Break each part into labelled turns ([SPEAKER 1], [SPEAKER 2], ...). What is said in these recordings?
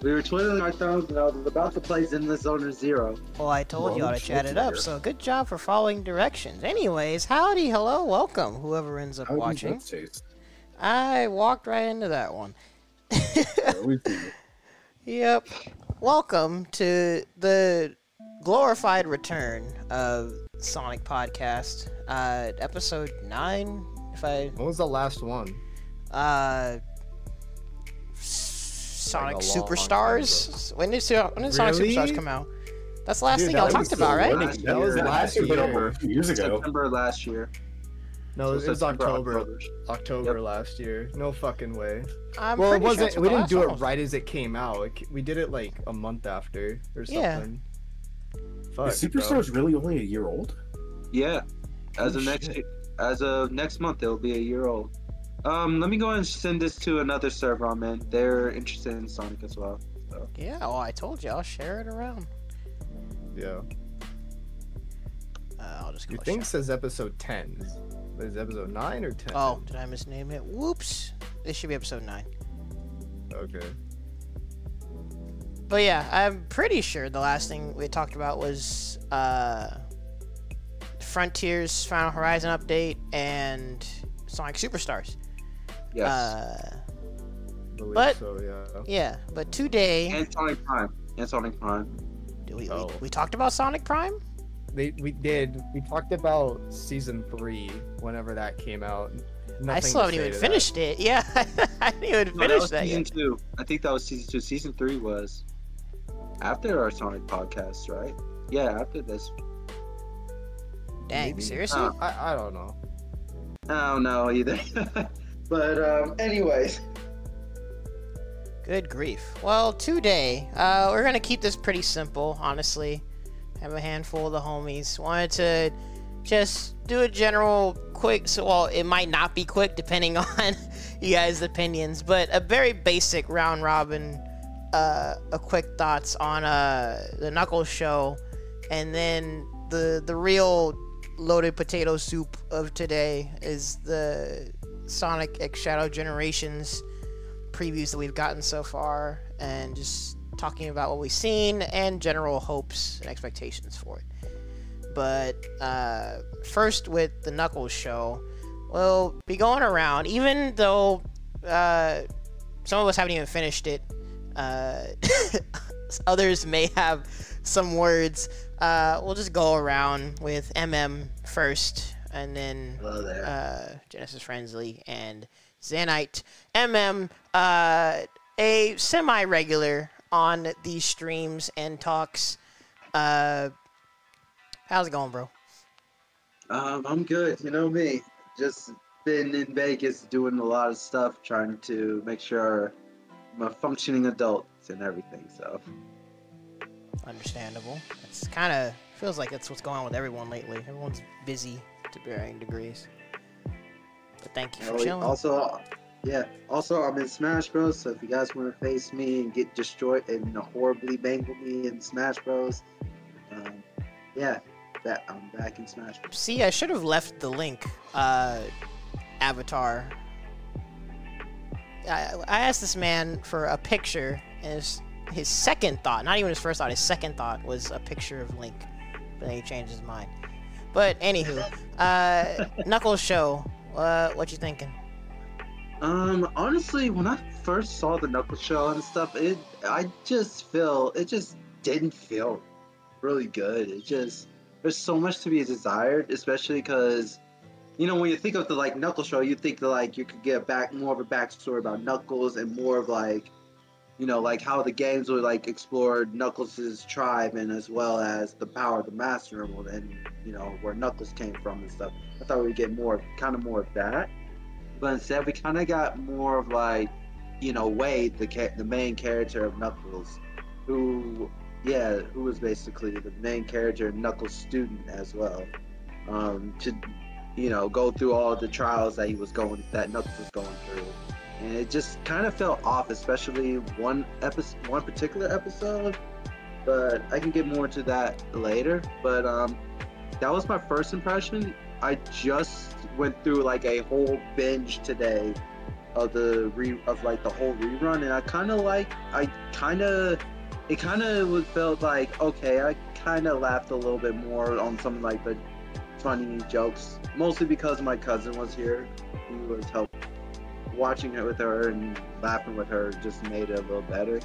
[SPEAKER 1] We were twiddling our thumbs, and I was about to play Zenless Zone Zero.
[SPEAKER 2] Well, I told you all to chat it up, so good job for following directions. Anyways, howdy, hello, welcome, whoever ends up watching. I walked right into that one. Yep. Welcome to the glorified return of Sonic Podcast, episode 9.
[SPEAKER 3] What was the last one?
[SPEAKER 2] Sonic Superstars? When did Sonic Superstars come out? That's the last thing y'all talked about, right?
[SPEAKER 3] That was last year.
[SPEAKER 4] A few years ago.
[SPEAKER 1] September last year.
[SPEAKER 3] No, it was October
[SPEAKER 1] Yep.
[SPEAKER 3] last year. No fucking way.
[SPEAKER 2] Well,
[SPEAKER 3] it wasn't.
[SPEAKER 2] Sure
[SPEAKER 3] we didn't do it right as it came out. We did it like a month after or something.
[SPEAKER 2] Yeah.
[SPEAKER 3] Fuck,
[SPEAKER 4] Is Superstars really only a year old?
[SPEAKER 1] Yeah. As of next month, it'll be a year old. Let me go ahead and send this to another server I'm in. They're interested in Sonic as well. So.
[SPEAKER 2] Yeah, well, I told you, I'll share it around.
[SPEAKER 3] Yeah.
[SPEAKER 2] I'll just go
[SPEAKER 3] Your thing says episode 10. Is it episode 9 or 10?
[SPEAKER 2] Oh, did I misname it? Whoops. This should be episode 9.
[SPEAKER 3] Okay.
[SPEAKER 2] But yeah, I'm pretty sure the last thing we talked about was Frontiers Final Horizon update and Sonic Superstars.
[SPEAKER 1] Yes.
[SPEAKER 2] But
[SPEAKER 3] so, yeah.
[SPEAKER 2] Yeah, but today
[SPEAKER 1] And Sonic Prime.
[SPEAKER 2] We talked about Sonic Prime?
[SPEAKER 3] We did. We talked about season 3 whenever that came out.
[SPEAKER 2] I still haven't even finished it. Yeah, I didn't even finish that
[SPEAKER 1] season
[SPEAKER 2] yet.
[SPEAKER 1] 2. I think that was season 2. Season 3 was after our Sonic podcast, right? Yeah, after this.
[SPEAKER 2] Dang,
[SPEAKER 3] Maybe.
[SPEAKER 2] seriously?
[SPEAKER 3] I don't know.
[SPEAKER 1] I don't know either. But anyways.
[SPEAKER 2] Good grief. Well, today, we're going to keep this pretty simple, honestly. Have a handful of the homies. Wanted to just do a general quick, well, it might not be quick depending on you guys' opinions, but a very basic round robin, a quick thoughts on the Knuckles show, and then the real loaded potato soup of today is the Sonic X Shadow Generations previews that we've gotten so far, and just talking about what we've seen and general hopes and expectations for it. But first, with the Knuckles show, we'll be going around, even though some of us haven't even finished it. Others may have some words. We'll just go around with first, and then GenesisFrenzy and Zanite. A semi-regular on these streams and talks. How's it going, bro?
[SPEAKER 1] I'm good. You know me. Just been in Vegas doing a lot of stuff, trying to make sure I'm a functioning adult and everything. So
[SPEAKER 2] understandable. It's kind of feels like that's what's going on with everyone lately. Everyone's busy to varying degrees. But thank you for chilling.
[SPEAKER 1] Also, I'm in Smash Bros. So if you guys want to face me and get destroyed and horribly mangle me in Smash Bros, I'm back in Smash Bros.
[SPEAKER 2] See, I should have left the link, Avatar. I asked this man for a picture, and his second thought, not even his first thought, his second thought was a picture of Link. But then he changed his mind. But anywho, Knuckles show, what you thinking?
[SPEAKER 1] Honestly, when I first saw the Knuckles show and stuff, it just didn't feel really good. There's so much to be desired, especially because, you know, when you think of the Knuckles show, you think that you could get more of a backstory about Knuckles and more of how the games would explore Knuckles' tribe and as well as the power of the Master Emerald and where Knuckles came from and stuff. I thought we'd get more of that. But instead, we kind of got more of Wade, the main character of Knuckles, who was basically the main character and Knuckles' student as well, to go through all the trials that Knuckles was going through, and it just kind of felt off, especially one particular episode. But I can get more into that later. But that was my first impression. I just went through a whole binge today like the whole rerun, and it kind of felt like, okay, I kind of laughed a little bit more on some like the funny jokes, mostly because my cousin was here. He was watching it with her and laughing with her just made it a little better.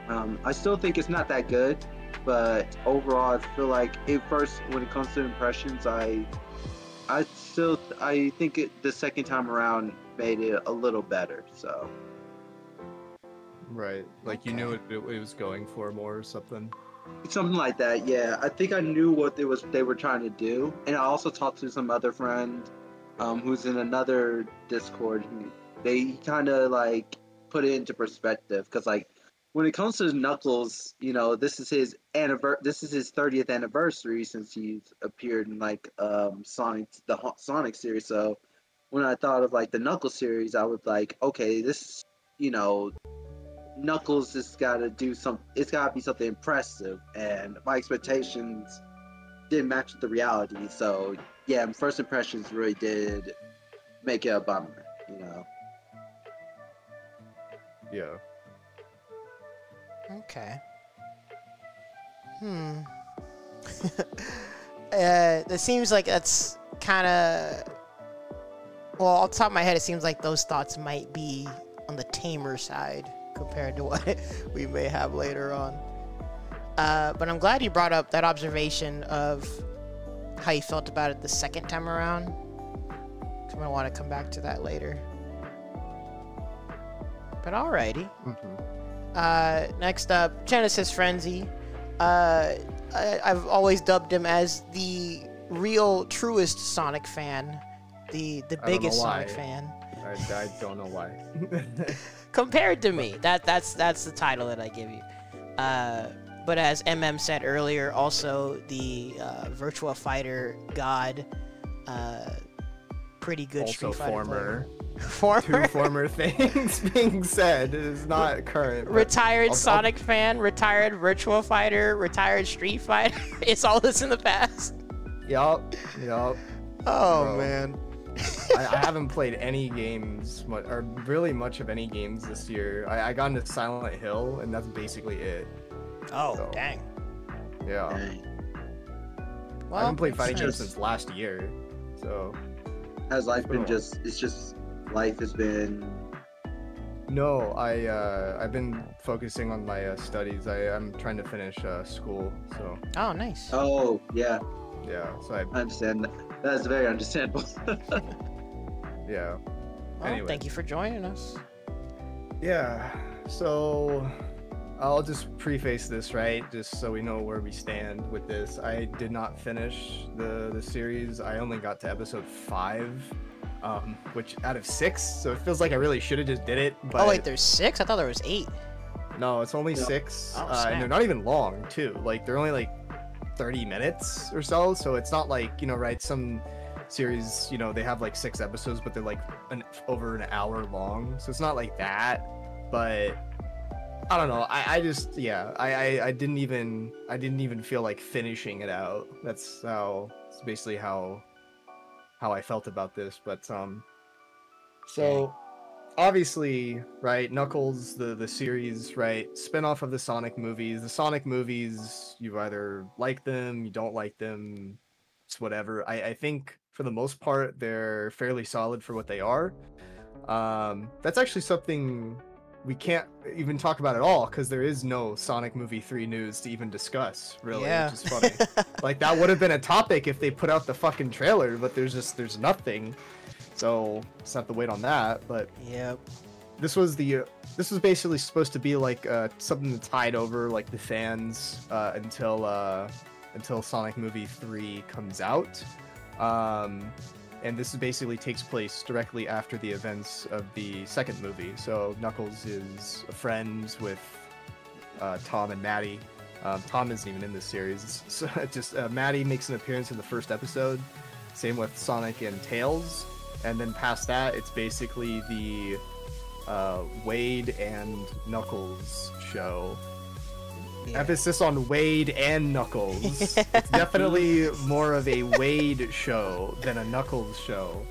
[SPEAKER 1] I still think it's not that good, but overall I feel like when it comes to impressions, I think the second time around made it a little better. So
[SPEAKER 3] Right, like you knew it was going for more or something.
[SPEAKER 1] something like that, yeah. I think I knew what they were trying to do, and I also talked to some other friend, who's in another Discord. They kind of like put it into perspective, because like when it comes to Knuckles, you know, this is his 30th anniversary since he's appeared in like the Sonic series. So when I thought of like the Knuckles series, I was like, okay, this, you know, Knuckles has got to do it's got to be something impressive, and my expectations didn't match the reality. So yeah, first impressions really did make it a bummer, you know.
[SPEAKER 3] Yeah.
[SPEAKER 2] Okay. It seems like that's kind of, well, off the top of my head, it seems like those thoughts might be on the tamer side compared to what we may have later on. But I'm glad you brought up that observation of how you felt about it the second time around. I'm gonna want to come back to that later. But alrighty. Next up, GenesisFrenzy. I've always dubbed him as the real, truest Sonic fan, the biggest Sonic fan.
[SPEAKER 3] I don't know why.
[SPEAKER 2] Compared to me, that's the title that I give you. But as MM said earlier, also the Virtua Fighter god, pretty good
[SPEAKER 3] Also
[SPEAKER 2] Street Fighter player.
[SPEAKER 3] Two former things being said is not current.
[SPEAKER 2] Retired Sonic fan, retired Virtua Fighter, retired Street Fighter. It's all this in the past.
[SPEAKER 3] Yup.
[SPEAKER 2] Oh,
[SPEAKER 3] Bro.
[SPEAKER 2] man.
[SPEAKER 3] I haven't played any games, or really much of any games this year. I got into Silent Hill, and that's basically it.
[SPEAKER 2] Oh,
[SPEAKER 3] So,
[SPEAKER 2] dang.
[SPEAKER 3] Yeah.
[SPEAKER 1] Dang.
[SPEAKER 3] I haven't played fighting games
[SPEAKER 2] nice.
[SPEAKER 3] since last year, so.
[SPEAKER 1] Has life been
[SPEAKER 3] Cool.
[SPEAKER 1] life has been...
[SPEAKER 3] No, I've been focusing on my studies. I'm trying to finish school, so
[SPEAKER 2] Oh, nice.
[SPEAKER 1] Oh, yeah,
[SPEAKER 3] yeah. So
[SPEAKER 1] I understand that. That's very understandable.
[SPEAKER 3] yeah.
[SPEAKER 2] Well,
[SPEAKER 3] anyway.
[SPEAKER 2] thank you for joining us.
[SPEAKER 3] Yeah. So I'll just preface this, right? Just so we know where we stand with this. I did not finish the series. I only got to episode 5. Which out of 6, so it feels like I really should have just did it. But
[SPEAKER 2] Oh, wait, there's 6? I thought there was 8.
[SPEAKER 3] no, it's only
[SPEAKER 1] Yeah.
[SPEAKER 3] 6,
[SPEAKER 2] Oh,
[SPEAKER 3] and
[SPEAKER 2] snap.
[SPEAKER 3] they're not even long too. Like they're only like 30 minutes or so. So it's not like, you know, right? Some series, you know, they have like 6 episodes, but they're like over an hour long. So it's not like that. But I don't know. I just I didn't even feel like finishing it out. It's basically how I felt about this. But so obviously, right, Knuckles, the series, right, spin-off of the Sonic movies. The Sonic movies, you either like them, you don't like them, it's whatever. I think for the most part they're fairly solid for what they are. That's actually something we can't even talk about at all, because there is no Sonic movie 3 news to even discuss, really.
[SPEAKER 2] Yeah.
[SPEAKER 3] Which is funny. Like that would have been a topic if they put out the fucking trailer, but there's nothing. So just have to wait on that. But
[SPEAKER 2] Yep.
[SPEAKER 3] this was basically supposed to be like something to tide over like the fans until Sonic movie 3 comes out. And this basically takes place directly after the events of the second movie. So Knuckles is friends with Tom and Maddie. Tom isn't even in this series. So just Maddie makes an appearance in the first episode. Same with Sonic and Tails. And then past that, it's basically the Wade and Knuckles show.
[SPEAKER 2] Yeah.
[SPEAKER 3] Emphasis on Wade and Knuckles. It's definitely more of a Wade show than a Knuckles show.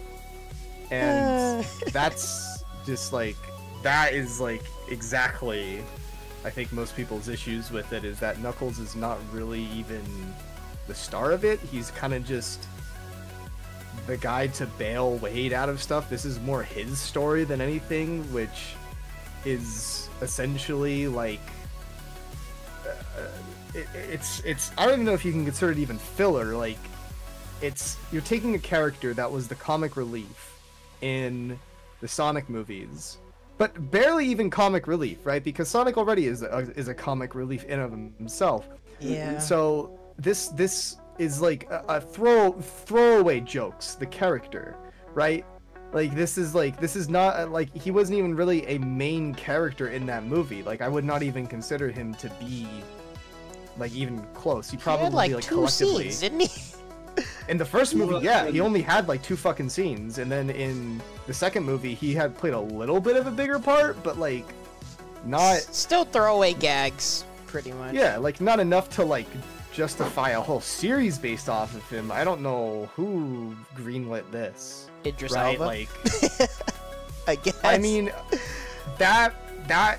[SPEAKER 3] And that's just like that is like exactly, I think most people's issues with it is that Knuckles is not really even the star of it. He's kind of just the guy to bail Wade out of stuff. This is more his story than anything, which is essentially like it's I don't even know if you can consider it even filler. Like you're taking a character that was the comic relief in the Sonic movies, but barely even comic relief, right? Because Sonic already is a comic relief in of himself.
[SPEAKER 2] Yeah.
[SPEAKER 3] So this is like a throwaway jokes, the character, right? Like this is not like he wasn't even really a main character in that movie. Like I would not even consider him to be like even close. He probably
[SPEAKER 2] had like
[SPEAKER 3] like
[SPEAKER 2] two
[SPEAKER 3] collectively
[SPEAKER 2] scenes, didn't he?
[SPEAKER 3] in the first movie, yeah, he only had like 2 fucking scenes, and then in the second movie he had played a little bit of a bigger part, but like not
[SPEAKER 2] Still throwaway gags, pretty much.
[SPEAKER 3] yeah, like not enough to like justify a whole series based off of him. I don't know who greenlit this.
[SPEAKER 2] Idris
[SPEAKER 3] Right,
[SPEAKER 2] Elba.
[SPEAKER 3] like
[SPEAKER 2] I guess.
[SPEAKER 3] I mean that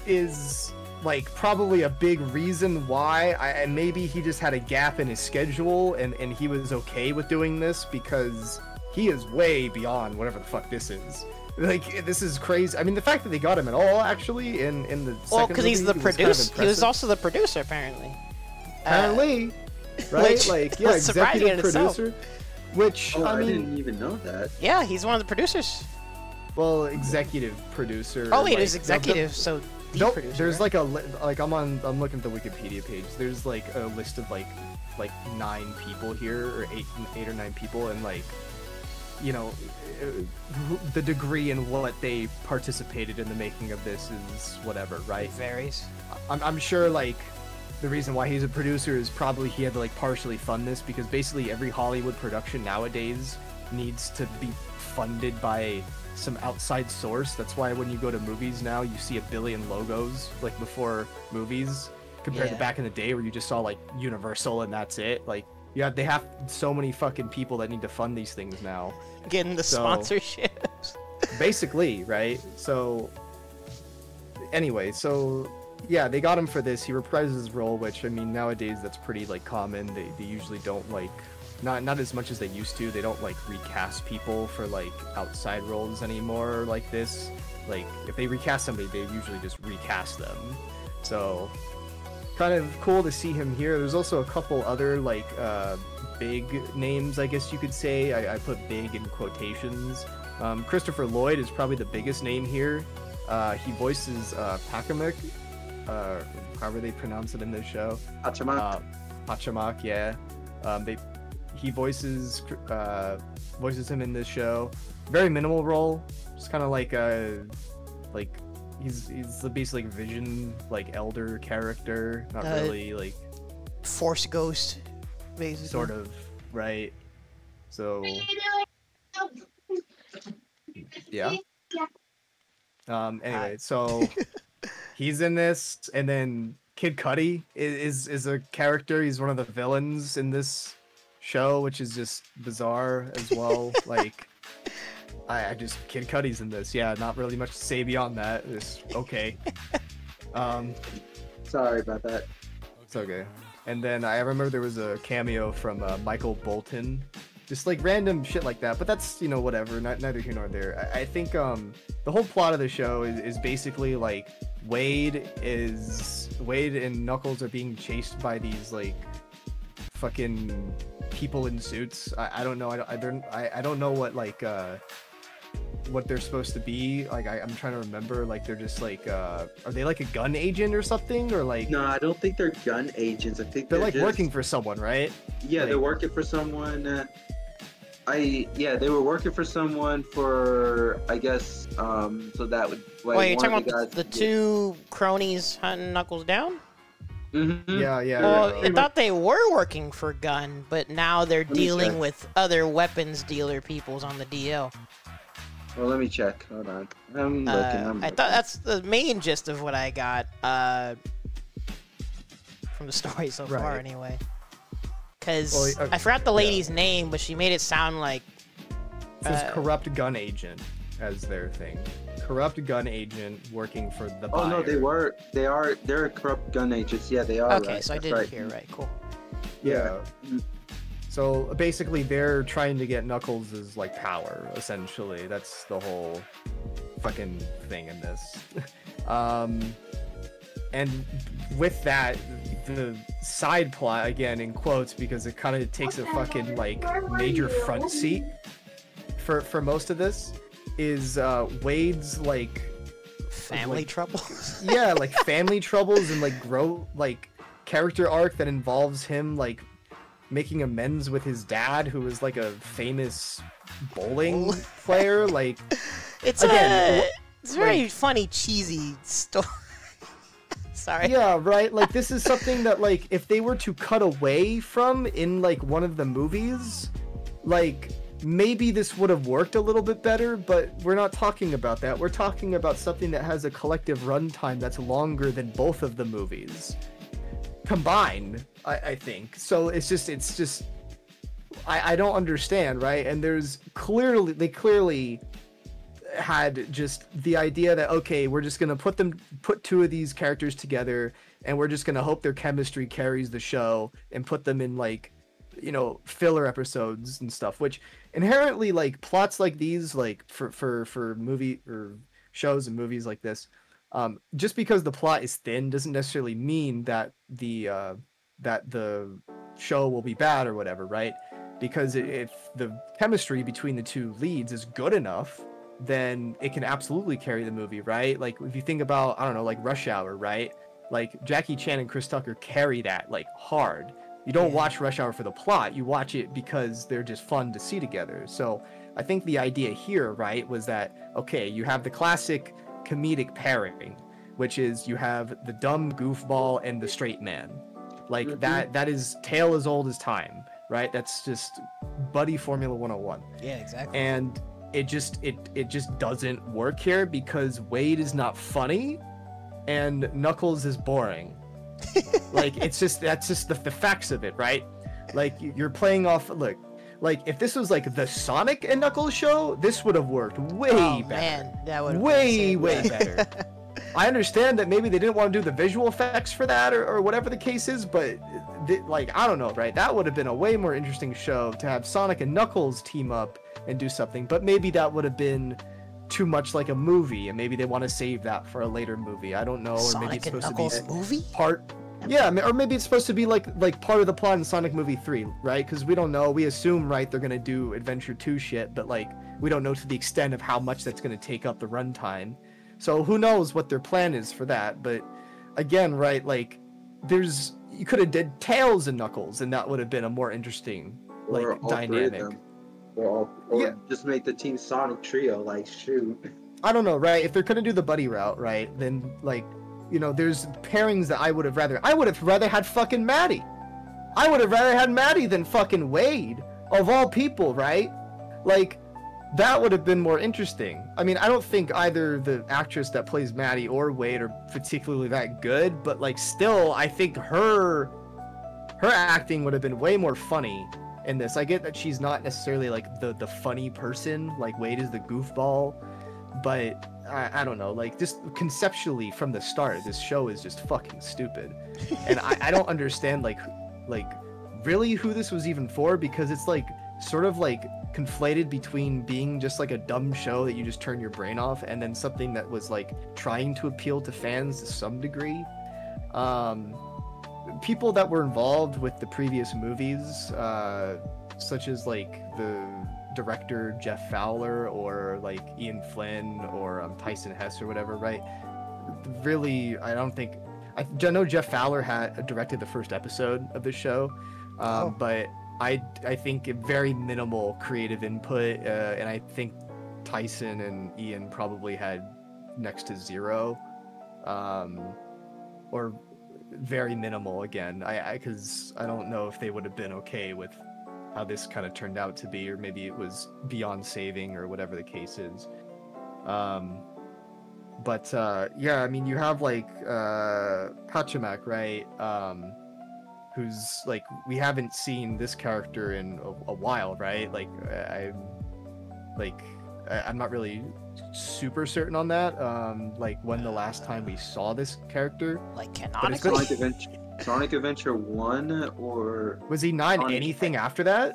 [SPEAKER 3] is like probably a big reason why and maybe he just had a gap in his schedule and he was okay with doing this because he is way beyond whatever the fuck this is. Like this is crazy. I mean the fact that they got him at all actually in the second
[SPEAKER 2] because he's the
[SPEAKER 3] movie was kind of
[SPEAKER 2] producer. He was
[SPEAKER 3] impressive.
[SPEAKER 2] also the producer, apparently.
[SPEAKER 3] Apparently, right?
[SPEAKER 2] which
[SPEAKER 3] Like yeah,
[SPEAKER 2] was surprising
[SPEAKER 3] executive
[SPEAKER 2] in itself.
[SPEAKER 3] producer. Which
[SPEAKER 1] Oh,
[SPEAKER 3] I
[SPEAKER 1] I
[SPEAKER 3] mean,
[SPEAKER 1] didn't even know that.
[SPEAKER 2] Yeah, he's one of the producers.
[SPEAKER 3] well, executive producer.
[SPEAKER 2] Oh wait,
[SPEAKER 3] like,
[SPEAKER 2] it was executive, so the
[SPEAKER 3] Nope,
[SPEAKER 2] producer.
[SPEAKER 3] there's
[SPEAKER 2] right?
[SPEAKER 3] like I'm looking at the Wikipedia page. There's like a list of like 9 people here, or 8 or 9 people, and like, you know, the degree in what they participated in the making of this is whatever, right?
[SPEAKER 2] It varies.
[SPEAKER 3] I'm sure like the reason why he's a producer is probably he had to like partially fund this because basically every Hollywood production nowadays needs to be funded by some outside source. That's why when you go to movies now, you see a billion logos like before movies compared to
[SPEAKER 2] Yeah.
[SPEAKER 3] back in the day where you just saw like Universal and that's it. Like yeah, they have so many fucking people that need to fund these things now.
[SPEAKER 2] Getting the
[SPEAKER 3] So-
[SPEAKER 2] sponsorships.
[SPEAKER 3] Basically, right? So anyway, so yeah, they got him for this. He reprises his role, which I mean nowadays that's pretty like common. They usually don't like not as much as they used to. They don't like recast people for like outside roles anymore like this. Like if they recast somebody, they usually just recast them. So kind of cool to see him here. There's also a couple other like big names, I guess you could say. I put big in quotations. Christopher Lloyd is probably the biggest name here. He voices Pakamek, however they pronounce it in this show.
[SPEAKER 1] Hachimak.
[SPEAKER 3] Hachimak, yeah. He voices him in this show. Very minimal role. Just kind of like he's basically like Vision, like elder character. Not really like
[SPEAKER 2] Force Ghost, basically.
[SPEAKER 3] sort of, right? So yeah. Anyway, so he's in this, and then Kid Cudi is a character. He's one of the villains in this show, which is just bizarre as well. Like, I just Kid Cudi's in this. Yeah, not really much to say beyond that. It's okay.
[SPEAKER 1] Sorry about that.
[SPEAKER 3] It's okay. And then I remember there was a cameo from Michael Bolton. Just like random shit like that, but that's, you know, whatever, neither here nor there. I think the whole plot of the show is basically like Wade and Knuckles are being chased by these like fucking people in suits. I don't know. I don't know what like what they're supposed to be. Like I'm trying to remember. Like they're just like are they like a gun agent or something, or like
[SPEAKER 1] No, I don't think they're gun agents. I think
[SPEAKER 3] they're like
[SPEAKER 1] just,
[SPEAKER 3] working for someone, right?
[SPEAKER 1] Yeah,
[SPEAKER 3] like-
[SPEAKER 1] they're working for someone. They were working for someone for, I guess, so that would.
[SPEAKER 2] Wait, you're
[SPEAKER 1] one
[SPEAKER 2] talking
[SPEAKER 1] of
[SPEAKER 2] about the
[SPEAKER 1] guys-
[SPEAKER 2] two cronies hunting Knuckles down?
[SPEAKER 1] Mhm.
[SPEAKER 3] Yeah.
[SPEAKER 2] Well,
[SPEAKER 3] yeah.
[SPEAKER 2] I thought they were working for Gun, but now they're
[SPEAKER 1] me
[SPEAKER 2] dealing
[SPEAKER 1] check.
[SPEAKER 2] with other weapons dealer peoples on the DL.
[SPEAKER 1] Well, let me check. Hold on. I'm looking.
[SPEAKER 2] I thought that's the main gist of what I got from the story so far,
[SPEAKER 3] Right.
[SPEAKER 2] anyway. Because
[SPEAKER 3] Well,
[SPEAKER 2] I forgot the lady's name, but she made it sound like
[SPEAKER 3] It says corrupt gun agent. as their thing. Corrupt gun agent working for the buyer.
[SPEAKER 1] Oh no, they're corrupt gun agents. Yeah, they are.
[SPEAKER 2] Okay,
[SPEAKER 1] right.
[SPEAKER 2] so I
[SPEAKER 1] That's
[SPEAKER 2] did
[SPEAKER 1] right.
[SPEAKER 2] hear right. Cool.
[SPEAKER 3] Yeah. So basically, they're trying to get Knuckles' like power. Essentially, that's the whole fucking thing in this. And with that, the side plot, again in quotes because it kind of takes a fucking like major front seat for most of this, is Wade's like
[SPEAKER 2] Family troubles.
[SPEAKER 3] yeah, like family troubles and like character arc that involves him like making amends with his dad, who was like a famous bowling player. Like
[SPEAKER 2] It's
[SPEAKER 3] again,
[SPEAKER 2] it's very funny, cheesy story. Sorry.
[SPEAKER 3] yeah, right. Like this is something that like if they were to cut away from in like one of the movies, like maybe this would have worked a little bit better, but we're not talking about that. We're talking about something that has a collective runtime that's longer than both of the movies combined, I think. So it's just I don't understand, right? And they clearly had just the idea that, okay, we're just gonna put two of these characters together and we're just gonna hope their chemistry carries the show and put them in like, you know, filler episodes and stuff, which inherently like plots like these, like for movie or shows and movies like this, just because the plot is thin doesn't necessarily mean that the show will be bad or whatever, right? Because if the chemistry between the two leads is good enough, then it can absolutely carry the movie, right? Like if you think about, I don't know, like Rush Hour, right? Like Jackie Chan and Chris Tucker carry that like hard. You don't watch Rush Hour for the plot, you watch it because they're just fun to see together. So I think the idea here, right, was that, okay, you have the classic comedic pairing, which is you have the dumb goofball and the straight man. Like that is tale as old as time, right? That's just buddy Formula 101.
[SPEAKER 2] Yeah, exactly.
[SPEAKER 3] And it just doesn't work here because Wade is not funny and Knuckles is boring. Like that's just the facts of it, right? Like you're playing off, look, like if this was like the Sonic and Knuckles show, this would have worked way better.
[SPEAKER 2] Man, that would
[SPEAKER 3] way better. I understand that maybe they didn't want to do the visual effects for that or whatever the case is, but like I don't know, right? That would have been a way more interesting show to have Sonic and Knuckles team up and do something, but maybe that would have been too much like a movie, and maybe they want to save that for a later movie. I don't know, or
[SPEAKER 2] Sonic
[SPEAKER 3] maybe it's
[SPEAKER 2] and
[SPEAKER 3] supposed
[SPEAKER 2] Knuckles
[SPEAKER 3] to be
[SPEAKER 2] movie?
[SPEAKER 3] part. Yeah, or maybe it's supposed to be like part of the plot in Sonic Movie 3, right? Because we don't know. We assume, right, they're gonna do Adventure 2 shit, but like we don't know to the extent of how much that's gonna take up the runtime. So who knows what their plan is for that? But again, right, like you could have did Tails and Knuckles, and that would have been a more interesting like dynamic.
[SPEAKER 1] Or just make the Team Sonic trio. Like shoot.
[SPEAKER 3] I don't know, right? If they're gonna do the buddy route, right, then like, you know, there's pairings that I would have rather had fucking Maddie. I would have rather had Maddie than fucking Wade, of all people, right? Like, that would have been more interesting. I mean, I don't think either the actress that plays Maddie or Wade are particularly that good, but like still, I think her acting would have been way more funny in this. I get that she's not necessarily like the funny person, like Wade is the goofball, but I don't know, like just conceptually from the start, this show is just fucking stupid. And I don't understand like really who this was even for, because it's like sort of like conflated between being just like a dumb show that you just turn your brain off and then something that was like trying to appeal to fans to some degree. People that were involved with the previous movies, such as like the director Jeff Fowler or like Ian Flynn or Tyson Hess or whatever, right? Really, I know Jeff Fowler had directed the first episode of the show, but I think very minimal creative input, and I think Tyson and Ian probably had next to zero, or very minimal again. Because I don't know if they would have been okay with how this kind of turned out to be, or maybe it was beyond saving or whatever the case is. But yeah, I mean, you have like Pachamak, right? Who's like, we haven't seen this character in a while, right? Like I'm not really super certain on that. Like when the last time we saw this character.
[SPEAKER 2] Like
[SPEAKER 3] But it's
[SPEAKER 2] canonically?
[SPEAKER 1] Sonic Adventure 1 or
[SPEAKER 3] Was he not in
[SPEAKER 1] Sonic
[SPEAKER 3] anything after that?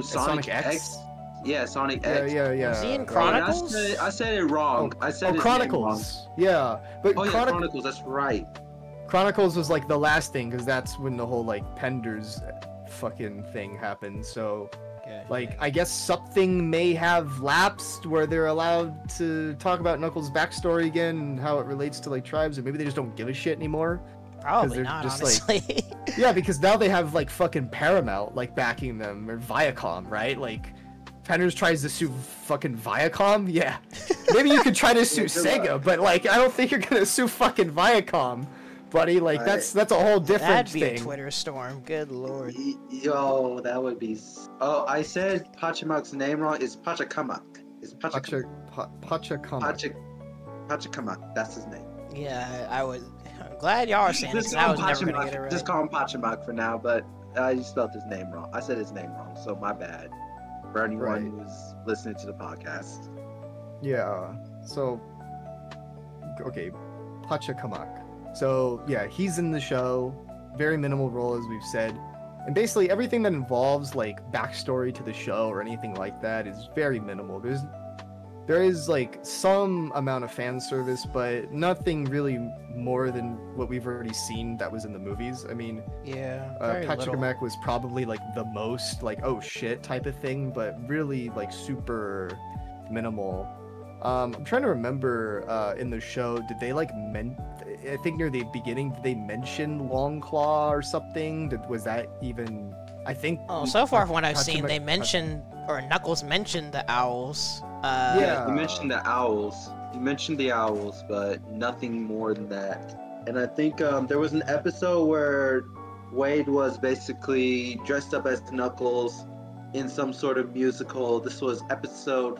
[SPEAKER 1] Sonic X? Yeah, Sonic X.
[SPEAKER 3] Yeah.
[SPEAKER 2] Was he in
[SPEAKER 1] Wait,
[SPEAKER 2] Chronicles?
[SPEAKER 1] I said it wrong. I said his name wrong.
[SPEAKER 3] Chronicles. Yeah, but
[SPEAKER 1] Oh yeah, Chronicles. That's right.
[SPEAKER 3] Chronicles was like the last thing because that's when the whole like Penders fucking thing happened. So like I guess something may have lapsed where they're allowed to talk about Knuckles' backstory again and how it relates to like tribes, or maybe they just don't give a shit anymore.
[SPEAKER 2] Probably
[SPEAKER 3] they're
[SPEAKER 2] not,
[SPEAKER 3] just,
[SPEAKER 2] honestly.
[SPEAKER 3] Yeah, because now they have like fucking Paramount like backing them, or Viacom, right? Like Penders tries to sue fucking Viacom. Yeah, maybe you could try to sue Sega, but like I don't think you're gonna sue fucking Viacom, buddy. Like that's a whole different
[SPEAKER 2] That'd be
[SPEAKER 3] thing.
[SPEAKER 2] a Twitter storm. Good lord.
[SPEAKER 1] Yo, that would be. Oh, I said Pachacamack's name wrong. It's Pachacamack. It's Pachacamack. Pachacamack. That's his name.
[SPEAKER 2] Yeah, I'm glad y'all are saying this. I was never gonna get it right.
[SPEAKER 1] Just call him Pachacamack for now, but I spelled his name wrong. I said his name wrong, so my bad. For anyone who's listening to the podcast.
[SPEAKER 3] Yeah. So, okay, Pachacamack. So yeah, he's in the show. Very minimal role, as we've said. And basically everything that involves like backstory to the show or anything like that is very minimal. There is like some amount of fan service, but nothing really more than what we've already seen that was in the movies. I mean,
[SPEAKER 2] Yeah,
[SPEAKER 3] Pachacamack was probably like the most like oh shit type of thing, but really like super minimal. I'm trying to remember in the show, did they like I think near the beginning, did they mention Longclaw or something? Was that even? I think.
[SPEAKER 2] Oh, so far from what I've seen, they mentioned, or Knuckles mentioned the owls.
[SPEAKER 1] Yeah, you mentioned the owls. You mentioned the owls, but nothing more than that. And I think there was an episode where Wade was basically dressed up as Knuckles in some sort of musical. This was episode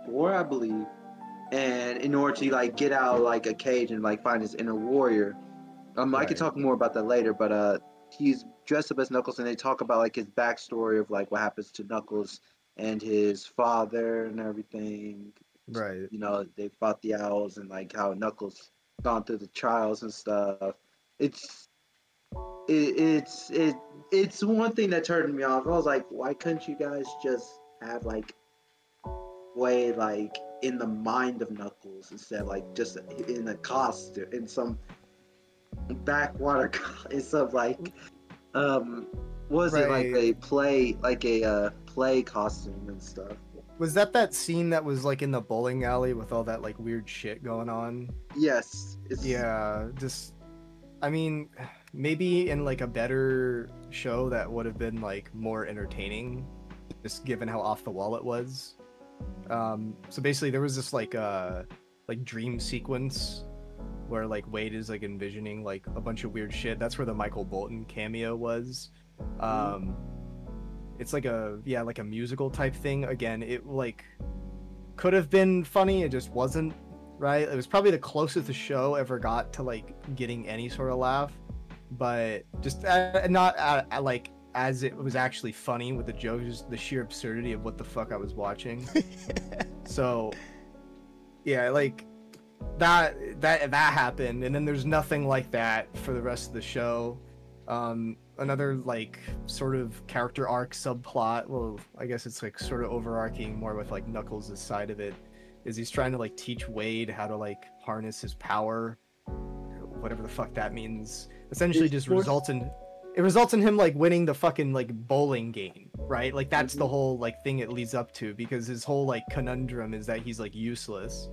[SPEAKER 1] 4, I believe. And in order to like get out like a cage and like find his inner warrior, I could talk more about that later. But he's dressed up as Knuckles, and they talk about like his backstory of like what happens to Knuckles and his father and everything.
[SPEAKER 3] Right.
[SPEAKER 1] You know, they fought the owls and like how Knuckles gone through the trials and stuff. It's one thing that turned me off. I was like, why couldn't you guys just have like way like in the mind of Knuckles instead of like just in a costume, in some backwater it's of like was it like a play costume and stuff.
[SPEAKER 3] Was that scene that was like in the bowling alley with all that like weird shit going on?
[SPEAKER 1] Yes.
[SPEAKER 3] Yeah, just I mean, maybe in like a better show that would have been like more entertaining, just given how off the wall it was. So basically there was this like dream sequence where like Wade is like envisioning like a bunch of weird shit. That's where the Michael Bolton cameo was. It's like a musical type thing. Again, it like could have been funny, it just wasn't, right? It was probably the closest the show ever got to like getting any sort of laugh, but just not like as it was actually funny with the jokes, just the sheer absurdity of what the fuck I was watching. So yeah, like that happened, and then there's nothing like that for the rest of the show. Another like sort of character arc subplot, well, I guess it's like sort of overarching more with like Knuckles' side of it, is he's trying to like teach Wade how to like harness his power, whatever the fuck that means. Essentially just results in him like winning the fucking like bowling game, right? Like that's the whole like thing it leads up to, because his whole like conundrum is that he's like useless.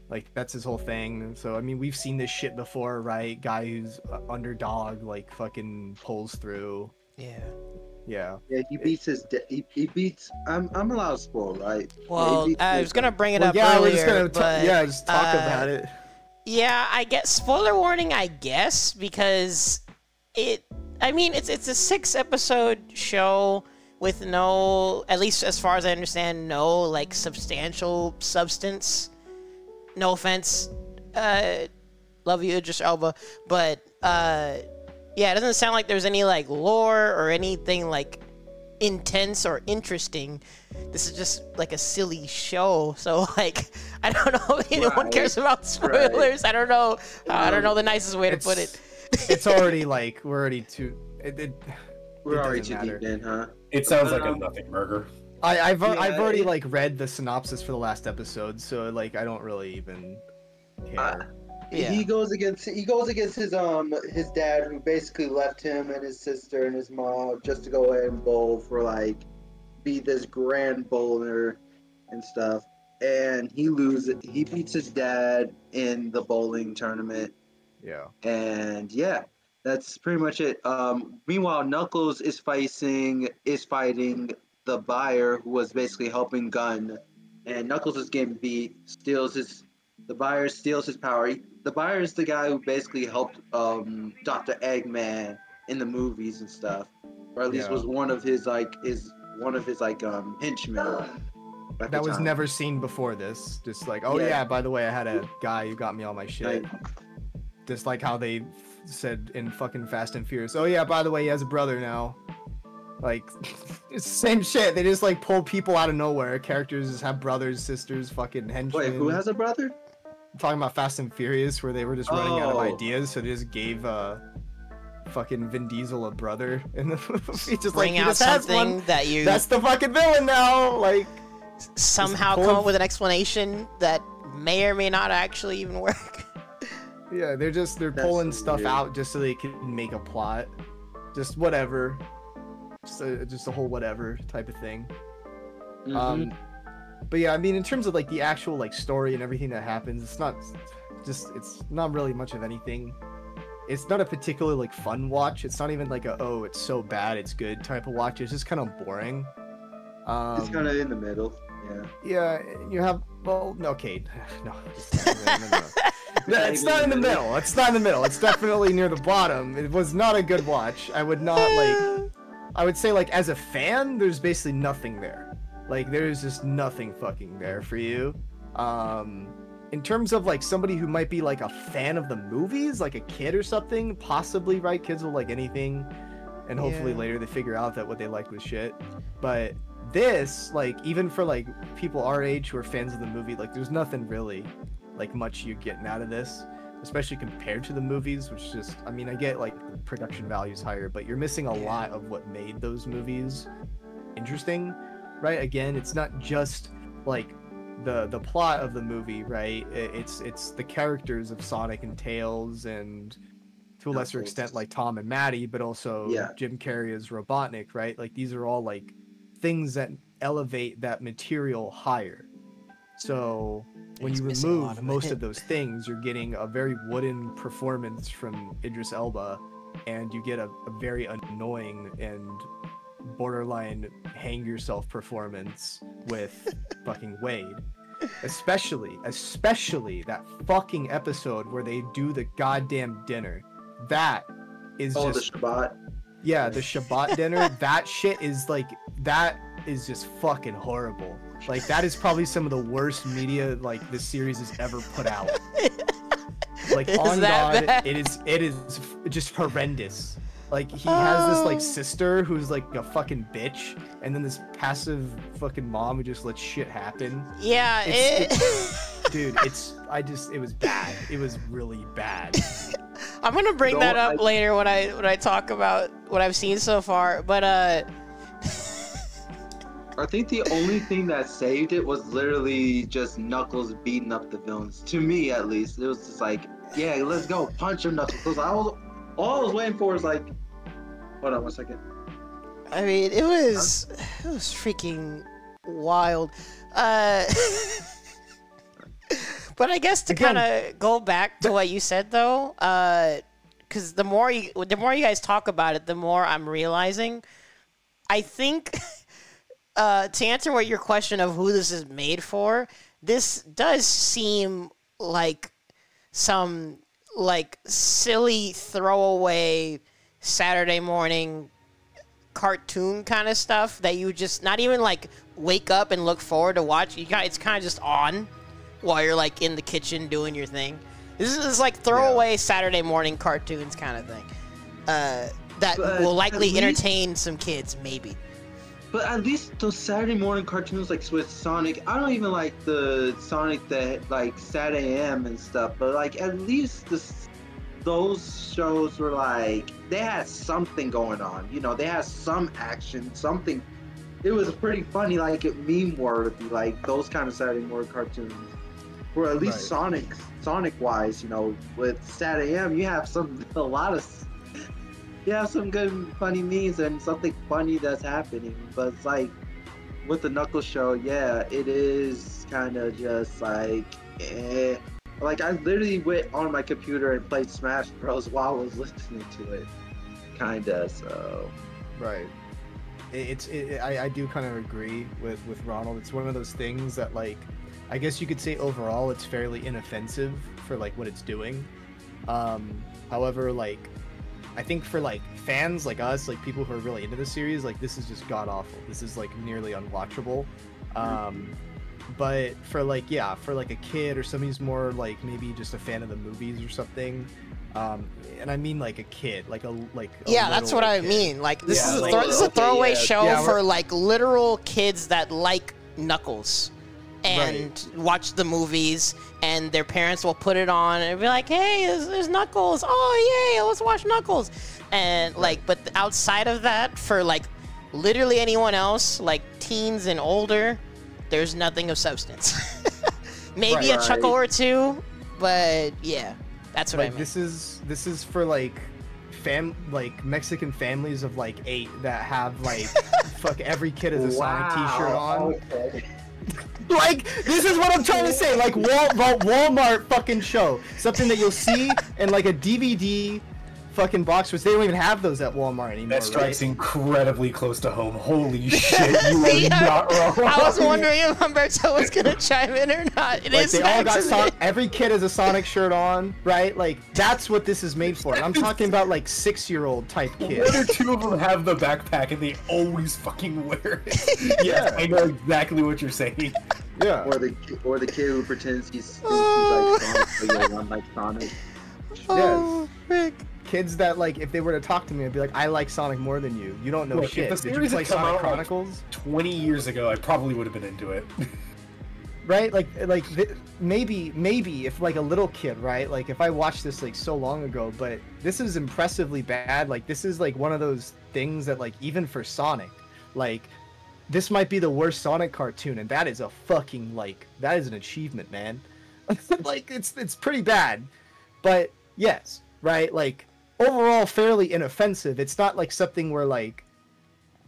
[SPEAKER 3] Like that's his whole thing. So I mean, we've seen this shit before, right? Guy who's underdog like fucking pulls through. Yeah,
[SPEAKER 1] he beats he beats I'm allowed to spoil, right?
[SPEAKER 2] Well, I was gonna bring it up
[SPEAKER 3] earlier,
[SPEAKER 2] earlier,
[SPEAKER 3] we're just gonna
[SPEAKER 2] but
[SPEAKER 3] talk about it.
[SPEAKER 2] Yeah, I guess spoiler warning, I guess, because it's a 6-episode show with no, at least as far as I understand, no like substantial substance. No offense, love you, Idris Elba, but yeah, it doesn't sound like there's any like lore or anything like intense or interesting. This is just like a silly show. So like, I don't know if anyone cares about spoilers. I don't know. I don't know the nicest way to put it.
[SPEAKER 3] It's already like we're already too.
[SPEAKER 1] We're already too deep in, huh?
[SPEAKER 4] It sounds like a nothing burger.
[SPEAKER 3] I've already like read the synopsis for the last episode, so like I don't really even care.
[SPEAKER 1] He goes against his dad, who basically left him and his sister and his mom just to go ahead and bowl for like be this grand bowler and stuff. And he loses. He beats his dad in the bowling tournament.
[SPEAKER 3] Yeah.
[SPEAKER 1] And yeah, that's pretty much it. Meanwhile, Knuckles is fighting the buyer who was basically helping Gunn, and Knuckles is getting beat. The buyer steals his power. The buyer is the guy who basically helped Dr. Eggman in the movies and stuff, or at least was one of his henchmen.
[SPEAKER 3] That was never seen before this. Just like, oh yeah, by the way, I had a guy who got me all my shit. Just like how they said in fucking Fast and Furious, oh yeah, by the way, he has a brother now. Like, it's the same shit. They just like pull people out of nowhere. Characters just have brothers, sisters, fucking henchmen.
[SPEAKER 1] Wait, who has a brother?
[SPEAKER 3] I'm talking about Fast and Furious, where they were just running out of ideas, so they just gave fucking Vin Diesel a brother in the movie. Just
[SPEAKER 2] bring
[SPEAKER 3] like,
[SPEAKER 2] out something that you.
[SPEAKER 3] That's the fucking villain now. Like,
[SPEAKER 2] somehow come up with an explanation that may or may not actually even work.
[SPEAKER 3] Yeah, they're pulling stuff out just so they can make a plot. Just whatever. Just a whole whatever type of thing. But yeah, I mean, in terms of like the actual like story and everything that happens, it's not really much of anything. It's not a particularly like fun watch. It's not even like it's so bad it's good type of watch. It's just kind of boring.
[SPEAKER 1] It's kind of in the middle.
[SPEAKER 3] Yeah, you have okay, no. It's not in the middle. It's not in the middle. It's definitely near the bottom. It was not a good watch. I would say like as a fan, there's basically nothing there. Like there's just nothing fucking there for you. In terms of like somebody who might be like a fan of the movies, like a kid or something, possibly, right? Kids will like anything, and hopefully later they figure out that what they liked was shit. But this, like, even for like people our age who are fans of the movie, like there's nothing really like much you're getting out of this, especially compared to the movies, which just, I mean, I get like the production value's higher, but you're missing a lot of what made those movies interesting, right? Again, it's not just like the plot of the movie, right? It's the characters of Sonic and Tails, and to a lesser extent like Tom and Maddie, but also Jim Carrey as Robotnik, right? Like these are all like things that elevate that material higher. So when you remove most of those things, you're getting a very wooden performance from Idris Elba, and you get a very annoying and borderline hang yourself performance with fucking Wade. Especially that fucking episode where they do the goddamn dinner. That is just
[SPEAKER 1] the Shabbat.
[SPEAKER 3] Yeah, the Shabbat dinner. That shit is like, that is just fucking horrible. Like that is probably some of the worst media like this series has ever put out. Like on God, bad? it is just horrendous. Like he has this like sister who's like a fucking bitch, and then this passive fucking mom who just lets shit happen.
[SPEAKER 2] Yeah,
[SPEAKER 3] dude, it was bad. It was really bad.
[SPEAKER 2] I'm gonna bring that up later when I talk about what I've seen so far, but
[SPEAKER 1] I think the only thing that saved it was literally just Knuckles beating up the villains. To me, at least, it was just like, yeah, let's go, punch him, Knuckles. All I was waiting for was like, hold on 1 second.
[SPEAKER 2] I mean, it was freaking wild. But I guess to kind of go back to what you said though, because the more you guys talk about it, the more I'm realizing, I think. To answer what your question of who this is made for, this does seem like some like silly throwaway Saturday morning cartoon kind of stuff that you just not even like wake up and look forward to watch. It's kind of just on while you're like in the kitchen doing your thing. This is like throwaway Saturday morning cartoons kind of thing that will likely entertain some kids, maybe.
[SPEAKER 1] But at least those Saturday morning cartoons like with Sonic, I don't even like the Sonic that like Saturday AM and stuff, but like at least those shows were like, they had something going on, you know, they had some action, something. It was pretty funny, like meme worthy, like those kind of Saturday morning cartoons. Or at least Sonic wise, you know, with Saturday AM, you have you have some good funny memes and something funny that's happening. But it's like with the Knuckles show, yeah, it is kind of just like, eh. Like I literally went on my computer and played Smash Bros while I was listening to it, kinda. So
[SPEAKER 3] right. I do kind of agree with Ronald. It's one of those things that, like, I guess you could say overall it's fairly inoffensive for like what it's doing. However, like, I think for like fans like us, like people who are really into the series, like this is just god awful. This is like nearly unwatchable. But for like, yeah, for like a kid or somebody who's more like maybe just a fan of the movies or something, and I mean like a kid, like a
[SPEAKER 2] yeah, that's what I mean. Like this is
[SPEAKER 3] like,
[SPEAKER 2] this is a throwaway show
[SPEAKER 3] yeah,
[SPEAKER 2] for like literal kids that like Knuckles and watch the movies, and their parents will put it on and be like, "Hey, there's Knuckles! Oh yay, let's watch Knuckles!" And like, but outside of that, for like literally anyone else, like teens and older, there's nothing of substance. Maybe a chuckle or two, but yeah, that's what I mean.
[SPEAKER 3] This is for like Mexican families of like 8 that have like fuck every kid has a Sonic t-shirt on.
[SPEAKER 1] Okay.
[SPEAKER 3] Like, this is what I'm trying to say. Like Walmart fucking show, something that you'll see in like a DVD fucking box, which they don't even have those at Walmart anymore.
[SPEAKER 4] That strikes
[SPEAKER 3] right?
[SPEAKER 4] incredibly close to home. Holy shit, you are not wrong.
[SPEAKER 2] I was wondering if Humberto was gonna chime in or not. It
[SPEAKER 3] Like,
[SPEAKER 2] is
[SPEAKER 3] they all got
[SPEAKER 2] Sonic.
[SPEAKER 3] every kid has a Sonic shirt on, right? Like, that's what this is made for. And I'm talking about like 6-year-old type kids.
[SPEAKER 4] One or two of them have the backpack and they always fucking wear it. Yeah, I know exactly what you're saying.
[SPEAKER 3] Yeah.
[SPEAKER 1] Or the kid who pretends he's like Sonic, but you're not like Sonic.
[SPEAKER 2] Oh, Rick.
[SPEAKER 3] Kids that, like, if they were to talk to me, I'd be like, I like Sonic more than you. You don't know
[SPEAKER 4] Look,
[SPEAKER 3] shit.
[SPEAKER 4] if the
[SPEAKER 3] Did you
[SPEAKER 4] series
[SPEAKER 3] play
[SPEAKER 4] had come
[SPEAKER 3] Sonic
[SPEAKER 4] out, like,
[SPEAKER 3] Chronicles?
[SPEAKER 4] 20 years ago, I probably would have been into it.
[SPEAKER 3] Right? Maybe if like a little kid, right? Like if I watched this like so long ago, but this is impressively bad. Like this is like one of those things that like even for Sonic, like this might be the worst Sonic cartoon, and that is a fucking like that is an achievement, man. Like it's pretty bad. But yes, right? Like overall fairly inoffensive. It's not like something where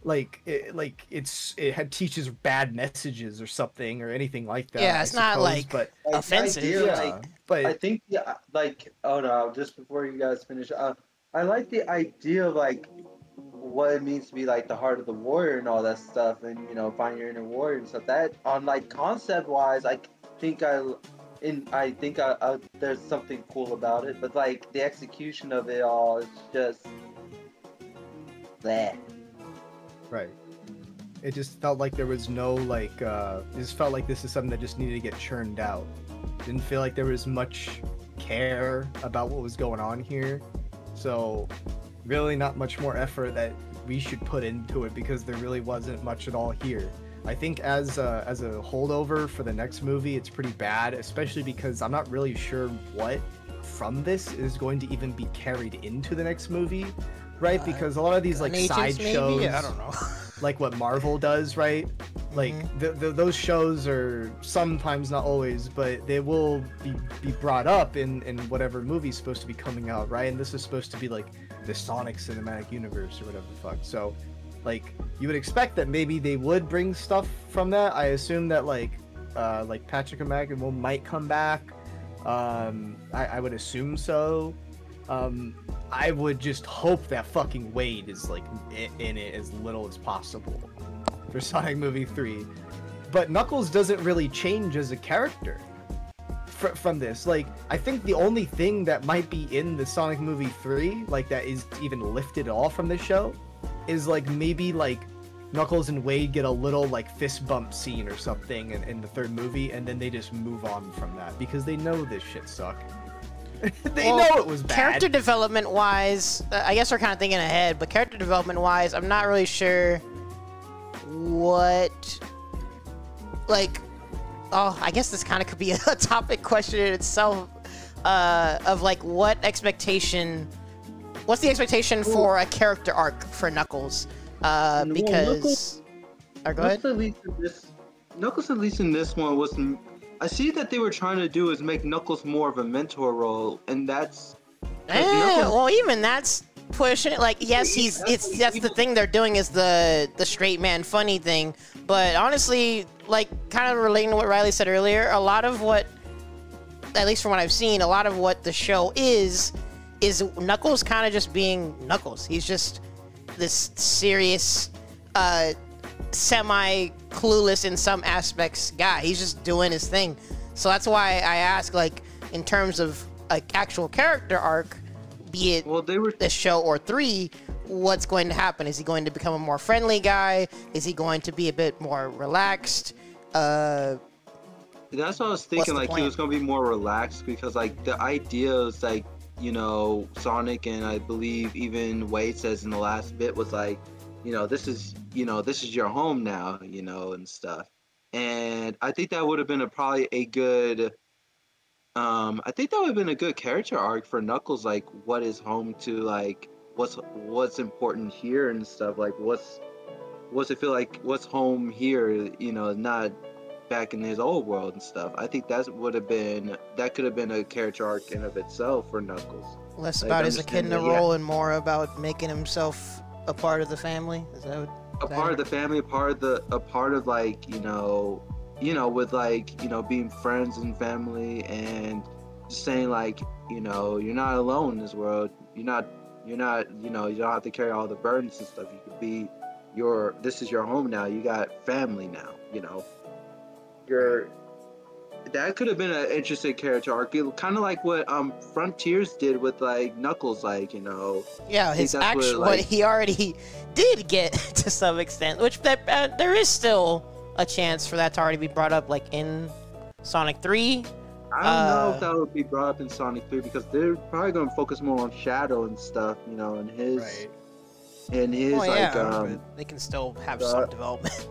[SPEAKER 3] it teaches bad messages or something or anything like that.
[SPEAKER 2] Yeah, it's not like
[SPEAKER 3] but
[SPEAKER 2] offensive.
[SPEAKER 1] Idea,
[SPEAKER 3] but
[SPEAKER 1] I think oh no, just before you guys finish, I like the idea of like what it means to be like the heart of the warrior and all that stuff, and you know, find your inner warrior and stuff. That on like concept wise, I think there's something cool about it, but like the execution of it all is just that.
[SPEAKER 3] right. It just felt like there was no like it just felt like this is something that just needed to get churned out. Didn't feel like there was much care about what was going on here. So really not much more effort that we should put into it, because there really wasn't much at all here. I think as a holdover for the next movie, it's pretty bad, especially because I'm not really sure what from this is going to even be carried into the next movie, right? Because a lot of these like side shows,
[SPEAKER 2] I don't know.
[SPEAKER 3] like what Marvel does, right? Like those shows are sometimes, not always, but they will be brought up in whatever movie's supposed to be coming out, right? And this is supposed to be like the Sonic cinematic universe or whatever the fuck. So like you would expect that maybe they would bring stuff from that. I assume that like Patrick McGowan might come back. I would assume so. I would just hope that fucking Wade is like in it as little as possible for Sonic Movie 3. But Knuckles doesn't really change as a character from this. Like, I think the only thing that might be in the Sonic Movie 3, like that is even lifted at all from this show, is like maybe like Knuckles and Wade get a little like fist bump scene or something in the third movie, and then they just move on from that because they know this shit sucked. They know it was bad.
[SPEAKER 2] Character development wise, I guess we're kind of thinking ahead, but character development wise, I'm not really sure what, like, oh, I guess this kind of could be a topic question in itself, of like what's the expectation for a character arc for Knuckles? Because, go ahead.
[SPEAKER 1] Knuckles, at least in this one, was. I see that they were trying to do is make Knuckles more of a mentor role, and that's.
[SPEAKER 2] Well, even that's pushing it. Like, yes, that's the thing they're doing is the straight man funny thing. But honestly, like, kind of relating to what Riley said earlier, a lot of what, at least from what I've seen, a lot of what the show is Knuckles kind of just being Knuckles. He's just this serious, semi-clueless in some aspects guy. He's just doing his thing. So that's why I ask, like, in terms of like actual character arc, be it this show or 3, what's going to happen? Is he going to become a more friendly guy? Is he going to be a bit more relaxed?
[SPEAKER 1] That's what I was thinking. Like, he was going to be more relaxed because, like, the idea is like, you know, Sonic and I believe even Wade says in the last bit was like, this is your home now, and stuff. And I think that would have been probably a good. I think that would have been a good character arc for Knuckles. Like, what is home to? Like, what's important here and stuff. Like, what's it feel like? What's home here? Not back in his old world and stuff. I think that could have been a character arc in of itself for Knuckles.
[SPEAKER 2] Less about his echidna role and more about making himself a part of the family. Is that what?
[SPEAKER 1] A part of the family, a part of like, with like, being friends and family, and just saying like, you're not alone in this world. You don't have to carry all the burdens and stuff. You could be this is your home now. You got family now, that could have been an interesting character arc, kind of like what Frontiers did with like Knuckles, like,
[SPEAKER 2] yeah, his actual what he already did get to some extent, which there is still a chance for that to already be brought up, like in Sonic 3.
[SPEAKER 1] I don't know if that would be brought up in Sonic 3 because they're probably going to focus more on Shadow and stuff, and his
[SPEAKER 2] but they can still have some development.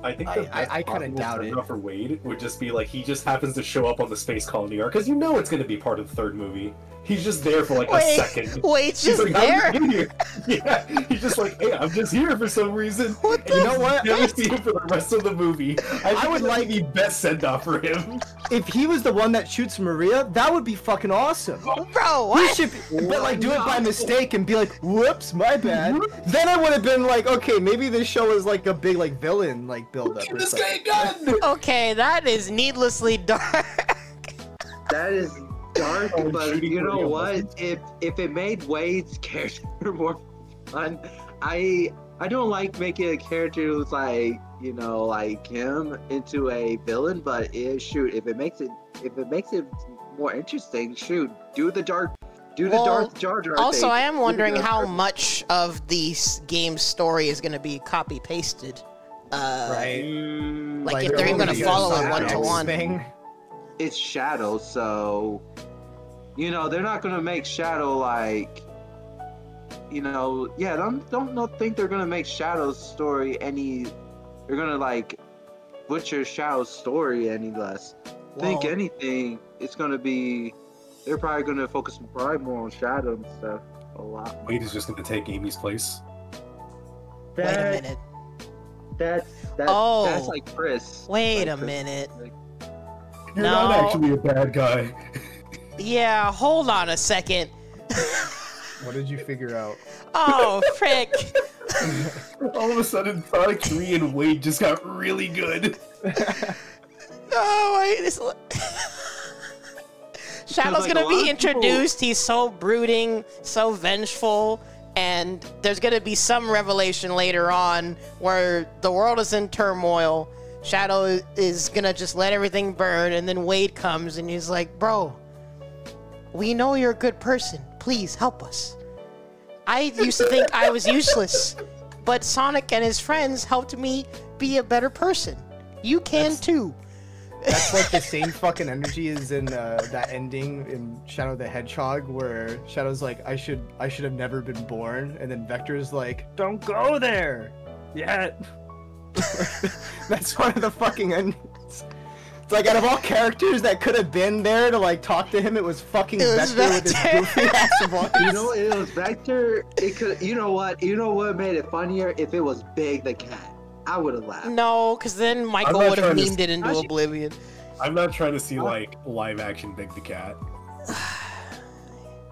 [SPEAKER 4] I think
[SPEAKER 3] I kind of doubt it.
[SPEAKER 4] For Wade would just be like he just happens to show up on the space colony arc because it's going to be part of the 3rd movie. He's just there for like a second.
[SPEAKER 2] Wade's just like, there.
[SPEAKER 4] Yeah, he's just like, hey, I'm just here for some reason.
[SPEAKER 2] What
[SPEAKER 4] you know what? Never see him for the rest of the movie. I would like the best send off for him.
[SPEAKER 3] If he was the one that shoots Maria, that would be fucking awesome.
[SPEAKER 2] Bro, what?
[SPEAKER 3] But like do it by mistake and be like, whoops, my bad. Then I would have been like, okay, maybe this show is like a big like villain like build up.
[SPEAKER 4] Get this guy gun.
[SPEAKER 2] Okay, that is needlessly dark.
[SPEAKER 1] That is dark, but you know what? If it made Wade's character more fun, I don't like making a character who's like, like him into a villain. But if it makes it more interesting, do the Darth Jar Jar
[SPEAKER 2] also,
[SPEAKER 1] thing.
[SPEAKER 2] I am wondering how much of the game's story is going to be copy pasted.
[SPEAKER 3] Right.
[SPEAKER 2] Like if they're even going to follow it 1-to-1
[SPEAKER 3] thing.
[SPEAKER 1] It's Shadow, so they're not gonna make Shadow like, don't think they're gonna make Shadow's story any. They're gonna like butcher Shadow's story any less. Think anything, it's gonna be. They're probably gonna focus more on Shadow and stuff a lot.
[SPEAKER 4] Wade is just gonna take Amy's place.
[SPEAKER 2] Wait a minute.
[SPEAKER 1] That's like Chris.
[SPEAKER 2] Wait a minute.
[SPEAKER 4] You're not actually a bad guy.
[SPEAKER 2] Yeah, hold on a second.
[SPEAKER 3] What did you figure out?
[SPEAKER 2] Oh, frick.
[SPEAKER 4] All of a sudden, Sonic 3 and Wade just got really good.
[SPEAKER 2] Oh, wait. Shadow's gonna be introduced. He's so brooding, so vengeful, and there's gonna be some revelation later on where the world is in turmoil. Shadow is gonna just let everything burn, and then Wade comes and he's like, bro, we know you're a good person. Please help us. I used to think I was useless, but Sonic and his friends helped me be a better person. You can too.
[SPEAKER 3] That's like the same fucking energy as in that ending in Shadow the Hedgehog, where Shadow's like, I should have never been born, and then Vector's like, don't go there yet. That's one of the fucking endings. It's like out of all characters that could have been there to like talk to him, it was fucking Vector with his goofy ass voice.
[SPEAKER 1] You know, it was Vector. It could. You know what? You know what made it funnier? If it was Big the cat, I would have laughed.
[SPEAKER 2] No, because then Michael would have memed it into oblivion.
[SPEAKER 4] I'm not trying to see like live action Big the Cat.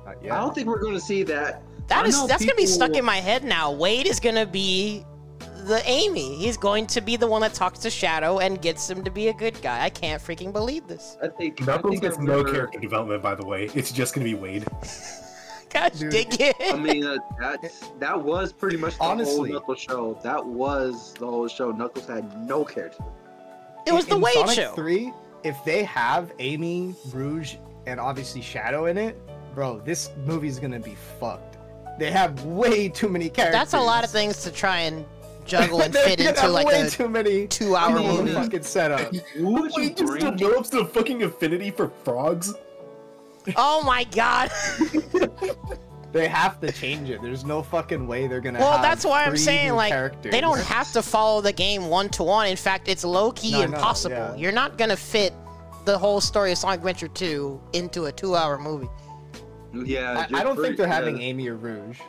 [SPEAKER 1] I don't think we're going to see that.
[SPEAKER 2] That's gonna be stuck in my head now. Wade is gonna be the Amy. He's going to be the one that talks to Shadow and gets him to be a good guy. I can't freaking believe this.
[SPEAKER 1] I think
[SPEAKER 4] Knuckles gets no character development, by the way. It's just gonna be Wade.
[SPEAKER 2] Gosh, dig it.
[SPEAKER 1] I mean, that was pretty much the whole Knuckles show. That was the whole show. Knuckles had no character.
[SPEAKER 2] It was the Wade
[SPEAKER 3] Sonic
[SPEAKER 2] show.
[SPEAKER 3] 3, if they have Amy, Rouge, and obviously Shadow in it, bro, this movie's gonna be fucked. They have way too many characters.
[SPEAKER 2] That's a lot of things to try and juggle and fit into like
[SPEAKER 3] way
[SPEAKER 2] a
[SPEAKER 3] too many
[SPEAKER 2] 2-hour movie.
[SPEAKER 3] Fucking setup.
[SPEAKER 4] Wade just develops the fucking affinity for frogs.
[SPEAKER 2] Oh my god.
[SPEAKER 3] They have to change it. There's no fucking way they're gonna.
[SPEAKER 2] Well,
[SPEAKER 3] have
[SPEAKER 2] that's why I'm
[SPEAKER 3] 3
[SPEAKER 2] saying
[SPEAKER 3] new
[SPEAKER 2] like
[SPEAKER 3] characters.
[SPEAKER 2] they don't have to follow the game one-to-one. In fact, it's low-key impossible.
[SPEAKER 3] yeah.
[SPEAKER 2] You're not gonna fit the whole story of Sonic Adventure 2 into a 2-hour movie.
[SPEAKER 1] Yeah,
[SPEAKER 3] I don't think they're having Amy or Rouge.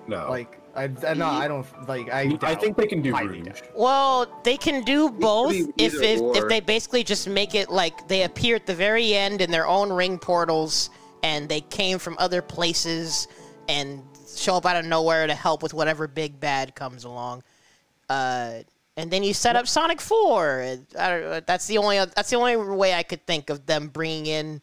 [SPEAKER 4] No.
[SPEAKER 3] Like, I don't like. I
[SPEAKER 4] think they can do
[SPEAKER 3] highly
[SPEAKER 4] Rouge.
[SPEAKER 3] doubt.
[SPEAKER 2] Well, they can do both
[SPEAKER 1] be
[SPEAKER 2] if
[SPEAKER 1] either or.
[SPEAKER 2] they basically just make it like they appear at the very end in their own ring portals and they came from other places and show up out of nowhere to help with whatever big bad comes along. And then you set up Sonic 4. That's the only way I could think of them bringing in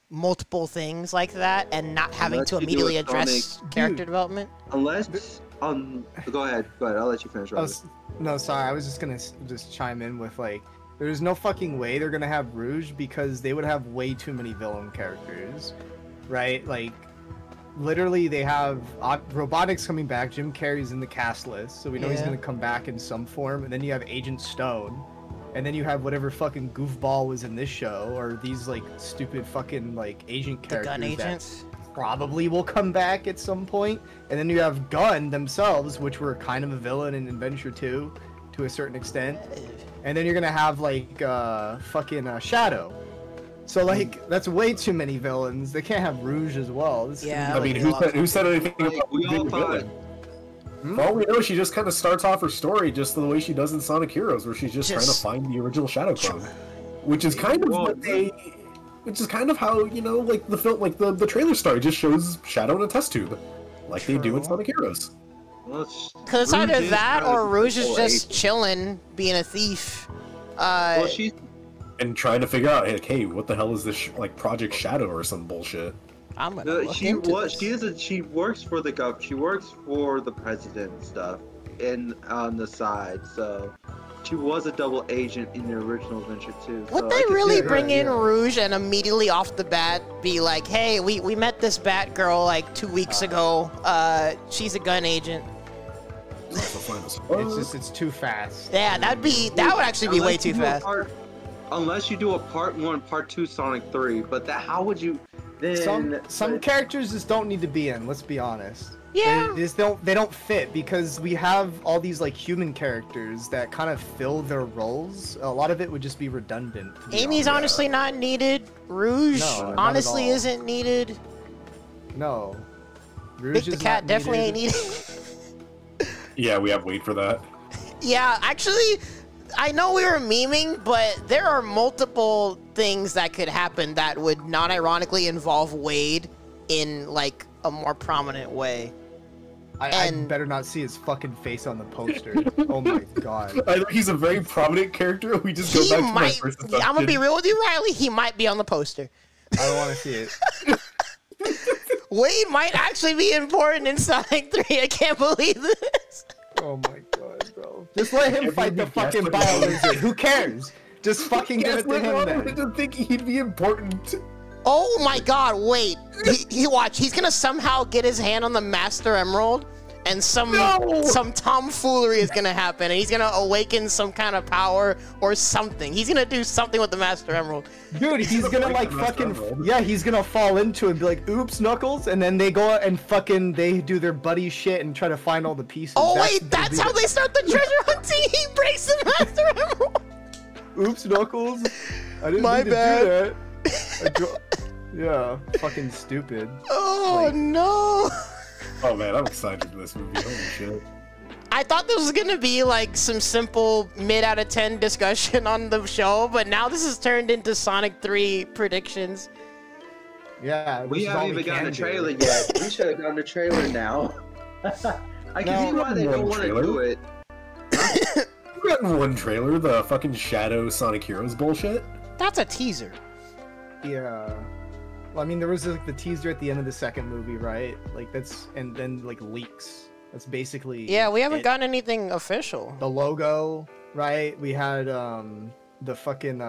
[SPEAKER 2] multiple things like that and not having to immediately address character development.
[SPEAKER 1] Unless, go ahead. I'll let you finish.
[SPEAKER 3] No, sorry. I was just gonna chime in with like, there's no fucking way they're gonna have Rouge because they would have way too many villain characters, right? Like, literally, they have Robotics coming back. Jim Carrey's in the cast list, so we know he's gonna come back in some form. And then you have Agent Stone, and then you have whatever fucking goofball was in this show, or these like stupid fucking like agent characters.
[SPEAKER 2] The gun agents.
[SPEAKER 3] Probably will come back at some point. And then you have Gun themselves, which were kind of a villain in Adventure 2 to a certain extent. And then you're gonna have like fucking Shadow. So like that's way too many villains. They can't have Rouge as well.
[SPEAKER 4] I mean, who said anything about being a villain? All we know, she just kind of starts off her story just the way she does in Sonic Heroes, where she's just trying to find the original Shadow Clone, which is kind of which is kind of how, you know, like the film, like the trailer story just shows Shadow in a test tube, like they do in Sonic Heroes.
[SPEAKER 2] Because it's either that or Rouge is just chilling, being a thief.
[SPEAKER 4] And trying to figure out, like, hey, what the hell is this, like, Project Shadow or some bullshit?
[SPEAKER 2] I'm gonna look into this.
[SPEAKER 1] She works for the government. She works for the president and stuff, and on the side. So she was a double agent in the original Adventure 2.
[SPEAKER 2] Would they really bring in Rouge and immediately off the bat be like, "Hey, we met this Batgirl like 2 weeks ago. She's a gun agent."
[SPEAKER 3] It's too fast.
[SPEAKER 2] Yeah, that would actually be way too fast.
[SPEAKER 1] Unless you do a part 1, part 2 Sonic 3, but how would you? Then
[SPEAKER 3] some characters just don't need to be in. Let's be honest.
[SPEAKER 2] Yeah.
[SPEAKER 3] They don't fit because we have all these like human characters that kind of fill their roles. A lot of it would just be redundant.
[SPEAKER 2] Amy's honestly not needed. Rouge honestly isn't needed.
[SPEAKER 3] No.
[SPEAKER 2] Rouge the cat definitely ain't needed.
[SPEAKER 4] Yeah, we have Wade for that.
[SPEAKER 2] Yeah, actually, I know we were memeing, but there are multiple things that could happen that would not ironically involve Wade in like a more prominent way.
[SPEAKER 3] I better not see his fucking face on the poster. Oh my god.
[SPEAKER 4] He's a very prominent character. We just go back to my first assumption.
[SPEAKER 2] I'm gonna be real with you, Riley. He might be on the poster.
[SPEAKER 3] I don't want to see it.
[SPEAKER 2] Wade might actually be important in Sonic 3. I can't believe this.
[SPEAKER 3] Oh my god, bro. Just let him fight the fucking Bio Lizard. Who cares? Just fucking give it to him then.
[SPEAKER 4] I didn't think he'd be important.
[SPEAKER 2] Oh my god, wait. He watch. He's gonna somehow get his hand on the Master Emerald, and some tomfoolery is gonna happen, and he's gonna awaken some kind of power or something. He's gonna do something with the Master Emerald.
[SPEAKER 3] Dude, he's gonna like fucking he's gonna fall into it and be like, "Oops, Knuckles," and then they go out and fucking they do their buddy shit and try to find all the pieces.
[SPEAKER 2] Oh wait, that's how they start the treasure hunting. He breaks the Master Emerald.
[SPEAKER 3] Oops, Knuckles. I didn't
[SPEAKER 2] My
[SPEAKER 3] mean to
[SPEAKER 2] bad.
[SPEAKER 3] do that. Yeah, fucking stupid.
[SPEAKER 2] Oh no.
[SPEAKER 4] Oh man, I'm excited for this movie. Holy shit.
[SPEAKER 2] I thought this was gonna be like some simple mid out of 10 discussion on the show, but now this has turned into Sonic 3 predictions.
[SPEAKER 3] Yeah,
[SPEAKER 1] we haven't even gotten a trailer yet. We should have gotten a trailer now. I can see why they don't want to do it.
[SPEAKER 4] We've gotten one trailer, the fucking Shadow Sonic Heroes bullshit.
[SPEAKER 2] That's a teaser.
[SPEAKER 3] Yeah. Well, I mean, there was like the teaser at the end of the second movie, right? Like that's, and then like leaks. That's basically.
[SPEAKER 2] Yeah, we haven't gotten anything official.
[SPEAKER 3] The logo, right? We had the fucking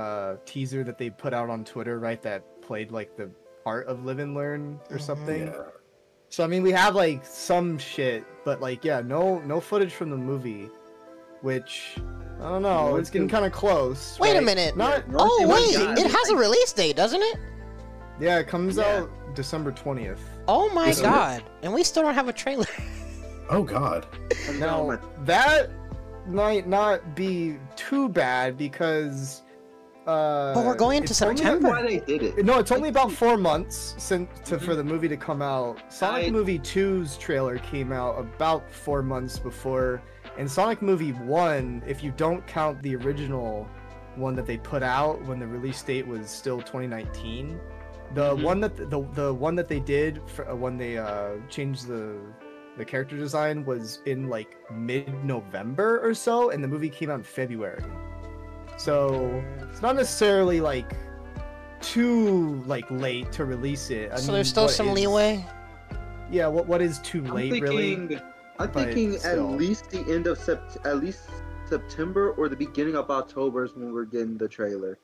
[SPEAKER 3] teaser that they put out on Twitter, right? That played like the part of Live and Learn or something.
[SPEAKER 4] Yeah.
[SPEAKER 3] So I mean, we have like some shit, but like, yeah, no footage from the movie, which I don't know. It's getting kind of close.
[SPEAKER 2] Wait
[SPEAKER 3] right?
[SPEAKER 2] a minute.
[SPEAKER 3] Not.
[SPEAKER 2] Oh wait, it has a release date, doesn't it?
[SPEAKER 3] Yeah, it comes out December 20th.
[SPEAKER 2] Oh my god, and we still don't have a trailer.
[SPEAKER 4] Oh god.
[SPEAKER 3] Now that might not be too bad because.
[SPEAKER 2] But we're going into September.
[SPEAKER 1] Why they did it?
[SPEAKER 3] No, it's only about 4 months for the movie to come out. Sonic Movie 2's trailer came out about 4 months before, and Sonic Movie 1, if you don't count the original one that they put out when the release date was still 2019, the one that the one that they did for, when they changed the character design was in like mid-November or so, and the movie came out in February. So it's not necessarily like too like late to release it. I
[SPEAKER 2] So
[SPEAKER 3] mean,
[SPEAKER 2] there's still some leeway.
[SPEAKER 3] Yeah, what is too late really?
[SPEAKER 1] I'm thinking at least the end of September or the beginning of October is when we're getting the trailer.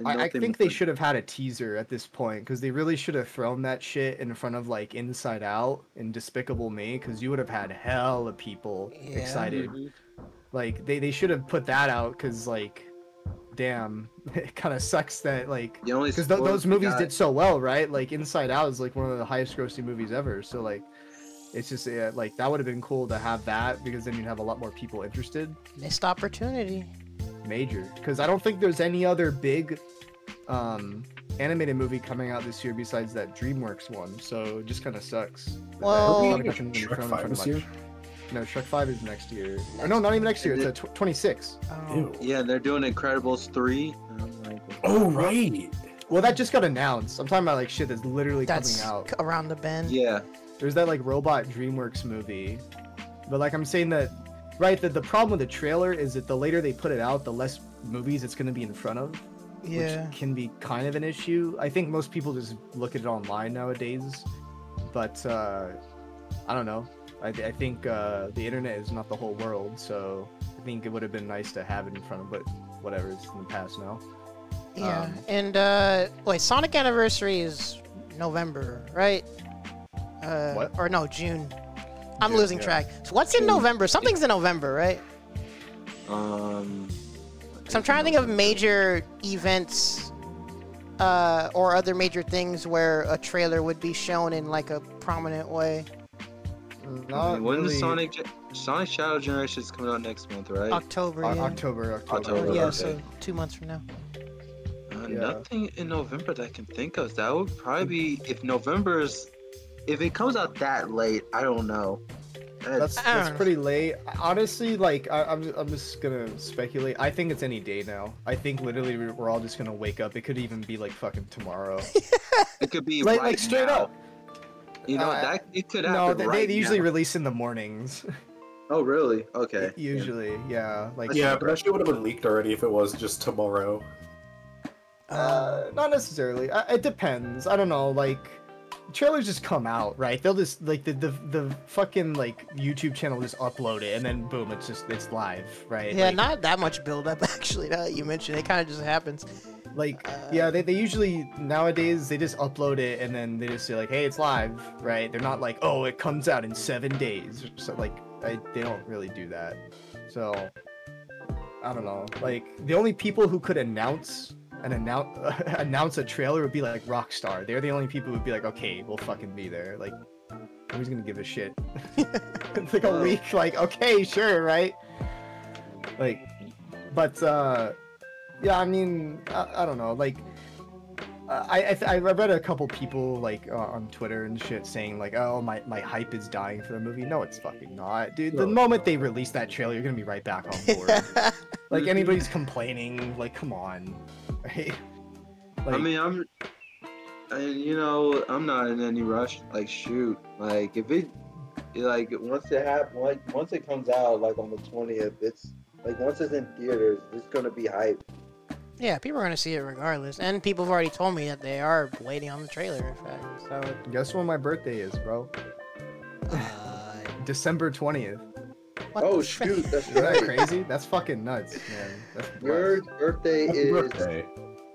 [SPEAKER 3] I think they should have had a teaser at this point because they really should have thrown that shit in front of like Inside Out and Despicable Me because you would have had hell of people excited. Like they should have put that out because like. Damn, it kind of sucks that like because those movies did so well, right? Like Inside Out is like one of the highest grossing movies ever, so like it's just like that would have been cool to have that because then you'd have a lot more people interested.
[SPEAKER 2] Missed opportunity.
[SPEAKER 3] Major, because I don't think there's any other big animated movie coming out this year besides that DreamWorks one, so it just kind of sucks.
[SPEAKER 2] Well,
[SPEAKER 4] Shrek 5 this year?
[SPEAKER 3] No, Shrek 5 is next year. Or no, not even next year. It's 26.
[SPEAKER 2] Oh.
[SPEAKER 1] Yeah, they're doing Incredibles 3.
[SPEAKER 4] Oh, right.
[SPEAKER 3] Well, that just got announced. I'm talking about like shit that's literally coming out.
[SPEAKER 2] Around the bend.
[SPEAKER 1] Yeah.
[SPEAKER 3] There's that like robot DreamWorks movie. But like I'm saying that, right, that the problem with the trailer is that the later they put it out, the less movies it's going to be in front of.
[SPEAKER 2] Yeah.
[SPEAKER 3] Which can be kind of an issue. I think most people just look at it online nowadays. But I don't know. I think the internet is not the whole world, so I think it would have been nice to have it in front of, but whatever, it's in the past now.
[SPEAKER 2] Yeah, and wait, Sonic Anniversary is November, right?
[SPEAKER 3] What?
[SPEAKER 2] Or no, June. I'm losing track. So what's in November? Something's in November, right? So I'm trying to think of major events or other major things where a trailer would be shown in like a prominent way.
[SPEAKER 3] Not
[SPEAKER 1] when
[SPEAKER 3] really.
[SPEAKER 1] the Sonic Shadow Generation is coming out next month, right?
[SPEAKER 2] October. Yeah.
[SPEAKER 3] October.
[SPEAKER 2] Yeah,
[SPEAKER 1] okay.
[SPEAKER 2] so 2 months from now.
[SPEAKER 1] Nothing in November that I can think of. That would probably be if it comes out that late. I don't know.
[SPEAKER 3] That's pretty late. Honestly, like I'm just gonna speculate. I think it's any day now. I think literally we're all just gonna wake up. It could even be like fucking tomorrow.
[SPEAKER 1] It could be
[SPEAKER 3] like straight
[SPEAKER 1] now.
[SPEAKER 3] up.
[SPEAKER 1] You know that it could happen.
[SPEAKER 3] No, they usually release in the mornings.
[SPEAKER 1] Oh really? Okay.
[SPEAKER 3] Usually, yeah. Like
[SPEAKER 4] Yeah, but that shit would have been leaked already if it was just tomorrow.
[SPEAKER 3] Not necessarily. It depends. I don't know. Like, trailers just come out, right? They'll just like the fucking like YouTube channel just upload it, and then boom, it's live, right?
[SPEAKER 2] Yeah,
[SPEAKER 3] like,
[SPEAKER 2] not that much build up actually. Now that you mentioned, it kind of just happens.
[SPEAKER 3] Like, yeah, they usually nowadays they just upload it and then they just say like, hey, it's live, right? They're not like, oh, it comes out in 7 days. So like, they don't really do that. So I don't know. Like, the only people who could announce a trailer would be like Rockstar. They're the only people who would be like, okay, we'll fucking be there. Like, who's gonna give a shit? It's like a week. Like, okay, sure, right? Like, but yeah, I mean, I don't know. Like, I read a couple people like on Twitter and shit saying like, oh, my hype is dying for the movie. No, it's fucking not, dude. The moment they release that trailer, you're gonna be right back on board. Like, anybody's complaining, like, come on, right? Like,
[SPEAKER 1] I mean, you know, I'm not in any rush. Like, shoot, like if it, like once it comes out, like on the 20th, it's like once it's in theaters, it's gonna be hype.
[SPEAKER 2] Yeah, people are gonna see it regardless, and people have already told me that they are waiting on the trailer. In fact, so
[SPEAKER 3] guess when my birthday is, bro? December 20th.
[SPEAKER 1] Oh shoot, that's
[SPEAKER 3] Isn't
[SPEAKER 1] right.
[SPEAKER 3] that crazy? That's fucking nuts, man. That's
[SPEAKER 1] Your birthday is
[SPEAKER 4] birthday.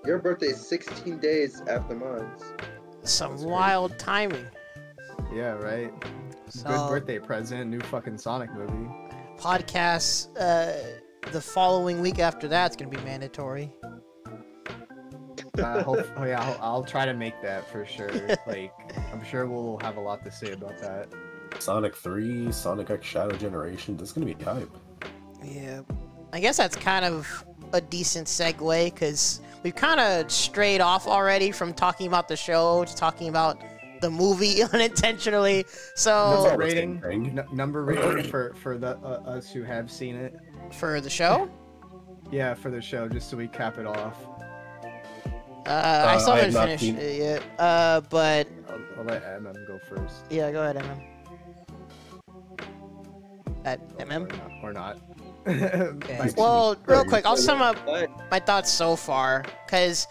[SPEAKER 1] Your birthday is 16 days after mine.
[SPEAKER 2] some wild timing.
[SPEAKER 3] Yeah, right.
[SPEAKER 2] So,
[SPEAKER 3] Good birthday present, new fucking Sonic movie.
[SPEAKER 2] Podcasts, the following week after that's gonna be mandatory.
[SPEAKER 3] Oh yeah, I'll try to make that for sure. Like, I'm sure we'll have a lot to say about that.
[SPEAKER 4] Sonic 3, Sonic X Shadow Generation, that's gonna be hype.
[SPEAKER 2] Yeah, I guess that's kind of a decent segue because we've kind of strayed off already from talking about the show to talking about the movie unintentionally. So
[SPEAKER 3] number rating for the us who have seen it.
[SPEAKER 2] For the show?
[SPEAKER 3] Yeah, for the show, just so we cap it off.
[SPEAKER 2] I still haven't finished it yet. But
[SPEAKER 3] I'll let MM go first.
[SPEAKER 2] Yeah, go ahead, MM. At MM?
[SPEAKER 3] Or not.
[SPEAKER 2] Okay. Well, real quick, I'll sum up my thoughts so far, because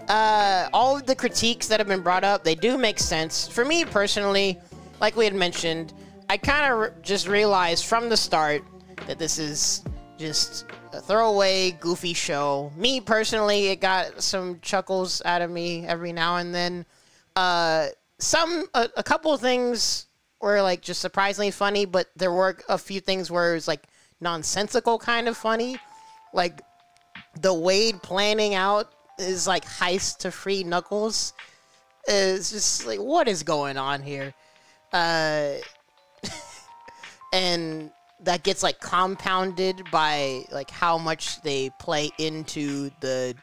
[SPEAKER 2] all of the critiques that have been brought up, they do make sense. For me personally, like we had mentioned, I kind of just realized from the start that this is just a throwaway, goofy show. Me personally, it got some chuckles out of me every now and then. A couple of things were like just surprisingly funny, but there were a few things where it was like nonsensical kind of funny. Like the Wade planning out is like heist to free Knuckles. It's just like, what is going on here? And that gets like compounded by like how much they play into the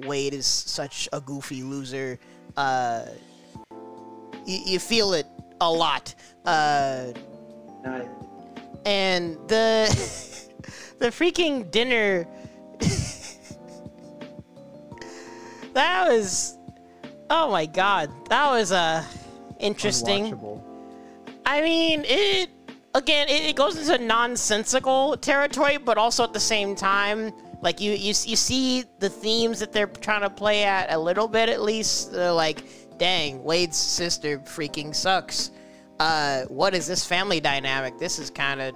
[SPEAKER 2] Wade is such a goofy loser. You feel it a lot.
[SPEAKER 1] Nice.
[SPEAKER 2] And the freaking dinner that was, oh my god, that was interesting. I mean, it goes into nonsensical territory, but also at the same time, like you see the themes that they're trying to play at a little bit at least. They're like, dang, Wade's sister freaking sucks. What is this family dynamic? This is kind of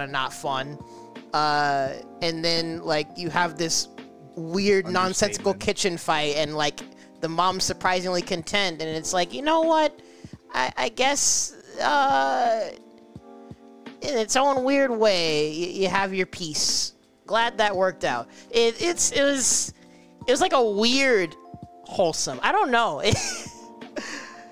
[SPEAKER 2] not fun. And then like you have this weird nonsensical kitchen fight, and like the mom's surprisingly content, and it's like, you know what? I guess in its own weird way, you have your piece. Glad that worked out. It was like a weird wholesome. I don't know.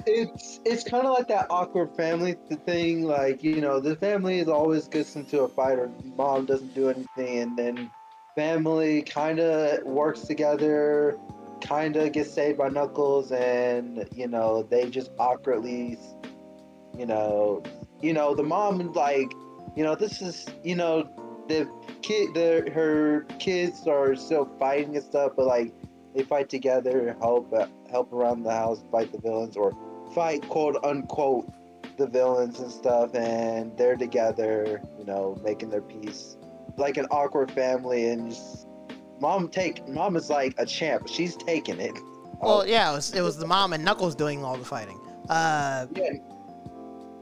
[SPEAKER 1] It's kind of like that awkward family thing. Like, you know, the family is always gets into a fight, or mom doesn't do anything, and then family kind of works together, kind of gets saved by Knuckles, and you know they just awkwardly, you know, the mom, like, you know, this is, you know, her kids are still fighting and stuff, but like they fight together, help around the house, fight the villains, or fight quote unquote the villains and stuff, and they're together, you know, making their peace, like an awkward family. And just, mom is like a champ. She's taking it.
[SPEAKER 2] Well, yeah, it was the mom and Knuckles doing all the fighting.
[SPEAKER 1] Yeah.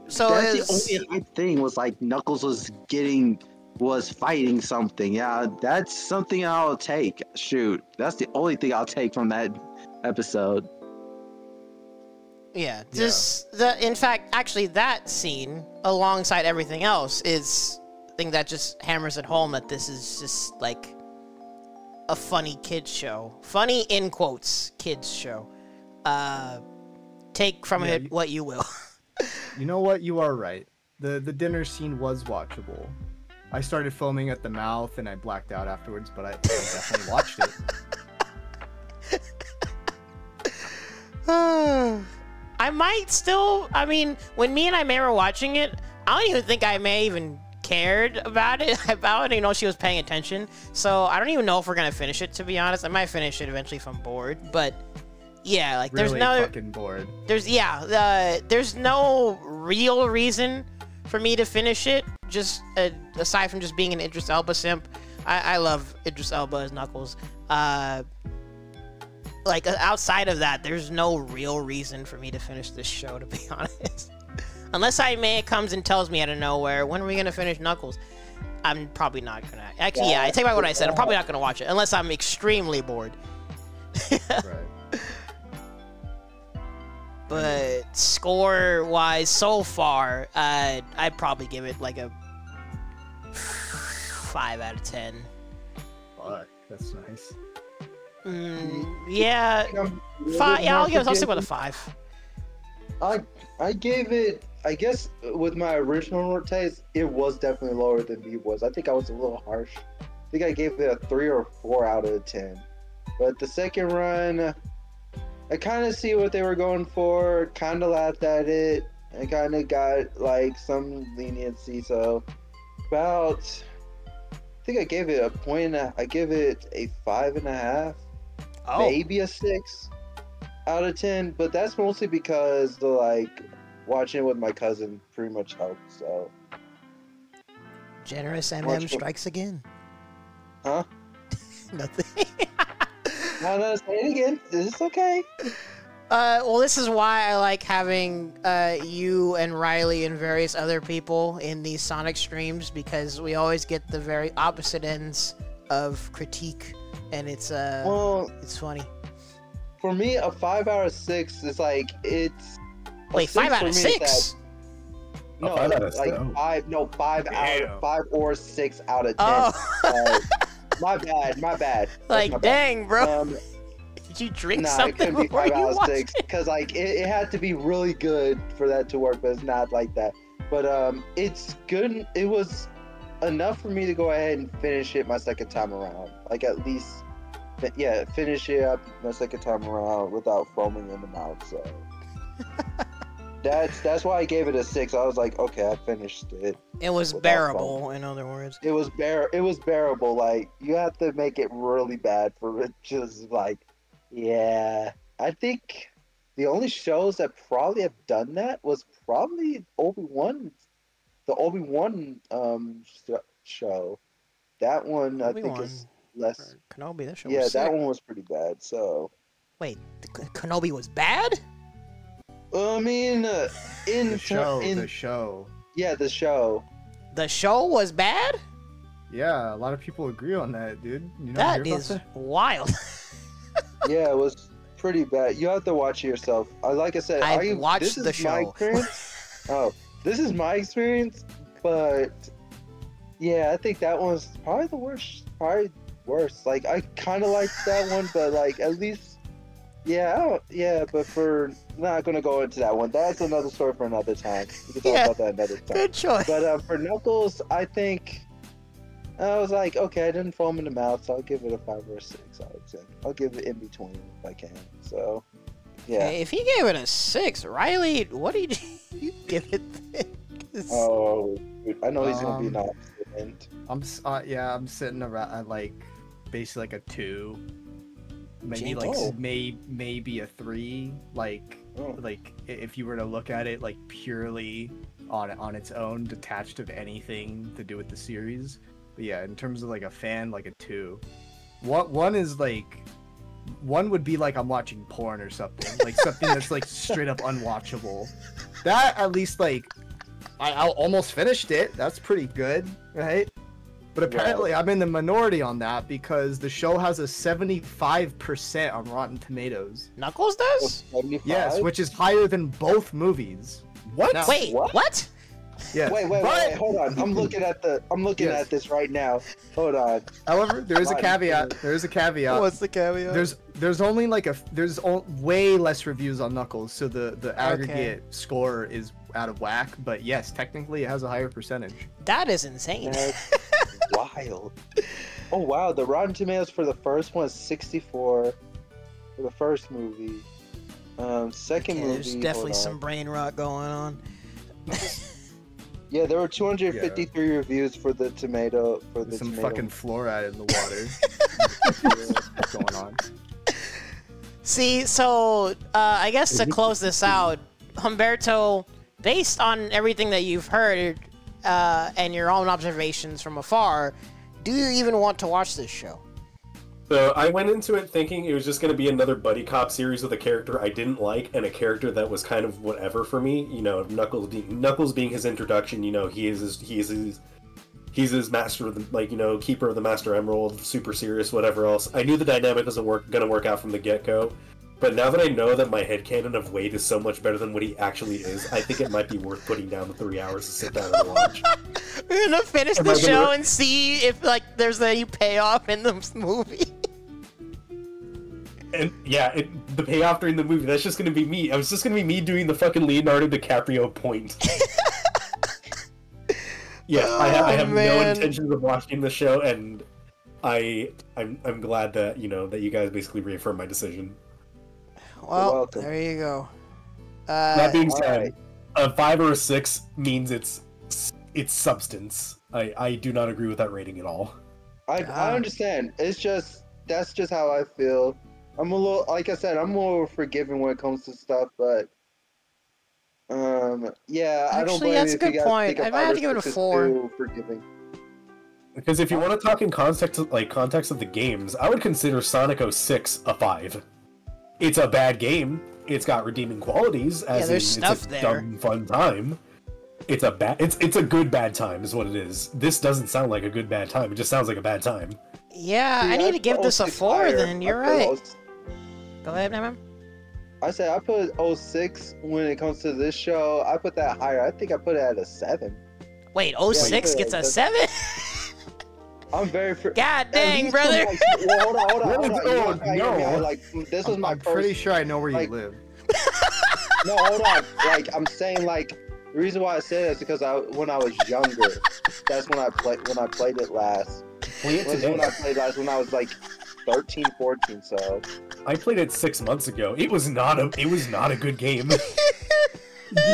[SPEAKER 2] So
[SPEAKER 1] that's the only thing was like Knuckles was getting was fighting something. Yeah, that's something I'll take. Shoot, that's the only thing I'll take from that episode.
[SPEAKER 2] Yeah, in fact, actually, that scene alongside everything else is the thing that just hammers it home that this is just like a funny kids show, funny in quotes kids show. Take from it what you will.
[SPEAKER 3] You know what? You are right. The dinner scene was watchable. I started foaming at the mouth and I blacked out afterwards, but I definitely watched it.
[SPEAKER 2] I might still. I mean, when me and May were watching it, I don't even think May even cared about it. I don't even know she was paying attention. So I don't even know if we're gonna finish it. To be honest, I might finish it eventually if I'm bored. But yeah, like
[SPEAKER 3] really
[SPEAKER 2] there's no
[SPEAKER 3] fucking bored.
[SPEAKER 2] There's no real reason for me to finish it. Just aside from just being an Idris Elba simp, I love Idris Elba as Knuckles. Like, outside of that, there's no real reason for me to finish this show, to be honest. Unless May comes and tells me out of nowhere, when are we going to finish Knuckles? I'm probably not going to. Actually, yeah, I take back what I said. I'm probably not going to watch it, unless I'm extremely bored.
[SPEAKER 3] Right.
[SPEAKER 2] But score-wise, so far, I'd probably give it, like, a 5 out of 10.
[SPEAKER 3] Fuck, that's nice.
[SPEAKER 2] Yeah, 5. Yeah, I'll stick with a 5.
[SPEAKER 1] I gave it. I guess with my original taste, it was definitely lower than B was. I think I was a little harsh. I think I gave it a 3 or 4 out of 10. But the second run, I kind of see what they were going for. Kind of laughed at it. I kind of got like some leniency. So about, I think I gave it a point. I give it a 5.5.
[SPEAKER 2] Oh.
[SPEAKER 1] Maybe a 6 out of 10, but that's mostly because the like watching it with my cousin pretty much helped. So
[SPEAKER 2] Generous MM strikes again.
[SPEAKER 1] Huh?
[SPEAKER 2] Nothing.
[SPEAKER 1] No, say it again. It's okay.
[SPEAKER 2] Well, this is why I like having you and Riley and various other people in these Sonic streams, because we always get the very opposite ends of critique. And it's funny.
[SPEAKER 1] For me, a 5 out of 6 is like it's.
[SPEAKER 2] Wait, 5 out of 6?
[SPEAKER 1] No, like 5. No, 5 out. 5 or 6 out of 10.
[SPEAKER 2] Oh.
[SPEAKER 1] My bad.
[SPEAKER 2] Like,
[SPEAKER 1] my bad.
[SPEAKER 2] Dang, bro. Did you drink something
[SPEAKER 1] it couldn't be
[SPEAKER 2] before
[SPEAKER 1] 5
[SPEAKER 2] you
[SPEAKER 1] out of
[SPEAKER 2] watched
[SPEAKER 1] 6
[SPEAKER 2] it?
[SPEAKER 1] because like it had to be really good for that to work, but it's not like that. But it's good. It was enough for me to go ahead and finish it my second time around. Like at least. Yeah, finish it up my second time around without foaming in the mouth. So that's why I gave it a 6. I was like, okay, I finished it.
[SPEAKER 2] It was bearable, in other words.
[SPEAKER 1] It was bearable. Like you have to make it really bad for it. Just like, yeah. I think the only shows that probably have done that was probably Obi-Wan, the Obi-Wan show. That one I think is less.
[SPEAKER 2] Kenobi, that show
[SPEAKER 1] yeah,
[SPEAKER 2] was
[SPEAKER 1] that
[SPEAKER 2] sick.
[SPEAKER 1] one was pretty bad. So
[SPEAKER 2] wait, Kenobi was bad?
[SPEAKER 1] I mean,
[SPEAKER 3] the show.
[SPEAKER 1] Yeah, the show.
[SPEAKER 2] The show was bad?
[SPEAKER 3] Yeah, a lot of people agree on that, dude. You know,
[SPEAKER 2] that is wild.
[SPEAKER 1] Yeah, it was pretty bad. You have to watch it yourself. Like I said,
[SPEAKER 2] I watched the show.
[SPEAKER 1] My experience. This is my experience, but yeah, I think that one's probably the worst. Probably worse. Like I kind of liked that one, but like at least, yeah. But for not gonna go into that one. That's another story for another time. We can talk about that another time.
[SPEAKER 2] Good choice.
[SPEAKER 1] But for Knuckles, I think I was like, okay, I didn't foam in the mouth, so I'll give it a 5 or a 6. I would say I'll give it in between if I can. So yeah.
[SPEAKER 2] Okay, if he gave it a 6, Riley, what did you give it?
[SPEAKER 1] Oh, I know he's gonna be an opposite end.
[SPEAKER 3] I'm sitting around at like basically like a 2, maybe maybe a 3. Like if you were to look at it like purely on its own, detached of anything to do with the series. But yeah, in terms of like a fan, like a 2. One is like, one would be like I'm watching porn or something, like something that's like straight up unwatchable. That at least like I almost finished it. That's pretty good, right? But apparently I'm in the minority on that because the show has a 75% on Rotten Tomatoes.
[SPEAKER 2] Knuckles does?
[SPEAKER 5] 75?
[SPEAKER 3] Yes, which is higher than both movies.
[SPEAKER 4] What?
[SPEAKER 3] Now-
[SPEAKER 2] Wait, what?
[SPEAKER 3] Yes.
[SPEAKER 5] Wait, hold on. I'm looking at this right now. Hold on.
[SPEAKER 3] However, there is a caveat.
[SPEAKER 2] What's the caveat?
[SPEAKER 3] There's only way less reviews on Knuckles, so the aggregate score is out of whack. But yes, technically it has a higher percentage.
[SPEAKER 2] That is insane.
[SPEAKER 5] That's wild. Oh wow, the Rotten Tomatoes for the first one is 64 for the first movie. Second movie.
[SPEAKER 2] There's definitely some brain rot going on.
[SPEAKER 5] Yeah, there were 253 reviews for the tomato.
[SPEAKER 3] Some fucking fluoride in the water. What's going on?
[SPEAKER 2] See, so I guess to close this out, Humberto, based on everything that you've heard and your own observations from afar, do you even want to watch this show?
[SPEAKER 4] So I went into it thinking it was just going to be another buddy cop series with a character I didn't like and a character that was kind of whatever for me. You know, Knuckles being his introduction. You know, he's his master of the, like, you know, keeper of the Master Emerald, super serious, whatever else. I knew the dynamic wasn't going to work out from the get-go. But now that I know that my headcanon of Wade is so much better than what he actually is, I think it might be worth putting down the 3 hours to sit down and watch.
[SPEAKER 2] We're gonna finish the show and see if there's any payoff in the movie.
[SPEAKER 4] And yeah, the payoff during the movie, that's just gonna be me. It's just gonna be me doing the fucking Leonardo DiCaprio point. Yeah, I have no intentions of watching the show, and I'm glad that that you guys basically reaffirmed my decision.
[SPEAKER 2] Well, there you go.
[SPEAKER 4] That being said, a 5 or a 6 means it's substance. I do not agree with that rating at all.
[SPEAKER 5] I understand. That's just how I feel. I'm a little, like I said, I'm more forgiving when it comes to stuff, but yeah, I don't
[SPEAKER 2] Actually,
[SPEAKER 5] blame
[SPEAKER 2] that's
[SPEAKER 5] you
[SPEAKER 2] a good point. I might have to give it a 4.
[SPEAKER 5] Forgiving.
[SPEAKER 4] Because if you want to talk in context of the games, I would consider Sonic 06 a 5. It's a bad game. It's got redeeming qualities, as
[SPEAKER 2] there's stuff
[SPEAKER 4] it's a
[SPEAKER 2] there.
[SPEAKER 4] dumb fun time. It's a good bad time, is what it is. This doesn't sound like a good bad time. It just sounds like a bad time.
[SPEAKER 2] Yeah,
[SPEAKER 5] See,
[SPEAKER 2] I need to give this a 4.
[SPEAKER 5] higher.
[SPEAKER 2] Then you're right. Go ahead, Naaman.
[SPEAKER 5] I said I put 06 when it comes to this show. I put that higher. I think I put it at a 7.
[SPEAKER 2] Wait, 06 gets a 7?
[SPEAKER 5] I'm very.
[SPEAKER 2] God dang, brother.
[SPEAKER 5] Hold on.
[SPEAKER 3] No.
[SPEAKER 5] Like, this was my
[SPEAKER 3] I'm
[SPEAKER 5] first.
[SPEAKER 3] pretty sure I know where you live.
[SPEAKER 5] No, hold on. Like, I'm saying, like, the reason why I say that is because when I was younger, that's when I played it last. When I played last, when I was like 13, 14. So
[SPEAKER 4] I played it 6 months ago. It was not a good game.
[SPEAKER 5] but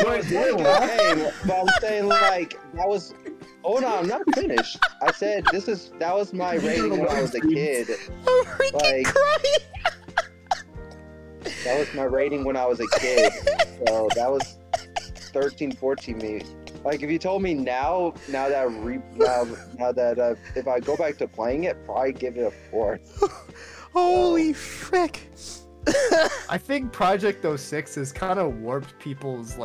[SPEAKER 5] I'm saying, like, that was. Hold on, I'm not finished. I said that was my rating when I was a kid.
[SPEAKER 2] I'm freaking crying.
[SPEAKER 5] That was my rating when I was a kid. So that was 13, 14 me. Like, if you told me now that if I go back to playing it, probably give it a 4.
[SPEAKER 2] Holy frick.
[SPEAKER 3] I think Project 06 has kind of warped people's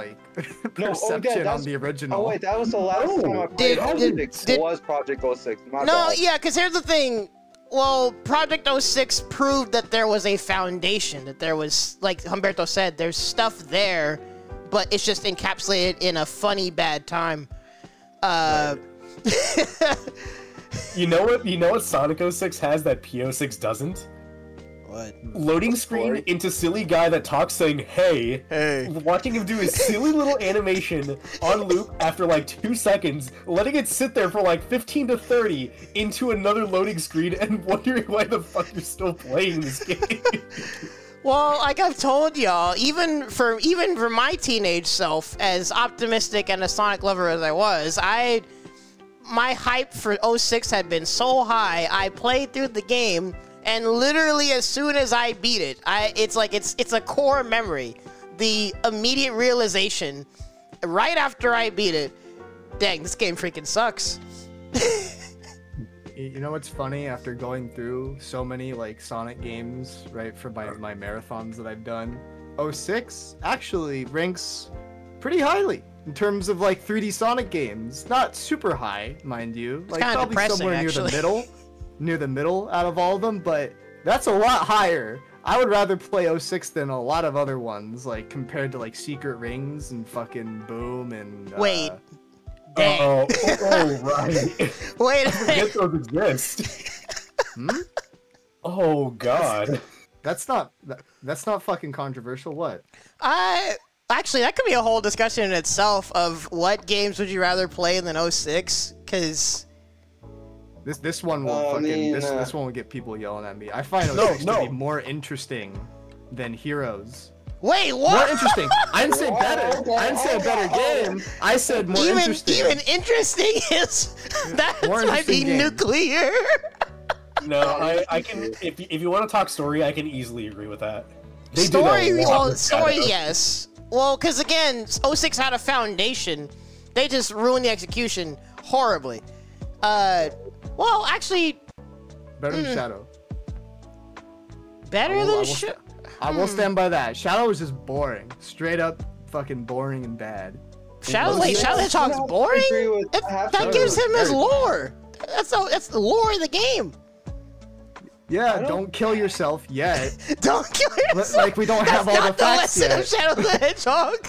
[SPEAKER 3] perception on the original.
[SPEAKER 5] Oh wait, that was the last time I played was Project 06.
[SPEAKER 2] Yeah, because here's the thing. Well, Project 06 proved that there was a foundation, that there was, like Humberto said, there's stuff there, but it's just encapsulated in a funny bad time.
[SPEAKER 4] You know what Sonic 06 has that P06 doesn't?
[SPEAKER 2] What?
[SPEAKER 4] Loading screen into silly guy that talks saying, hey. Watching him do his silly little animation on loop after like 2 seconds, letting it sit there for like 15 to 30 into another loading screen and wondering why the fuck you're still playing this game.
[SPEAKER 2] Well, like I've told y'all, even for my teenage self, as optimistic and a Sonic lover as I was, my hype for 06 had been so high, I played through the game, and literally as soon as I beat it, it's a core memory. The immediate realization, right after I beat it, dang, this game freaking sucks.
[SPEAKER 3] You know what's funny? After going through so many Sonic games, right, for my marathons that I've done, 06 actually ranks pretty highly in terms of like 3D Sonic games. Not super high, mind you. Like probably
[SPEAKER 2] depressing,
[SPEAKER 3] somewhere near
[SPEAKER 2] actually.
[SPEAKER 3] the middle. Near the middle out of all of them, but that's a lot higher. I would rather play 06 than a lot of other ones, like compared to like Secret Rings and fucking Boom and
[SPEAKER 2] Wait. Dang.
[SPEAKER 4] Oh, right.
[SPEAKER 2] Wait a
[SPEAKER 4] Forget
[SPEAKER 2] minute.
[SPEAKER 4] those exist.
[SPEAKER 3] Hmm?
[SPEAKER 4] Oh God.
[SPEAKER 3] That's not fucking controversial. What?
[SPEAKER 2] Actually, that could be a whole discussion in itself of what games would you rather play than 06, because
[SPEAKER 3] This one will this one will get people yelling at me. I find 06 to be more interesting than Heroes.
[SPEAKER 2] wait,
[SPEAKER 3] More
[SPEAKER 2] what?
[SPEAKER 3] interesting. I didn't say better. I didn't say a better game. I said more interesting.
[SPEAKER 2] Even interesting is that
[SPEAKER 3] More
[SPEAKER 2] might be
[SPEAKER 3] interesting game.
[SPEAKER 2] nuclear.
[SPEAKER 4] No, I can. If you want to talk story, I can easily agree with that. They did a
[SPEAKER 2] Story,
[SPEAKER 4] lot
[SPEAKER 2] well,
[SPEAKER 4] with
[SPEAKER 2] story,
[SPEAKER 4] Shadow.
[SPEAKER 2] yes. Well, because again, 06 had a foundation. They just ruined the execution horribly. Well, actually,
[SPEAKER 3] Better than Shadow.
[SPEAKER 2] better
[SPEAKER 3] I
[SPEAKER 2] than
[SPEAKER 3] will
[SPEAKER 2] shit.
[SPEAKER 3] I will stand by that. Shadow was just boring. Straight up fucking boring and bad.
[SPEAKER 2] Shadow the Hedgehog's boring? That gives him his lore. That's the lore of the game.
[SPEAKER 3] Yeah, don't kill yourself yet.
[SPEAKER 2] Don't kill yourself.
[SPEAKER 3] Like we don't have all the facts
[SPEAKER 2] lesson
[SPEAKER 3] yet.
[SPEAKER 2] of Shadow the Hedgehog.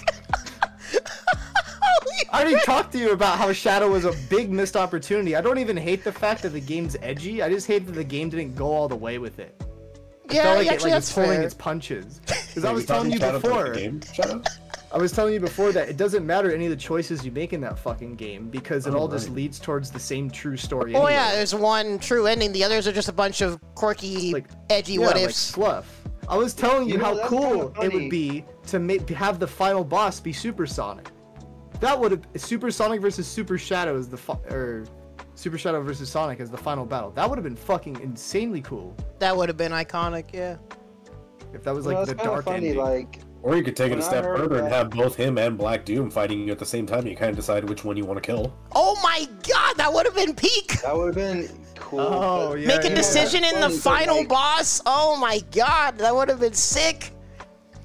[SPEAKER 3] I already talked to you about how Shadow was a big missed opportunity. I don't even hate the fact that the game's edgy. I just hate that the game didn't go all the way with it.
[SPEAKER 2] Yeah,
[SPEAKER 3] felt like
[SPEAKER 2] actually,
[SPEAKER 3] it
[SPEAKER 2] that's
[SPEAKER 3] was pulling
[SPEAKER 2] fair.
[SPEAKER 3] its punches. Because I
[SPEAKER 4] Wait,
[SPEAKER 3] was
[SPEAKER 4] you
[SPEAKER 3] telling you
[SPEAKER 4] talking Shadow
[SPEAKER 3] before.
[SPEAKER 4] the game? Shadow?
[SPEAKER 3] I was telling you before that it doesn't matter any of the choices you make in that fucking game because it all just leads towards the same true story.
[SPEAKER 2] Oh
[SPEAKER 3] anyway.
[SPEAKER 2] yeah, there's one true ending. The others are just a bunch of quirky,
[SPEAKER 3] Like,
[SPEAKER 2] edgy
[SPEAKER 3] yeah,
[SPEAKER 2] what
[SPEAKER 3] like
[SPEAKER 2] ifs.
[SPEAKER 3] fluff. I was telling you,
[SPEAKER 5] You know,
[SPEAKER 3] how
[SPEAKER 5] that's
[SPEAKER 3] cool
[SPEAKER 5] kinda
[SPEAKER 3] it
[SPEAKER 5] funny.
[SPEAKER 3] would be to have the final boss be Supersonic. That would have Supersonic versus Super Shadow is or Super Shadow versus Sonic as the final battle. That would have been fucking insanely cool
[SPEAKER 2] That would have been iconic, yeah.
[SPEAKER 3] if that was
[SPEAKER 5] You know,
[SPEAKER 3] like
[SPEAKER 5] it's
[SPEAKER 3] the
[SPEAKER 5] kinda
[SPEAKER 3] dark
[SPEAKER 5] funny,
[SPEAKER 3] ending.
[SPEAKER 5] like
[SPEAKER 4] Or you could take it
[SPEAKER 5] When
[SPEAKER 4] a
[SPEAKER 5] I
[SPEAKER 4] step
[SPEAKER 5] heard
[SPEAKER 4] further and
[SPEAKER 5] that-
[SPEAKER 4] have both him and Black Doom fighting you at the same time. You kind of decide which one you want to kill.
[SPEAKER 2] Oh my god, that would have been peak!
[SPEAKER 5] that would have been cool.
[SPEAKER 3] Oh,
[SPEAKER 5] but-
[SPEAKER 3] yeah,
[SPEAKER 2] Make a
[SPEAKER 3] yeah.
[SPEAKER 2] decision
[SPEAKER 5] that's
[SPEAKER 2] in the
[SPEAKER 5] funny, but,
[SPEAKER 2] final
[SPEAKER 5] like,
[SPEAKER 2] boss. Oh my god, that would have been sick.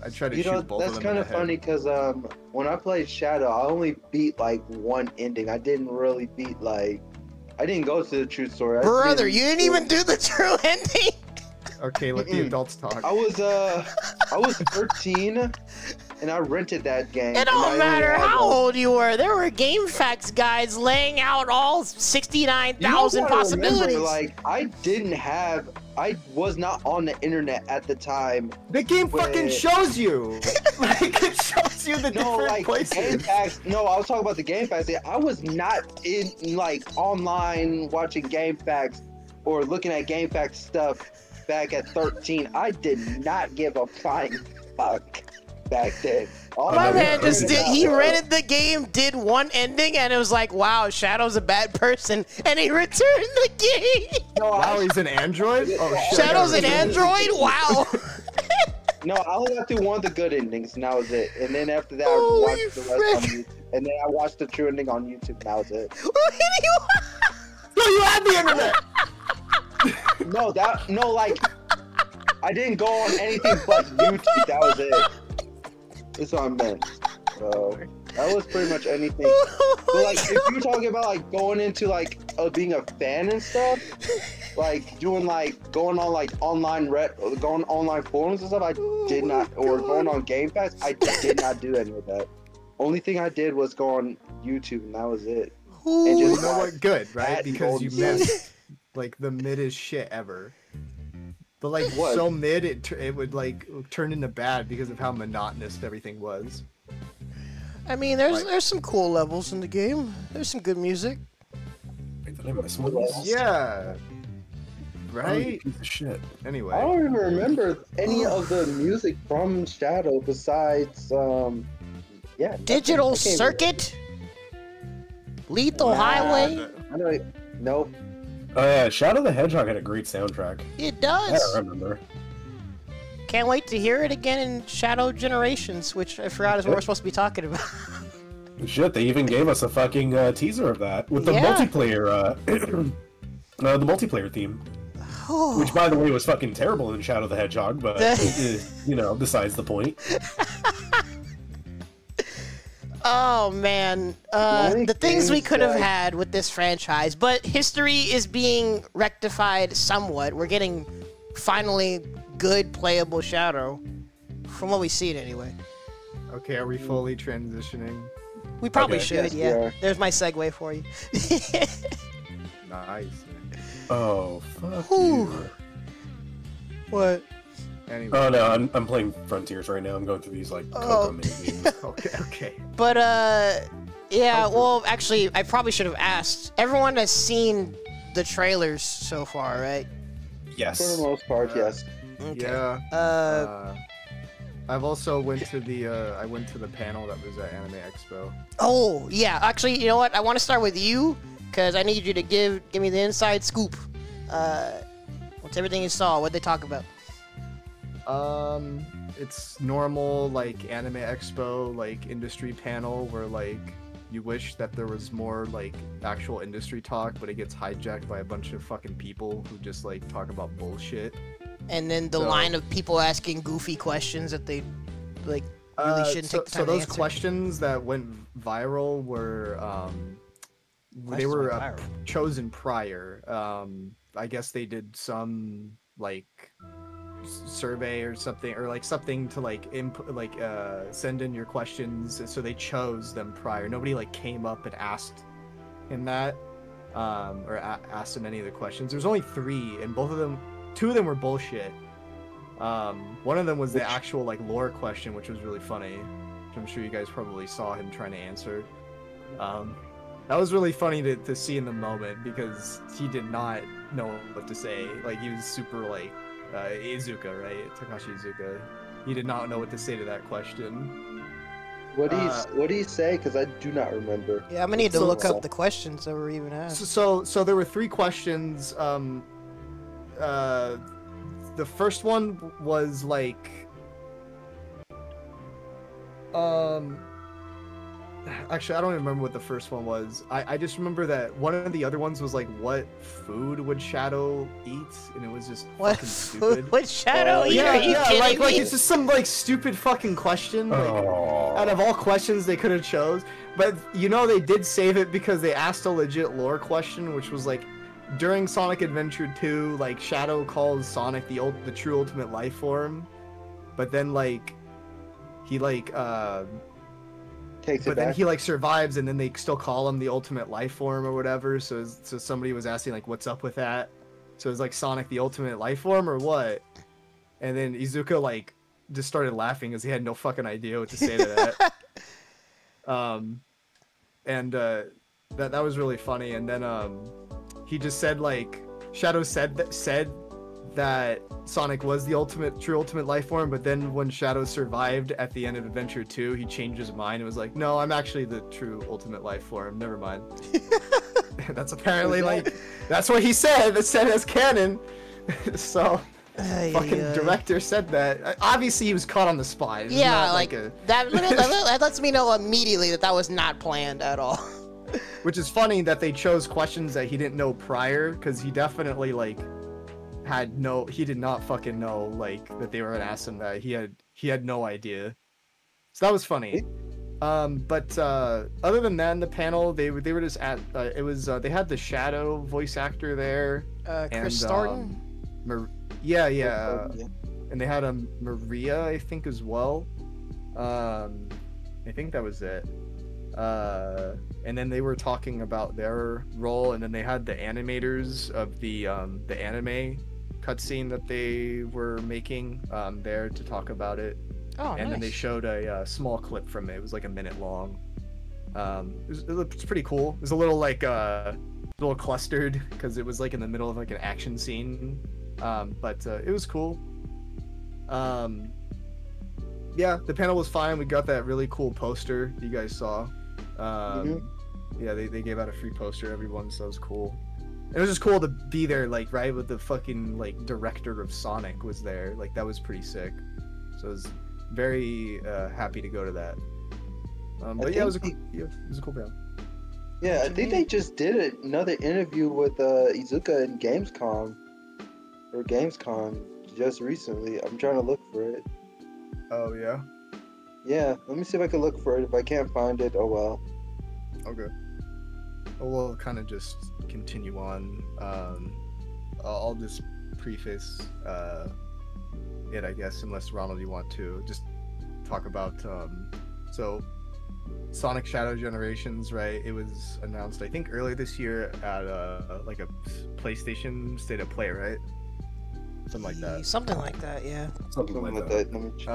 [SPEAKER 3] I try to
[SPEAKER 5] You
[SPEAKER 3] shoot
[SPEAKER 5] know,
[SPEAKER 3] both
[SPEAKER 5] that's
[SPEAKER 3] of them
[SPEAKER 5] kind
[SPEAKER 3] in
[SPEAKER 5] of
[SPEAKER 3] the head.
[SPEAKER 5] funny because when I played Shadow, I only beat like one ending. I didn't really beat like, I didn't go to the true story. I
[SPEAKER 2] Brother, you didn't even do the true ending.
[SPEAKER 3] Okay, let the adults talk.
[SPEAKER 5] I was 13, and I rented that game.
[SPEAKER 2] It
[SPEAKER 5] and I
[SPEAKER 2] don't
[SPEAKER 5] only
[SPEAKER 2] matter
[SPEAKER 5] had,
[SPEAKER 2] how
[SPEAKER 5] like-
[SPEAKER 2] old you were. There were game facts guides laying out all 69,000
[SPEAKER 5] You gotta
[SPEAKER 2] possibilities.
[SPEAKER 5] remember, like I was not on the internet at the time.
[SPEAKER 3] The game fucking
[SPEAKER 5] Wait.
[SPEAKER 3] shows you. Like it shows you the
[SPEAKER 5] No,
[SPEAKER 3] different
[SPEAKER 5] like
[SPEAKER 3] places.
[SPEAKER 5] game facts. No, I was talking about the game facts. I was not in like online watching game facts or looking at game facts stuff back at 13. I did not give a flying fuck back then. All
[SPEAKER 2] My
[SPEAKER 5] I
[SPEAKER 2] man
[SPEAKER 5] was
[SPEAKER 2] just
[SPEAKER 5] worried
[SPEAKER 2] did. He
[SPEAKER 5] about
[SPEAKER 2] rented the game, did one ending, and it was like, wow, Shadow's a bad person, and he returned the game.
[SPEAKER 5] No,
[SPEAKER 3] Wow, he's an android? Oh shit.
[SPEAKER 2] Shadow's an android? Wow.
[SPEAKER 5] no, I only got through one of the good endings, and that was it. And then after that,
[SPEAKER 2] Holy
[SPEAKER 5] I watched the rest on YouTube. And then I watched the true ending on YouTube, and that was it.
[SPEAKER 3] No, you have the internet!
[SPEAKER 5] Like, I didn't go on anything but YouTube. That was it. That's what I meant. So that was pretty much anything. But like, if you're talking about like going into like being a fan and stuff, like doing like going on like going online forums and stuff, I did not, or going on Game Pass, I did not do any of that. Only thing I did was go on YouTube, and that was it. And
[SPEAKER 3] You
[SPEAKER 5] just
[SPEAKER 3] know what? Good, right?
[SPEAKER 5] That
[SPEAKER 3] Because you
[SPEAKER 5] golden
[SPEAKER 3] missed like the midest shit ever. But like
[SPEAKER 5] What?
[SPEAKER 3] so mid, it would like turn into bad because of how monotonous everything was.
[SPEAKER 2] I mean, there's some cool levels in the game. There's some good music.
[SPEAKER 4] Wait, did I miss one?
[SPEAKER 3] Yeah.
[SPEAKER 4] Oh,
[SPEAKER 3] Right?
[SPEAKER 4] you piece of shit.
[SPEAKER 3] Anyway.
[SPEAKER 5] I don't even remember any of the music from Shadow besides yeah.
[SPEAKER 2] Digital
[SPEAKER 5] I can't
[SPEAKER 2] Circuit? Lethal
[SPEAKER 5] Nah.
[SPEAKER 2] Highway?
[SPEAKER 5] I don't. Nope.
[SPEAKER 4] Oh yeah, Shadow the Hedgehog had a great soundtrack.
[SPEAKER 2] It
[SPEAKER 4] That
[SPEAKER 2] does.
[SPEAKER 4] I remember.
[SPEAKER 2] Can't wait to hear it again in Shadow Generations, which I forgot is what we're supposed to be talking about.
[SPEAKER 4] Shit, they even gave us a fucking teaser of that with the
[SPEAKER 2] Yeah.
[SPEAKER 4] multiplayer, the multiplayer theme, which by the way was fucking terrible in Shadow the Hedgehog, but you know, besides the point.
[SPEAKER 2] Oh man, the things we could have had with this franchise, but history is being rectified somewhat. We're getting finally good playable Shadow, from what we see it anyway.
[SPEAKER 3] Okay, are we fully transitioning?
[SPEAKER 2] We probably should,
[SPEAKER 5] Yes,
[SPEAKER 2] yeah. There's my segue for you.
[SPEAKER 3] Nice.
[SPEAKER 4] Oh, fuck you.
[SPEAKER 2] What?
[SPEAKER 3] Anyway.
[SPEAKER 4] Oh no, I'm playing Frontiers right now. I'm going through these like Coco mini games.
[SPEAKER 3] Okay.
[SPEAKER 2] But yeah. Well, actually, I probably should have asked. Everyone has seen the trailers so far, right?
[SPEAKER 4] Yes.
[SPEAKER 5] For the most part, yes.
[SPEAKER 2] Okay.
[SPEAKER 3] Yeah. I've also went to the panel that was at Anime Expo.
[SPEAKER 2] Oh yeah. Actually, you know what? I want to start with you because I need you to give me the inside scoop. What's everything you saw? What'd they talk about?
[SPEAKER 3] It's normal like Anime Expo like industry panel where like you wish that there was more like actual industry talk, but it gets hijacked by a bunch of fucking people who just like talk about bullshit.
[SPEAKER 2] And then the line of people asking goofy questions that they like really shouldn't take the time
[SPEAKER 3] so those
[SPEAKER 2] to answer.
[SPEAKER 3] questions that went viral were they were chosen prior. I guess they did some like survey or something, or like something to like input, like send in your questions. So they chose them prior. Nobody like came up and asked him that, or asked him any of the questions. There's only 3, and two of them were bullshit. One of them was the actual like lore question, which was really funny, which I'm sure you guys probably saw him trying to answer. That was really funny to see in the moment because he did not know what to say. Like he was super like Izuka, right? Takashi Izuka. He did not know what to say to that question.
[SPEAKER 5] What do you say? Because I do not remember.
[SPEAKER 2] Yeah, I'm gonna need to look up the questions that were even asked.
[SPEAKER 3] So there were 3 questions. The first one was like, actually I don't even remember what the first one was. I just remember that one of the other ones was like, what food would Shadow eat? And it was just fucking stupid.
[SPEAKER 2] What Shadow eat?
[SPEAKER 3] Yeah,
[SPEAKER 2] Are you kidding
[SPEAKER 3] like
[SPEAKER 2] me?
[SPEAKER 3] it's just some like stupid fucking question. Like, out of all questions they could have chose, but you know they did save it because they asked a legit lore question, which was like, during Sonic Adventure 2, like Shadow calls Sonic the true ultimate life form, but then like he like
[SPEAKER 5] Takes it
[SPEAKER 3] but then
[SPEAKER 5] back.
[SPEAKER 3] he like survives, and then they still call him the ultimate life form or whatever. So somebody was asking like, what's up with that? So it's like Sonic the ultimate life form or what? And then Izuka like just started laughing because he had no fucking idea what to say to that. That was really funny. And then he just said like, Shadow said that Sonic was the true ultimate life form, but then when Shadow survived at the end of Adventure 2, he changed his mind and was like, no, I'm actually the true ultimate life form, never mind. That's apparently like, that's what he said. That's said as canon. So fucking director said that. Obviously he was caught on the spot. It's
[SPEAKER 2] yeah,
[SPEAKER 3] not
[SPEAKER 2] like that lets me know immediately that was not planned at all.
[SPEAKER 3] Which is funny that they chose questions that he didn't know prior, because he definitely like he did not fucking know like that they were gonna ask him that. He had no idea. So that was funny. But other than that, in the panel, they were just at they had the Shadow voice actor there,
[SPEAKER 2] Chris Thornton.
[SPEAKER 3] Yeah, and they had Maria, I think, as well. I think that was it. And then they were talking about their role, and then they had the animators of the anime cutscene that they were making there to talk about it.
[SPEAKER 2] Oh,
[SPEAKER 3] and
[SPEAKER 2] nice.
[SPEAKER 3] then they showed a small clip from it. It was like a minute long. It was pretty cool. It was a little like little clustered because it was like in the middle of like an action scene. But it was cool. Yeah, the panel was fine. We got that really cool poster you guys saw. Yeah, they gave out a free poster to everyone, so that was cool. It was just cool to be there, like, right, with the fucking, like, director of Sonic was there. Like, that was pretty sick. So I was very happy to go to that. But yeah, it was a cool panel.
[SPEAKER 5] Yeah, I think they just did another interview with Izuka in Gamescom just recently. I'm trying to look for it.
[SPEAKER 3] Oh yeah.
[SPEAKER 5] Yeah, let me see if I can look for it. If I can't find it, oh well.
[SPEAKER 3] Okay. Well, we'll kind of just continue on. I'll just preface it, I guess, unless Ronald, you want to just talk about. So, Sonic Shadow Generations, right? It was announced, I think, earlier this year at like a PlayStation State of Play, right? Something like that.
[SPEAKER 2] Something like that, yeah.
[SPEAKER 4] Something like that.
[SPEAKER 5] Let me check.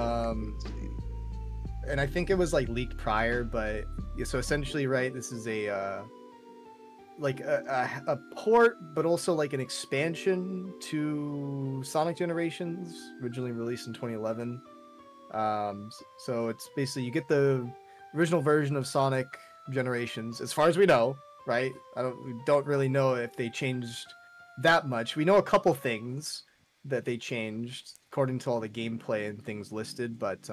[SPEAKER 3] And I think it was like leaked prior, but yeah, so essentially, right, this is a like a port, but also like an expansion to Sonic Generations, originally released in 2011. So it's basically you get the original version of Sonic Generations, as far as we know, right? We don't really know if they changed that much. We know a couple things that they changed according to all the gameplay and things listed, but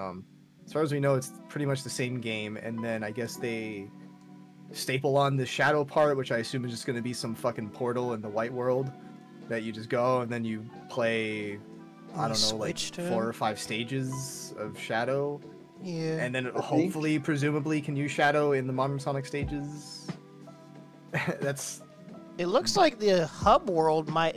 [SPEAKER 3] as far as we know, it's pretty much the same game. And then I guess they staple on the shadow part, which I assume is just going to be some fucking portal in the white world that you just go and then you play, I don't know, like 4 or 5 stages of shadow.
[SPEAKER 2] Yeah.
[SPEAKER 3] And then hopefully, presumably, can use shadow in the modern Sonic stages. That's.
[SPEAKER 2] It looks like the hub world might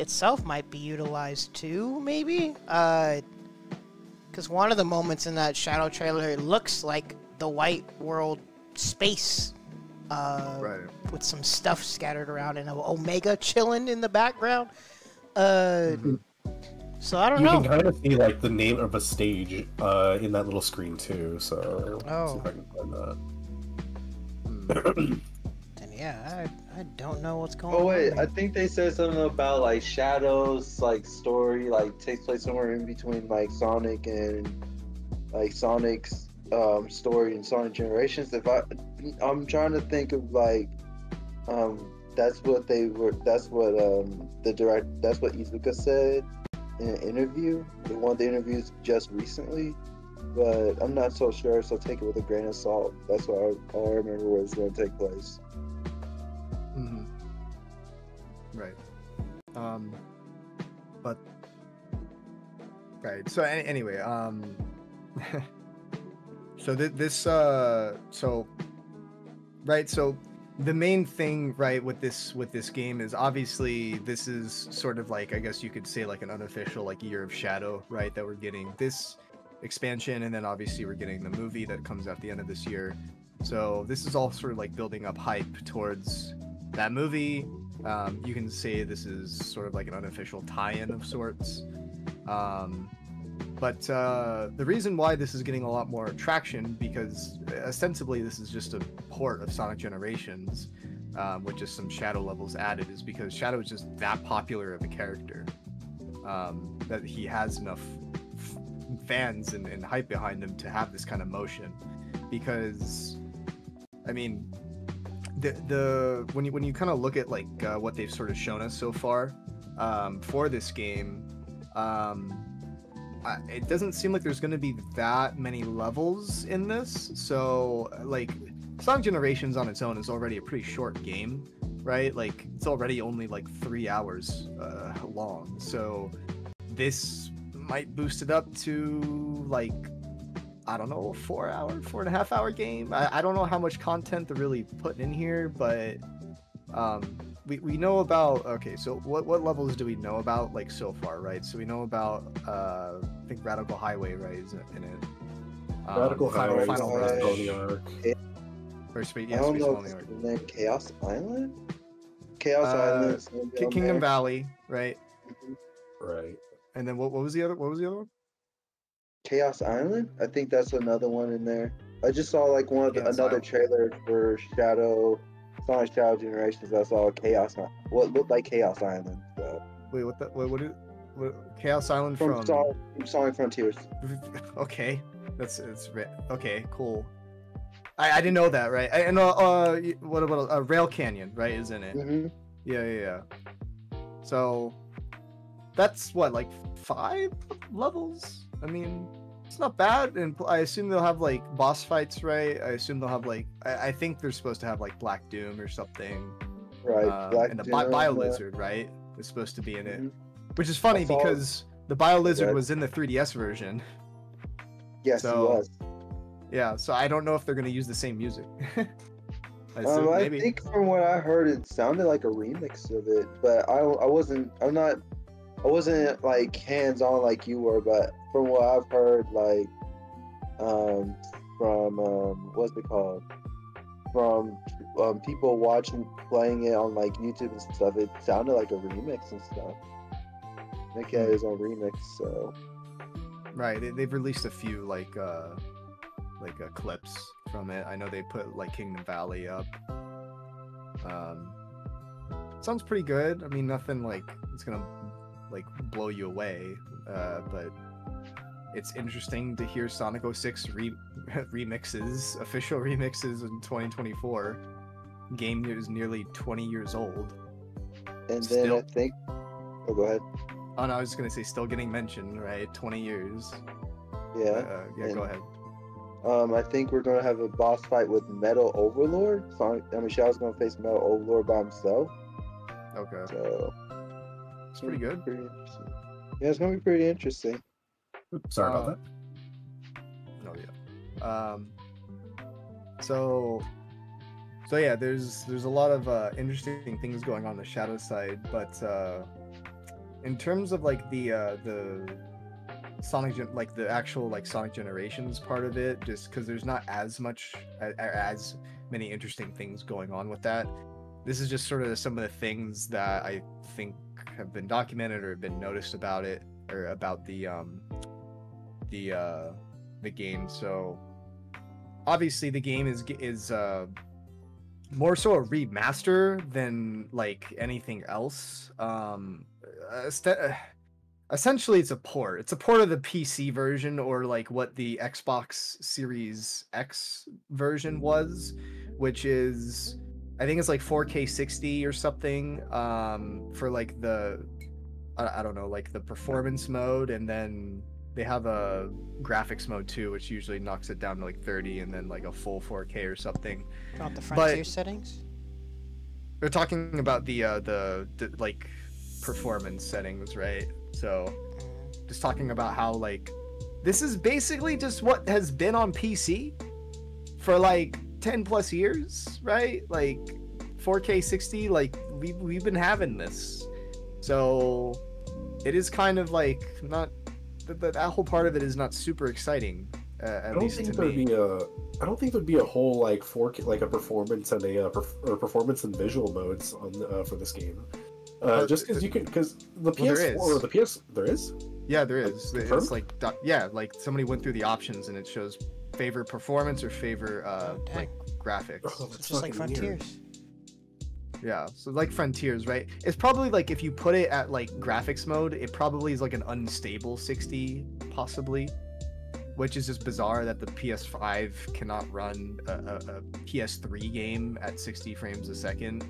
[SPEAKER 2] be utilized too, maybe. Because one of the moments in that shadow trailer, it looks like the white world space,
[SPEAKER 3] Right.
[SPEAKER 2] with some stuff scattered around and an Omega chilling in the background. So I don't know.
[SPEAKER 4] You can kind of see like the name of a stage in that little screen too. So let's see if I can find that.
[SPEAKER 2] And yeah, I don't know what's going
[SPEAKER 5] Oh
[SPEAKER 2] on.
[SPEAKER 5] wait, I think they said something about like Shadow's like story like takes place somewhere in between like Sonic and like Sonic's story and Sonic Generations. I'm trying to think of like that's what Izuka said in an interview, in one of the interviews just recently, but I'm not so sure, so take it with a grain of salt. That's why I remember where it's going to take place.
[SPEAKER 3] Right. But right. So anyway, so right. So the main thing, right, with this game is obviously this is sort of like, I guess you could say, like an unofficial like Year of Shadow, right? That we're getting this expansion, and then obviously we're getting the movie that comes out the end of this year. So this is all sort of like building up hype towards that movie. You can say this is sort of like an unofficial tie-in of sorts. But the reason why this is getting a lot more traction, because ostensibly this is just a port of Sonic Generations, with just some Shadow levels added, is because Shadow is just that popular of a character, that he has enough fans and hype behind him to have this kind of motion. Because, I mean, when you kind of look at like what they've sort of shown us so far for this game, it doesn't seem like there's going to be that many levels in this. So like Sonic Generations on its own is already a pretty short game, right? Like it's already only like 3 hours long. So this might boost it up to like, I don't know, 4.5 hour game. I don't know how much content they're really putting in here, but we know about, okay, so what levels do we know about like so far, right? So we know about I think Radical Highway, right, is in it.
[SPEAKER 4] Radical Highway,
[SPEAKER 3] Final
[SPEAKER 4] Rush.
[SPEAKER 3] Rush. Or Space, yeah, Space Colony Arc.
[SPEAKER 5] Name Chaos Island? Chaos Island.
[SPEAKER 3] Kingdom Valley, right?
[SPEAKER 4] Right.
[SPEAKER 3] And then what was the other one?
[SPEAKER 5] Chaos Island? I think that's another one in there. I just saw like another
[SPEAKER 3] Island.
[SPEAKER 5] trailer for Sonic Shadow Generations. I saw what looked like Chaos Island. So.
[SPEAKER 3] Wait, what Chaos Island from
[SPEAKER 5] Sonic Frontiers.
[SPEAKER 3] Okay, okay, cool. I didn't know that, right? And what about Rail Canyon, right? Is in it?
[SPEAKER 5] Mm-hmm.
[SPEAKER 3] Yeah. So that's what, like 5 levels? I mean, it's not bad, and I assume they'll have like boss fights, right? I assume they'll have like I think they're supposed to have like Black Doom or something,
[SPEAKER 5] right? Black
[SPEAKER 3] and the
[SPEAKER 5] Doom,
[SPEAKER 3] Bio-Lizard, right, is supposed to be in it, which is funny because the Bio-Lizard was in the 3DS version.
[SPEAKER 5] Yes,
[SPEAKER 3] so,
[SPEAKER 5] he was.
[SPEAKER 3] Yeah, so I don't know if they're gonna use the same music.
[SPEAKER 5] I think from what I heard, it sounded like a remix of it, but I wasn't like hands on like you were, but from what I've heard, like from what's it called, from people playing it on like YouTube and stuff, it sounded like a remix and stuff. Nick had his own remix, so
[SPEAKER 3] right. They've released a few like clips from it. I know they put like Kingdom Valley up. Sounds pretty good. I mean, nothing like it's gonna like blow you away, but it's interesting to hear Sonic 06 remixes, official remixes in 2024. Game is nearly 20 years old.
[SPEAKER 5] And then I think, oh, go ahead.
[SPEAKER 3] Oh no, I was just gonna say still getting mentioned, right? 20 years.
[SPEAKER 5] Yeah.
[SPEAKER 3] Yeah, go ahead.
[SPEAKER 5] I think we're gonna have a boss fight with Metal Overlord. Shadow's gonna face Metal Overlord by himself.
[SPEAKER 3] Okay.
[SPEAKER 5] So
[SPEAKER 3] it's pretty good.
[SPEAKER 5] Pretty interesting. Yeah, it's gonna be pretty interesting.
[SPEAKER 4] Oops, sorry about that.
[SPEAKER 3] Oh yeah. So yeah, there's a lot of interesting things going on the Shadow side, but in terms of like the Sonic like the actual like Sonic Generations part of it, just because there's not as many interesting things going on with that. This is just sort of some of the things that I think have been documented or have been noticed about it, or about the game. So obviously the game is more so a remaster than like anything else. Essentially it's a port. It's a port of the PC version, or like what the Xbox Series X version was, which is, I think it's like 4K 60 or something, for like the, I don't know, like the performance mode, and then they have a graphics mode too, which usually knocks it down to like 30, and then like a full 4K or something.
[SPEAKER 2] Not the Frontier settings?
[SPEAKER 3] We're talking about the like performance settings, right? So just talking about how like this is basically just what has been on PC for like 10 plus years, right? Like 4K 60, like we've been having this. So it is kind of like not that whole part of it is not super exciting. I don't think
[SPEAKER 4] there'd be a whole like 4K, like a performance and or performance and visual modes on for this game. Just because you can, because the PS4 or the PS, there is.
[SPEAKER 3] Yeah, there is. It's like like somebody went through the options and it shows favor performance or favor like graphics.
[SPEAKER 2] Oh, it's just like Frontiers.
[SPEAKER 3] Yeah, so like Frontiers, right? It's probably like if you put it at like graphics mode, it probably is like an unstable 60, possibly, which is just bizarre that the PS5 cannot run a PS3 game at 60 frames a second,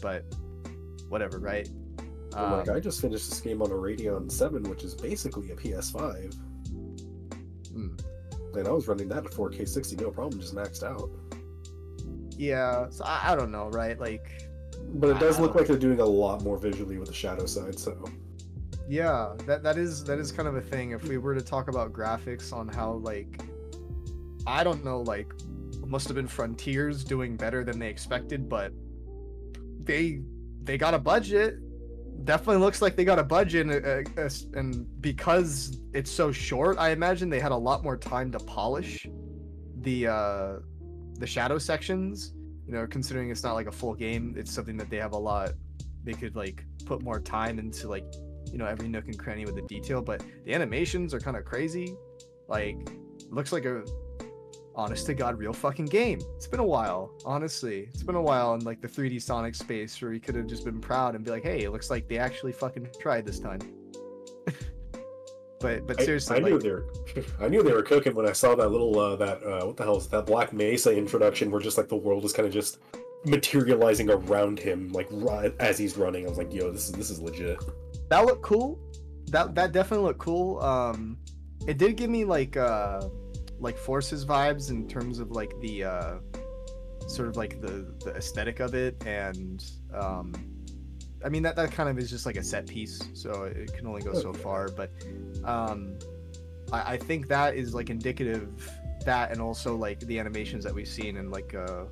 [SPEAKER 3] but whatever, right?
[SPEAKER 4] Like I just finished this game on a Radeon 7, which is basically a PS5. And I was running that at 4K 60, no problem, just maxed out.
[SPEAKER 3] Yeah, so I don't know, right? Like,
[SPEAKER 4] but it does look like they're doing a lot more visually with the Shadow side, so.
[SPEAKER 3] Yeah, that is kind of a thing. If we were to talk about graphics on how, like, I don't know, like, must have been Frontiers doing better than they expected, but they got a budget. Definitely looks like they got a budget, and because it's so short, I imagine they had a lot more time to polish the shadow sections. You know, considering it's not like a full game, it's something that they have a lot. They could like put more time into, like, you know, every nook and cranny with the detail. But the animations are kind of crazy. Like, looks like a honest to god real fucking game. It's been a while, honestly. It's been a while in like the 3D Sonic space where we could have just been proud and be like, hey, it looks like they actually fucking tried this time. but seriously,
[SPEAKER 4] I knew they were cooking when I saw that little what the hell is that Black Mesa introduction, where just like the world is kind of just materializing around him like as he's running. I was like, yo, this is legit.
[SPEAKER 3] That looked cool. That definitely looked cool. It did give me like Forces vibes in terms of like the sort of like the aesthetic of it, and I mean that kind of is just like a set piece, so it can only go so far. But I think that is like indicative that, and also like the animations that we've seen, and like a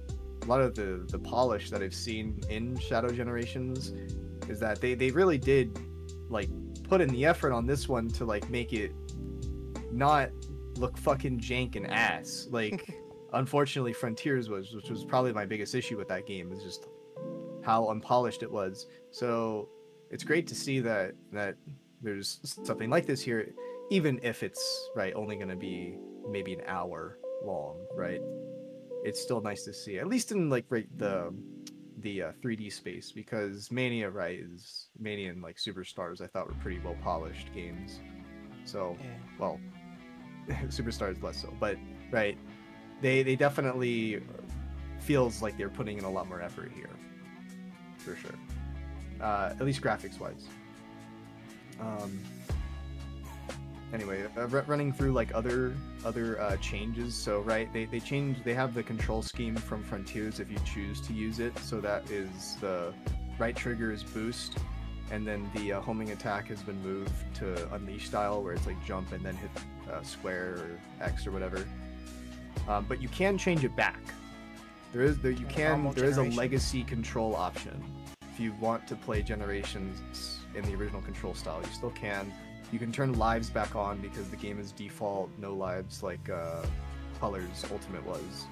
[SPEAKER 3] lot of the polish that I've seen in Shadow Generations, is that they really did like put in the effort on this one to like make it not look fucking jank and ass like unfortunately Frontiers was, which was probably my biggest issue with that game, is just how unpolished it was. So it's great to see that there's something like this here, even if it's right only going to be maybe an hour long, right? It's still nice to see, at least in like the 3D space, because Mania, right, is Mania and like Superstars I thought were pretty well polished games. So well, Superstars less so, but right, they definitely feels like they're putting in a lot more effort here, for sure. At least graphics wise. Anyway, running through like other changes. So right, they have the control scheme from Frontiers if you choose to use it. So that is the right trigger is boost, and then the homing attack has been moved to Unleash style, where it's like jump and then hit square or X or whatever. But you can change it back. There is a legacy control option. If you want to play Generations in the original control style, you still can. You can turn lives back on because the game is default no lives, like Colors Ultimate was.